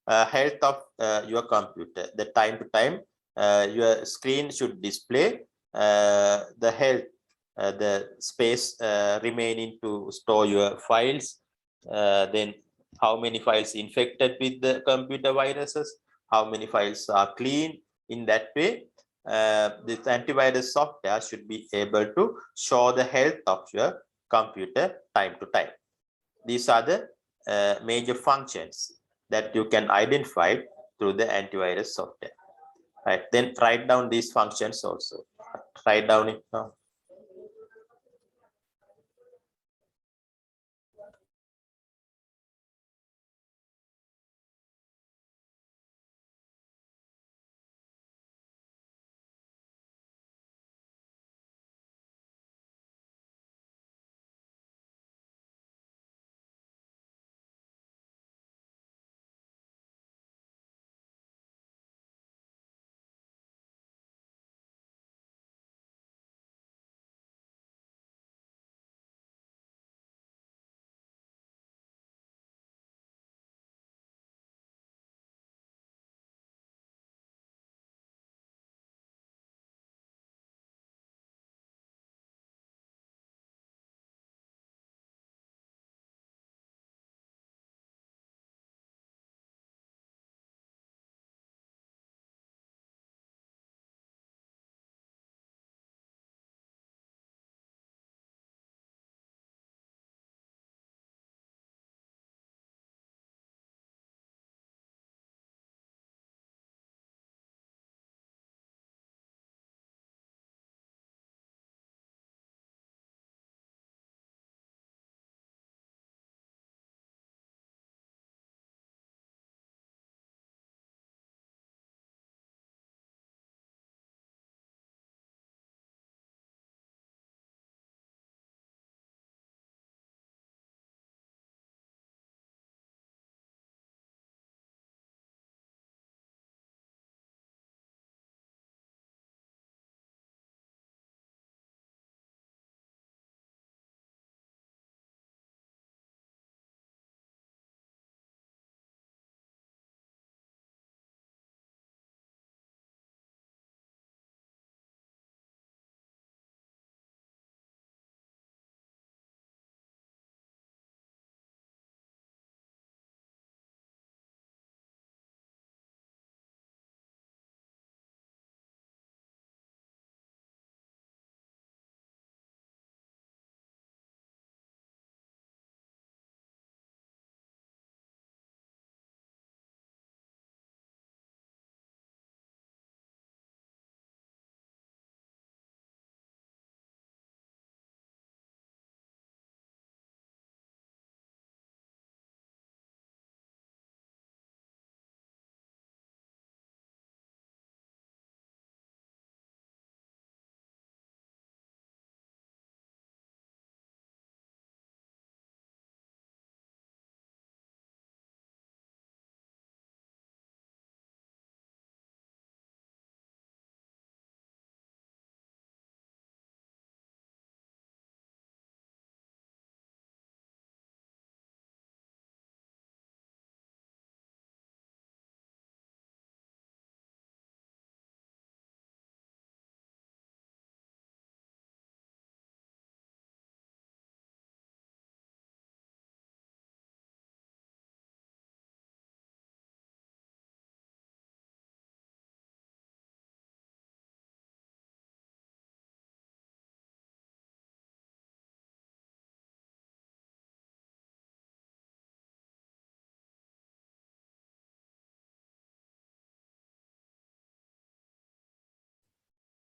health of your computer. The time to time your screen should display the health, the space remaining to store your files, then how many files infected with the computer viruses, how many files are clean. In that way, this antivirus software should be able to show the health of your computer time to time. These are the major functions that you can identify through the antivirus software. Right, then write down these functions also. Write down it now.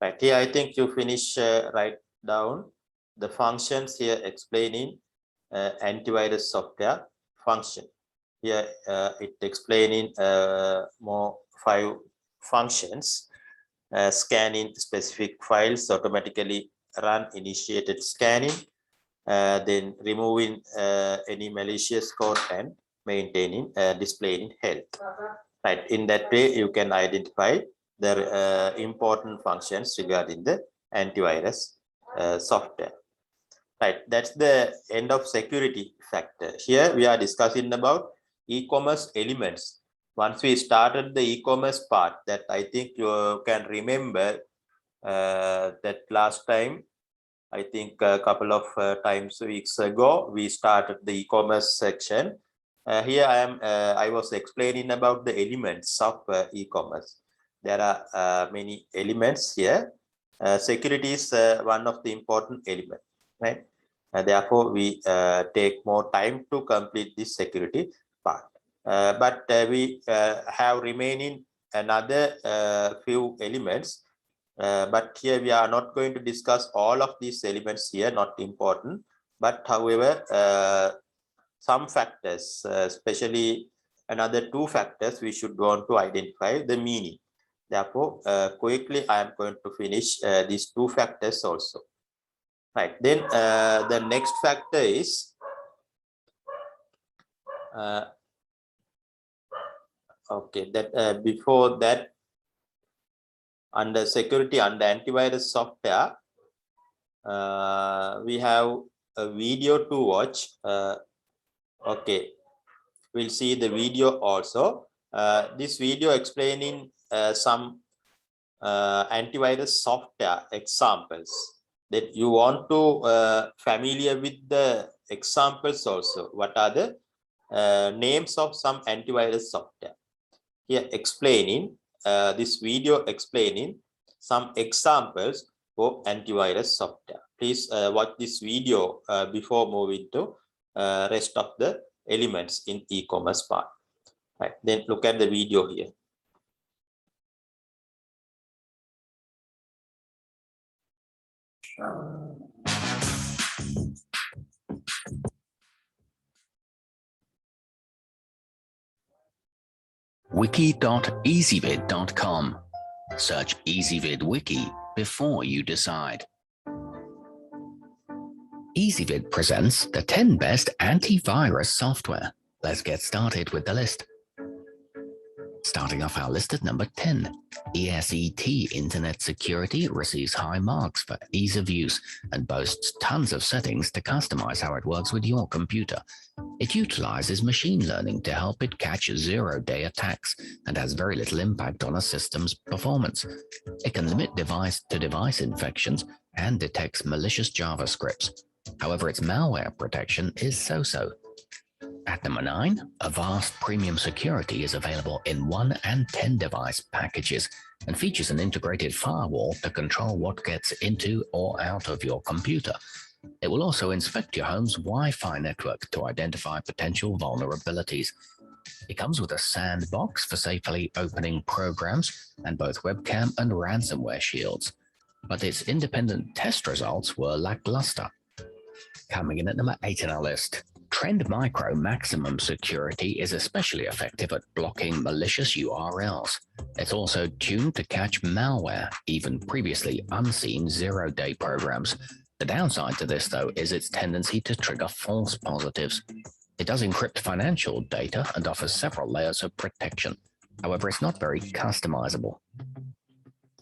Right here, I think you finish write down the functions here explaining antivirus software function. Here it explaining more 5 functions. Scanning specific files, automatically run initiated scanning, then removing any malicious code and maintaining displaying health. Right, in that way you can identify the important functions regarding the antivirus software. Right, that's the end of security factor. Here we are discussing about e-commerce elements. Once we started the e-commerce part, that I think you can remember that last time, I think a couple of weeks ago, we started the e-commerce section. Here I was explaining about the elements of e-commerce. There are many elements here. Security is one of the important elements, right? Therefore, we take more time to complete this security part. But we have remaining another few elements. But here we are not going to discuss all of these elements here, not important. But however, some factors, especially another 2 factors, we should want to identify the meaning. Therefore, quickly I am going to finish these 2 factors also. Right, then the next factor is okay, that before that, under security, under antivirus software, we have a video to watch. Okay, we'll see the video also. This video explaining some antivirus software examples that you want to familiar with the examples also. What are the names of some antivirus software? Here explaining this video explaining some examples for antivirus software. Please watch this video before moving to rest of the elements in e-commerce part. Right, then look at the video here. Wiki.ezvid.com. Search Ezvid Wiki before you decide. Ezvid presents the 10 best antivirus software. Let's get started with the list. Starting off our list at number 10, ESET Internet Security receives high marks for ease of use and boasts tons of settings to customize how it works with your computer. It utilizes machine learning to help it catch zero-day attacks and has very little impact on a system's performance. It can limit device-to-device infections and detects malicious JavaScripts. However, its malware protection is so-so. At number 9, Avast Premium Security is available in 1 and 10 device packages and features an integrated firewall to control what gets into or out of your computer. It will also inspect your home's Wi-Fi network to identify potential vulnerabilities. It comes with a sandbox for safely opening programs and both webcam and ransomware shields. But its independent test results were lackluster. Coming in at number 8 on our list, Trend Micro Maximum Security is especially effective at blocking malicious URLs. It's also tuned to catch malware, even previously unseen zero-day programs. The downside to this, though, is its tendency to trigger false positives. It does encrypt financial data and offers several layers of protection. However, it's not very customizable.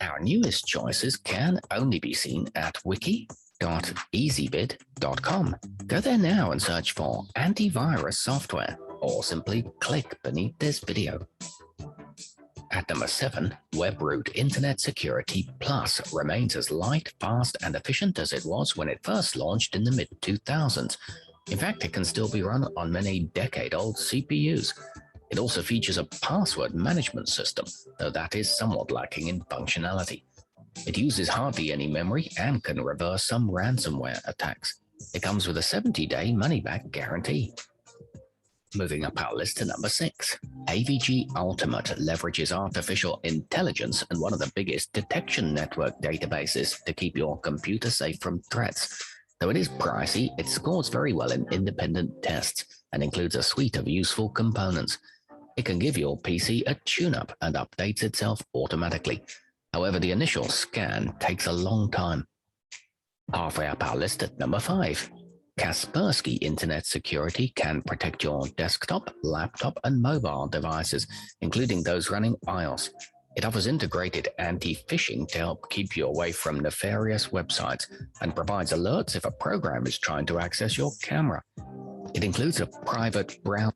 Our newest choices can only be seen at wiki.ezvid.com. Go there now and search for antivirus software, or simply click beneath this video. At number 7, WebRoot Internet Security Plus remains as light, fast, and efficient as it was when it first launched in the mid-2000s. In fact, it can still be run on many decade-old CPUs. It also features a password management system, though that is somewhat lacking in functionality. It uses hardly any memory and can reverse some ransomware attacks. It comes with a 70-day money-back guarantee. Moving up our list to number 6, AVG Ultimate leverages artificial intelligence and one of the biggest detection network databases to keep your computer safe from threats. Though it is pricey, it scores very well in independent tests and includes a suite of useful components. It can give your PC a tune-up and updates itself automatically. However, the initial scan takes a long time. Halfway up our list at number 5. Kaspersky Internet Security can protect your desktop, laptop, and mobile devices, including those running iOS. It offers integrated anti-phishing to help keep you away from nefarious websites and provides alerts if a program is trying to access your camera. It includes a private browser.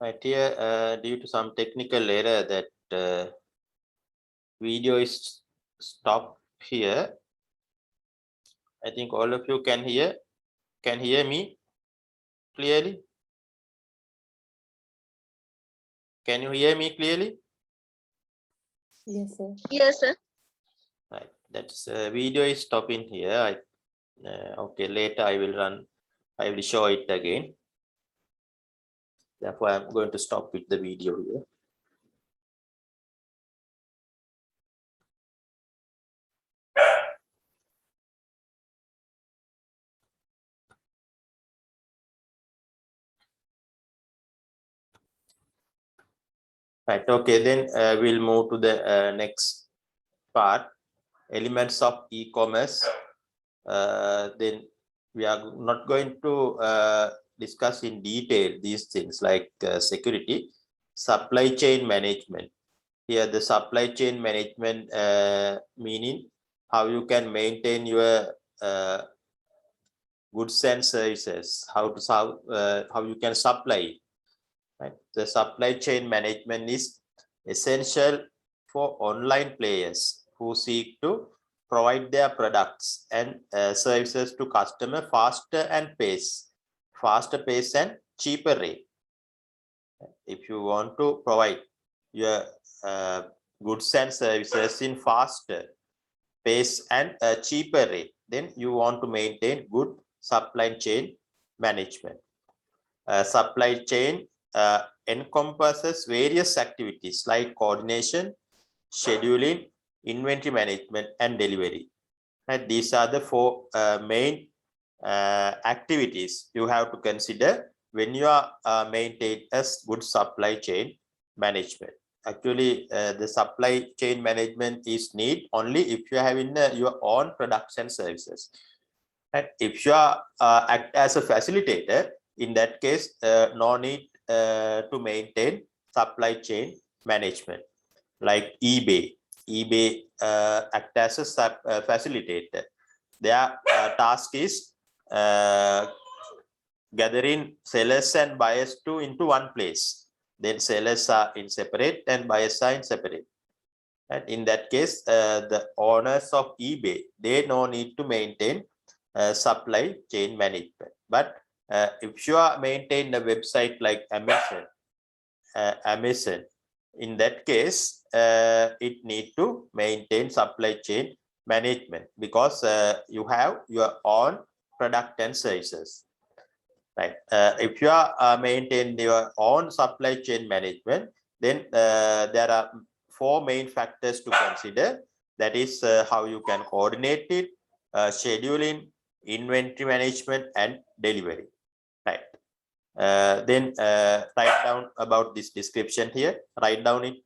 Right here, due to some technical error, that video is stopped here. I think all of you can hear me clearly. Can you hear me clearly? Yes, sir. Yes, sir. Right, that's video is stopping here. Okay, later I will show it again. Therefore, I'm going to stop with the video here. Right, okay, then we'll move to the next part, elements of e-commerce. Then we are not going to discuss in detail these things like security, supply chain management. Here the supply chain management meaning how you can maintain your goods and services, how you can supply. Right? The supply chain management is essential for online players who seek to provide their products and services to customer faster pace and cheaper rate. If you want to provide your goods and services in faster pace and cheaper rate, then you want to maintain good supply chain management. Supply chain encompasses various activities like coordination, scheduling, inventory management, and delivery. And these are the 4 main activities you have to consider when you are maintaining a good supply chain management. Actually, the supply chain management is need only if you are having your own products and services. And if you are act as a facilitator, in that case, no need to maintain supply chain management. Like eBay act as a facilitator. Their task is gathering sellers and buyers into one place. Then sellers are in separate and buyers are in separate. And in that case, the owners of eBay, they no need to maintain supply chain management. But if you are maintaining a website like Amazon, in that case, it need to maintain supply chain management because you have your own product and services. Right. If you are maintaining your own supply chain management, then there are 4 main factors to consider. That is how you can coordinate it, scheduling, inventory management, and delivery. Right. Then write down about this description here. Write down it.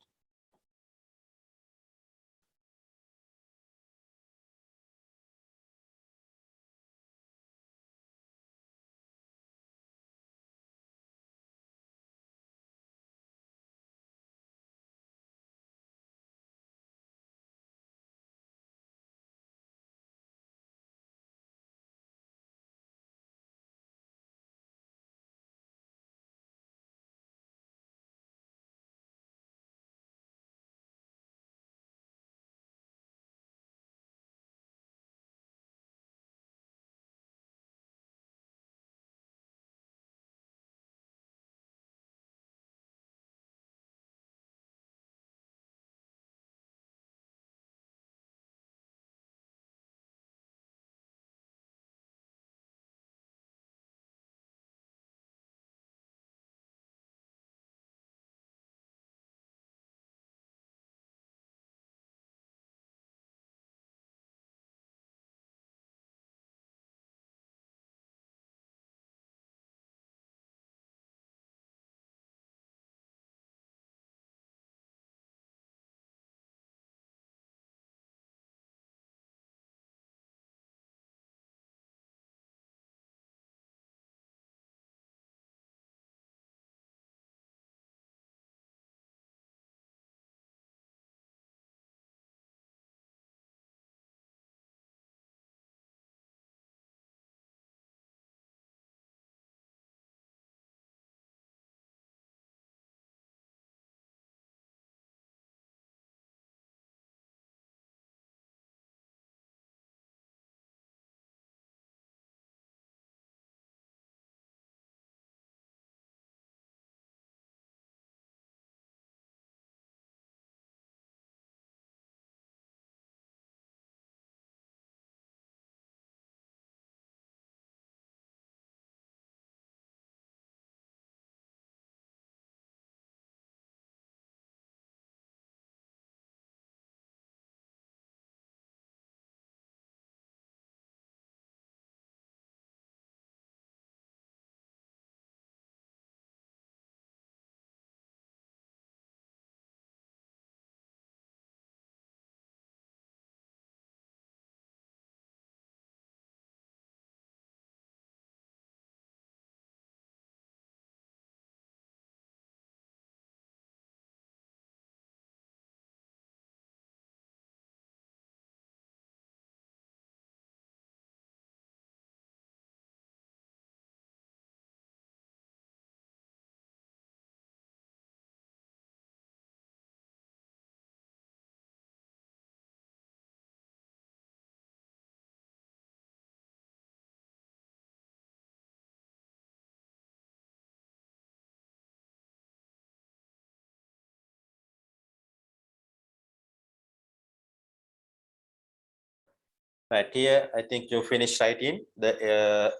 Right here, I think you finished writing the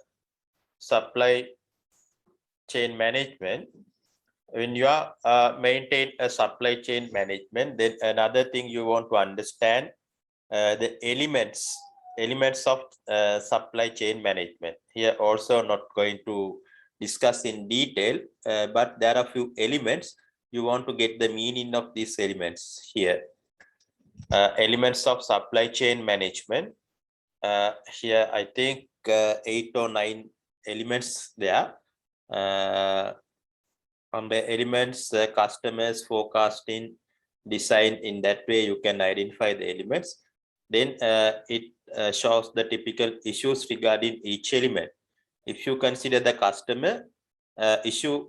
supply chain management. When you are maintain a supply chain management, then another thing you want to understand the elements of supply chain management. Here also not going to discuss in detail, but there are a few elements you want to get the meaning of these elements here. Elements of supply chain management. Here I think 8 or 9 elements there. On the elements, customers forecasting design, in that way you can identify the elements. Then it shows the typical issues regarding each element. If you consider the customer issue,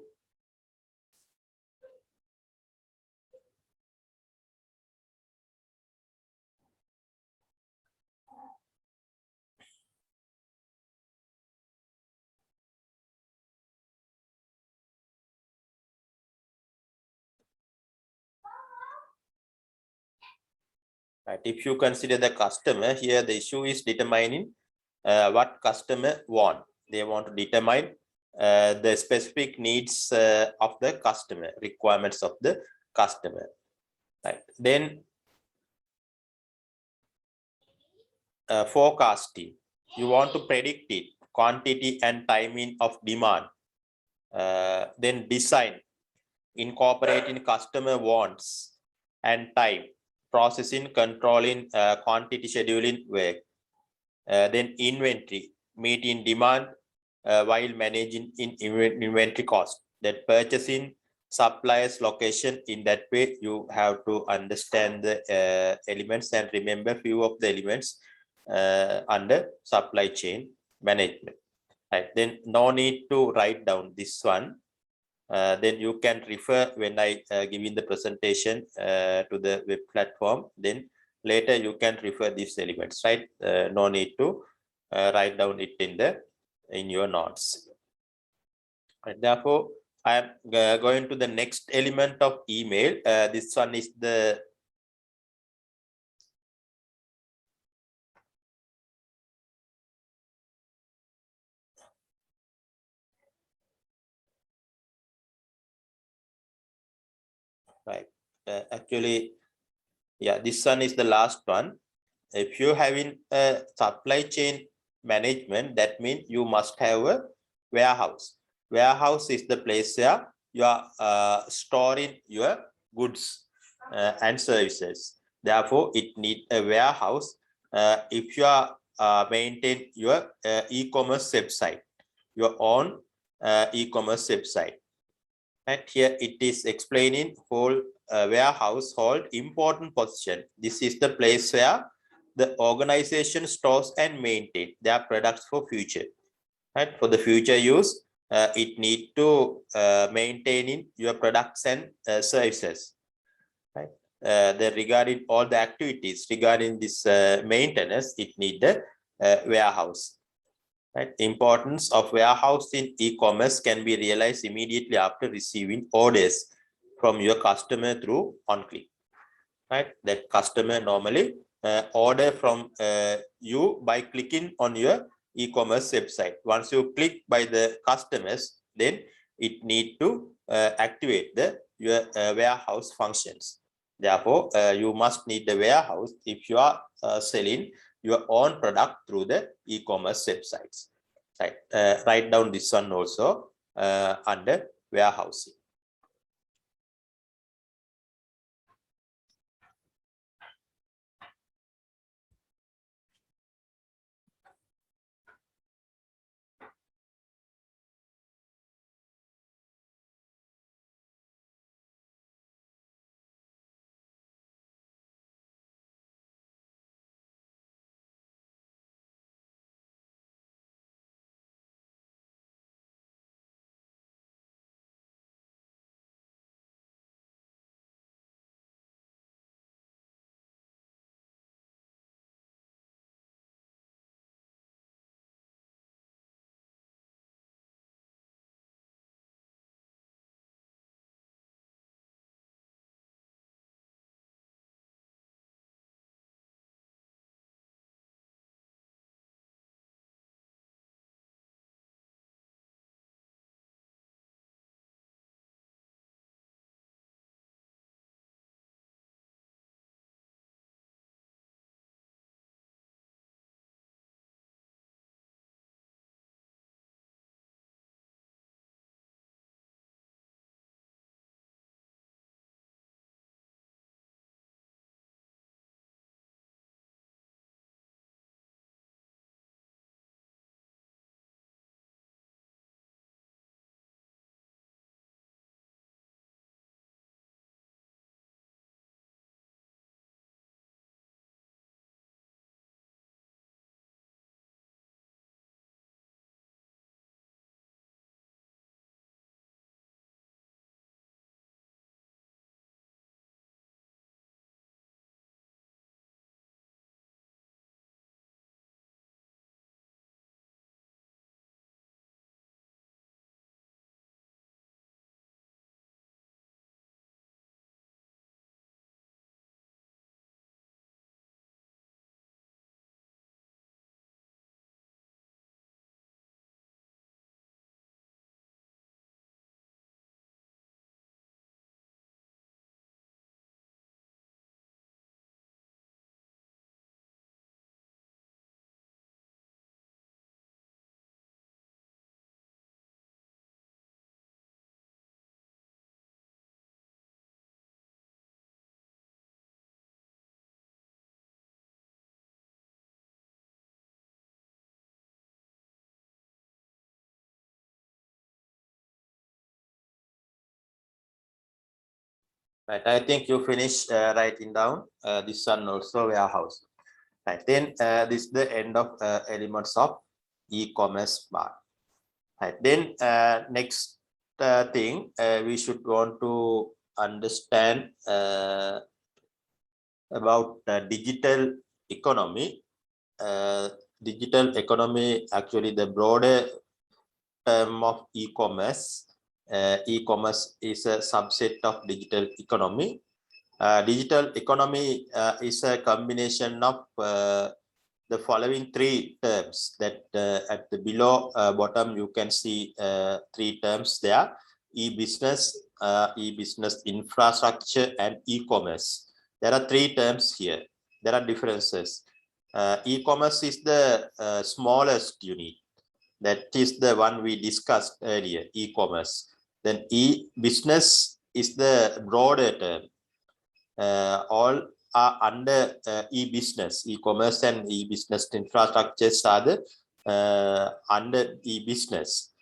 right, if you consider the customer, here the issue is determining what customer want. They want to determine the specific needs of the customer, requirements of the customer. Right. Then forecasting. You want to predict it, quantity and timing of demand. Then design, incorporating customer wants and time, processing, controlling, quantity scheduling work. Then inventory, meeting demand while managing inventory cost. Then purchasing, suppliers location. In that way you have to understand the elements and remember few of the elements under supply chain management. Right, then no need to write down this one. Then you can refer when I give in the presentation to the web platform. Then later you can refer these elements, right? No need to write down it in your notes. And therefore, I am going to the next element of email. This one is the right. Actually, yeah, this one is the last one. If you're having a supply chain management, that means you must have a warehouse. Warehouse is the place where you are storing your goods and services. Therefore, it needs a warehouse. If you are maintain your e-commerce website, your own e-commerce website. And here it is explaining whole warehouse hold important position. This is the place where the organization stores and maintain their products for future. Right? For the future use, it need to maintaining your products and services. Right? Regarding all the activities regarding this maintenance, it need the warehouse. Right? Importance of warehouse in e-commerce can be realized immediately after receiving orders from your customer through on-click. Right? That customer normally order from you by clicking on your e-commerce website. Once you click by the customers, then it need to activate your warehouse functions. Therefore, you must need the warehouse if you are selling your own product through the e-commerce websites. Right. Write down this one also under warehousing. Right, I think you finished writing down this one also warehouse. Right, then this is the end of elements of e-commerce part. Right, then next thing we should want to understand about digital economy. Digital economy, actually the broader term of e-commerce. E-commerce is a subset of digital economy. Digital economy is a combination of the following three terms that at the below bottom you can see three terms there: e-business, e-business infrastructure, and e-commerce. There are three terms here. There are differences. E-commerce is the smallest unit. That is the one we discussed earlier, e-commerce. Then e-business is the broader term. All are under e-business. E-commerce and e-business infrastructures are the under e-business.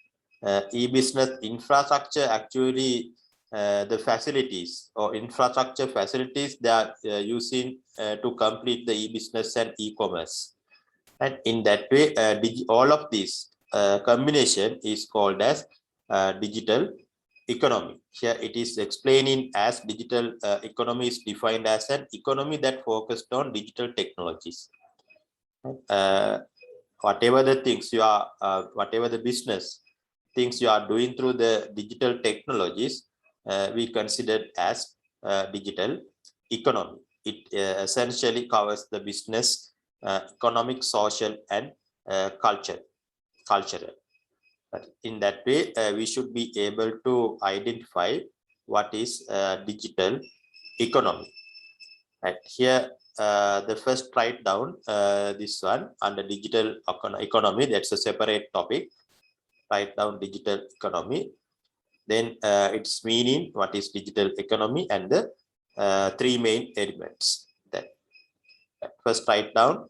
E-business infrastructure, actually the facilities or infrastructure facilities they are using to complete the e-business and e-commerce. And in that way, all of these combination is called as digital economy. Here it is explaining as digital economy is defined as an economy that focused on digital technologies. Whatever the things you are, whatever the business things you are doing through the digital technologies, we consider as digital economy. It essentially covers the business, economic, social, and cultural. But in that way, we should be able to identify what is digital economy. Right here, the first write down this one under digital economy. That's a separate topic. Write down digital economy. Then its meaning, what is digital economy, and the three main elements. That first write down.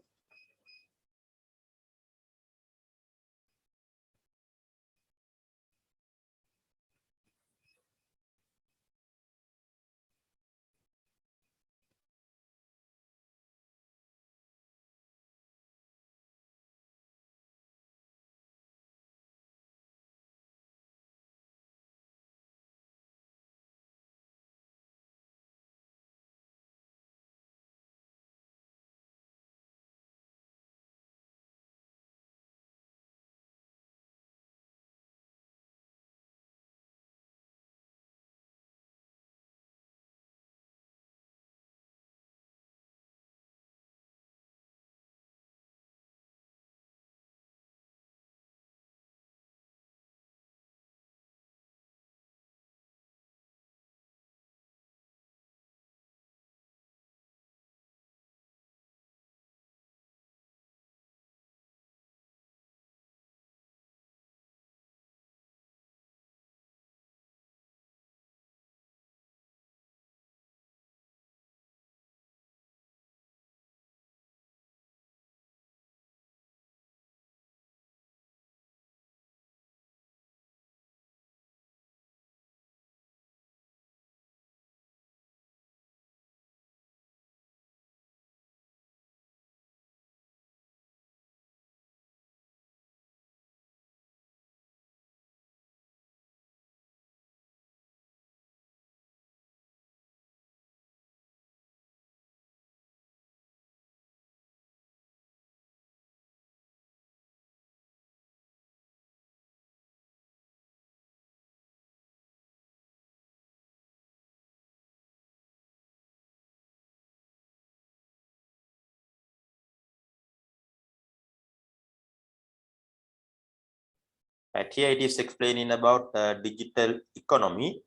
Right here it is explaining about digital economy.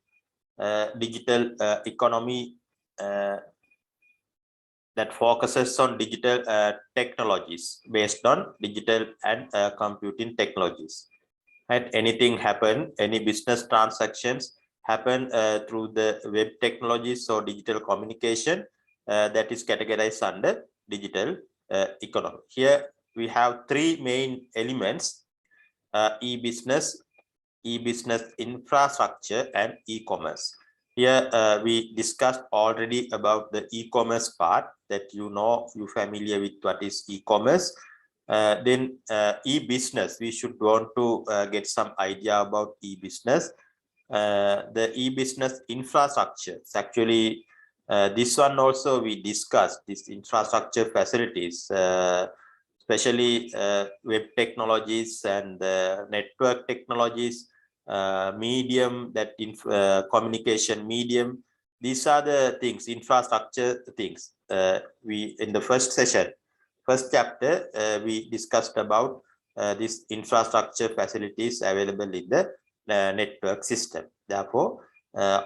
Digital economy that focuses on digital technologies based on digital and computing technologies. Right? Anything happen, any business transactions happen through the web technologies or digital communication, that is categorized under digital economy. Here we have three main elements: e-business, e-business infrastructure, and e-commerce. Here we discussed already about the e-commerce part, that you familiar with what is e-commerce. Then e-business, we should want to get some idea about e-business. The e-business infrastructure. Actually, this one also we discussed, this infrastructure facilities, especially web technologies and network technologies, medium, that communication medium. These are the things, infrastructure things. We in the first session, first chapter, we discussed about this infrastructure facilities available in the network system. Therefore,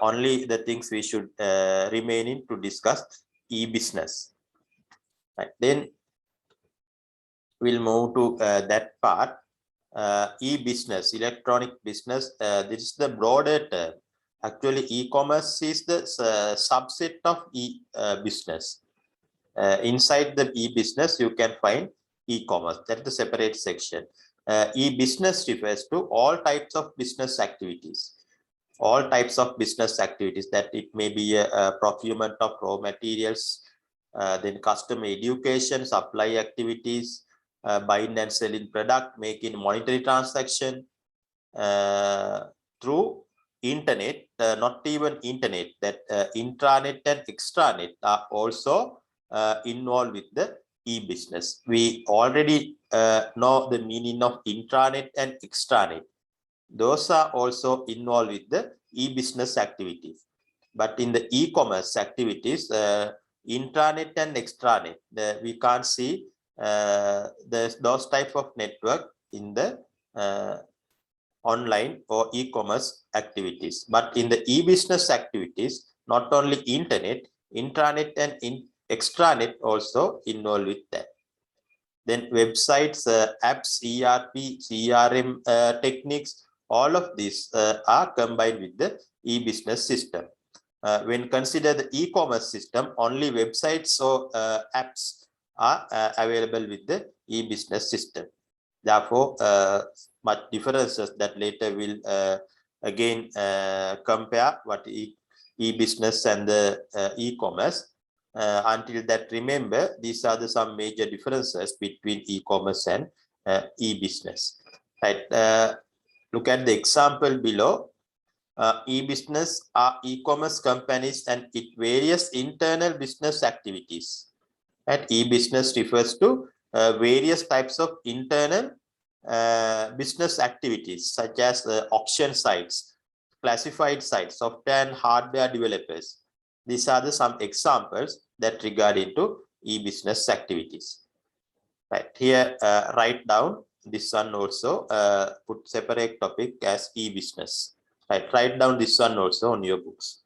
only the things we should remain in to discuss e-business. Right. Then we'll move to that part. E-business, electronic business. This is the broader term. Actually, e-commerce is the subset of e-business. Inside the e-business, you can find e-commerce. That's the separate section. E-business refers to all types of business activities. All types of business activities, that it may be a procurement of raw materials, then customer education, supply activities, buying and selling product, making monetary transaction through internet, not even internet, that intranet and extranet are also involved with the e-business. We already know the meaning of intranet and extranet. Those are also involved with the e-business activities. But in the e-commerce activities, intranet and extranet, we can't see those type of network in the online or e-commerce activities. But in the e-business activities, not only internet, intranet and extranet also involved with that. Then websites, apps, ERP, CRM techniques, all of these are combined with the e-business system. When consider the e-commerce system, only websites or apps are available with the e-business system. Therefore, much differences that later will again compare what e-business and the e-commerce. Until that, remember, these are some major differences between e-commerce and e-business. Right. Look at the example below. E-business are e-commerce companies and its various internal business activities. Right. E-business refers to various types of internal business activities, such as auction sites, classified sites, software and hardware developers. These are some examples that regard into e-business activities. Right here, write down this one also. Put separate topic as e-business. Right, write down this one also on your books.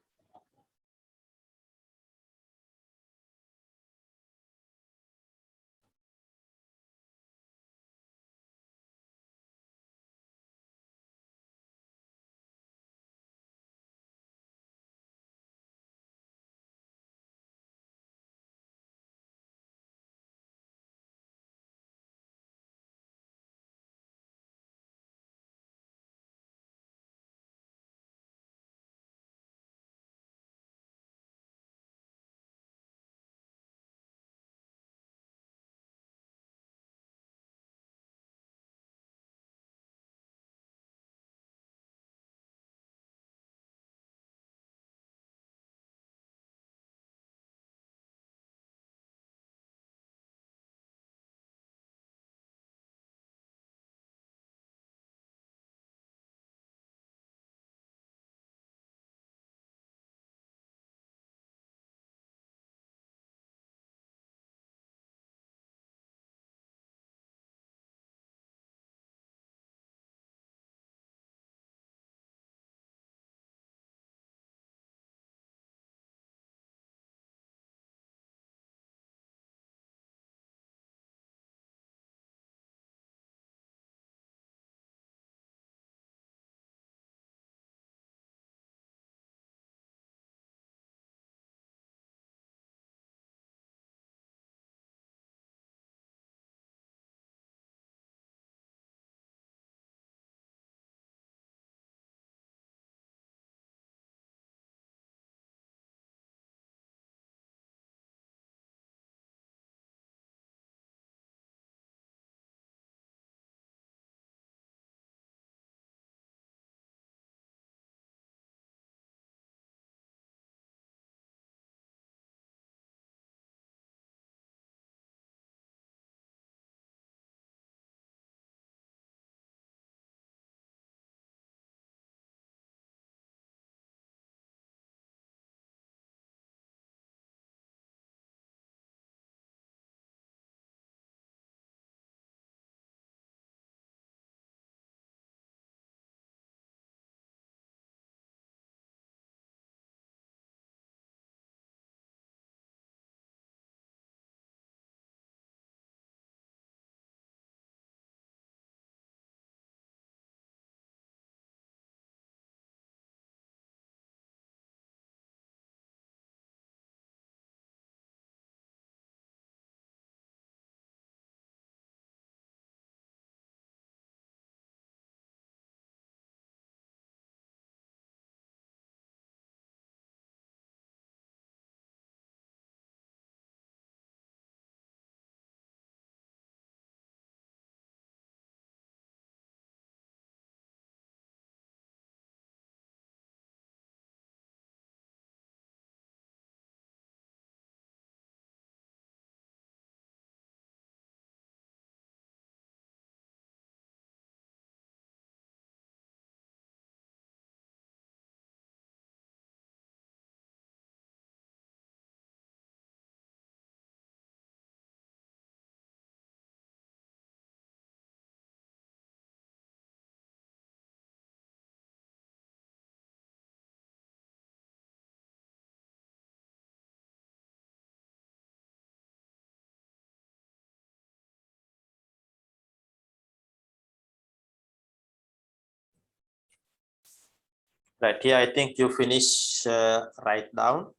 Right here, I think you finish write down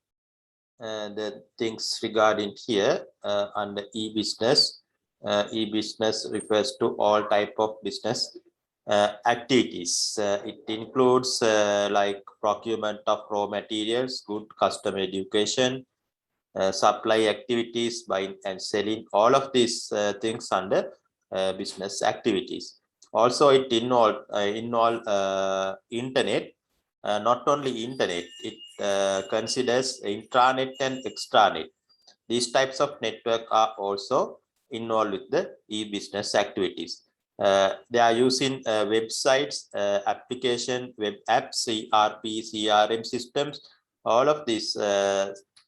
the things regarding here under e-business. E-business refers to all type of business activities. It includes like procurement of raw materials, good customer education, supply activities, buying and selling, all of these things under business activities. Also, it involve internet, not only internet, it considers intranet and extranet. These types of network are also involved with the e-business activities. They are using websites, application, web apps, ERP, CRM systems. All of these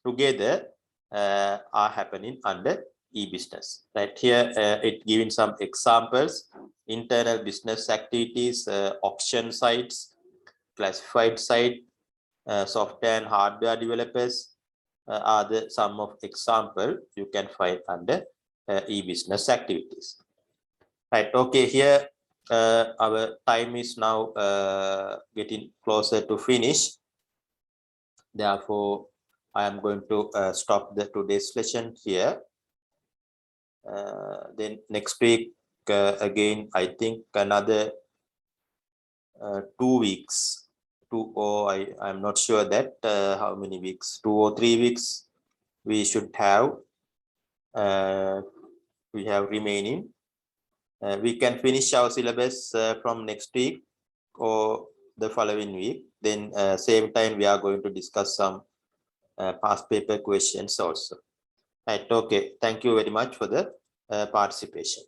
together are happening under e-business. Right here, it giving some examples: internal business activities, auction sites, classified site, software and hardware developers are the some of example you can find under e-business activities. Right. Okay. Here, our time is now getting closer to finish. Therefore, I am going to stop the today's session here. Then next week, again, I think another 2 weeks. I'm not sure that how many weeks, 2 or 3 weeks we should have. We have remaining. We can finish our syllabus from next week or the following week. Then same time we are going to discuss some past paper questions also. Right. Okay. Thank you very much for the participation.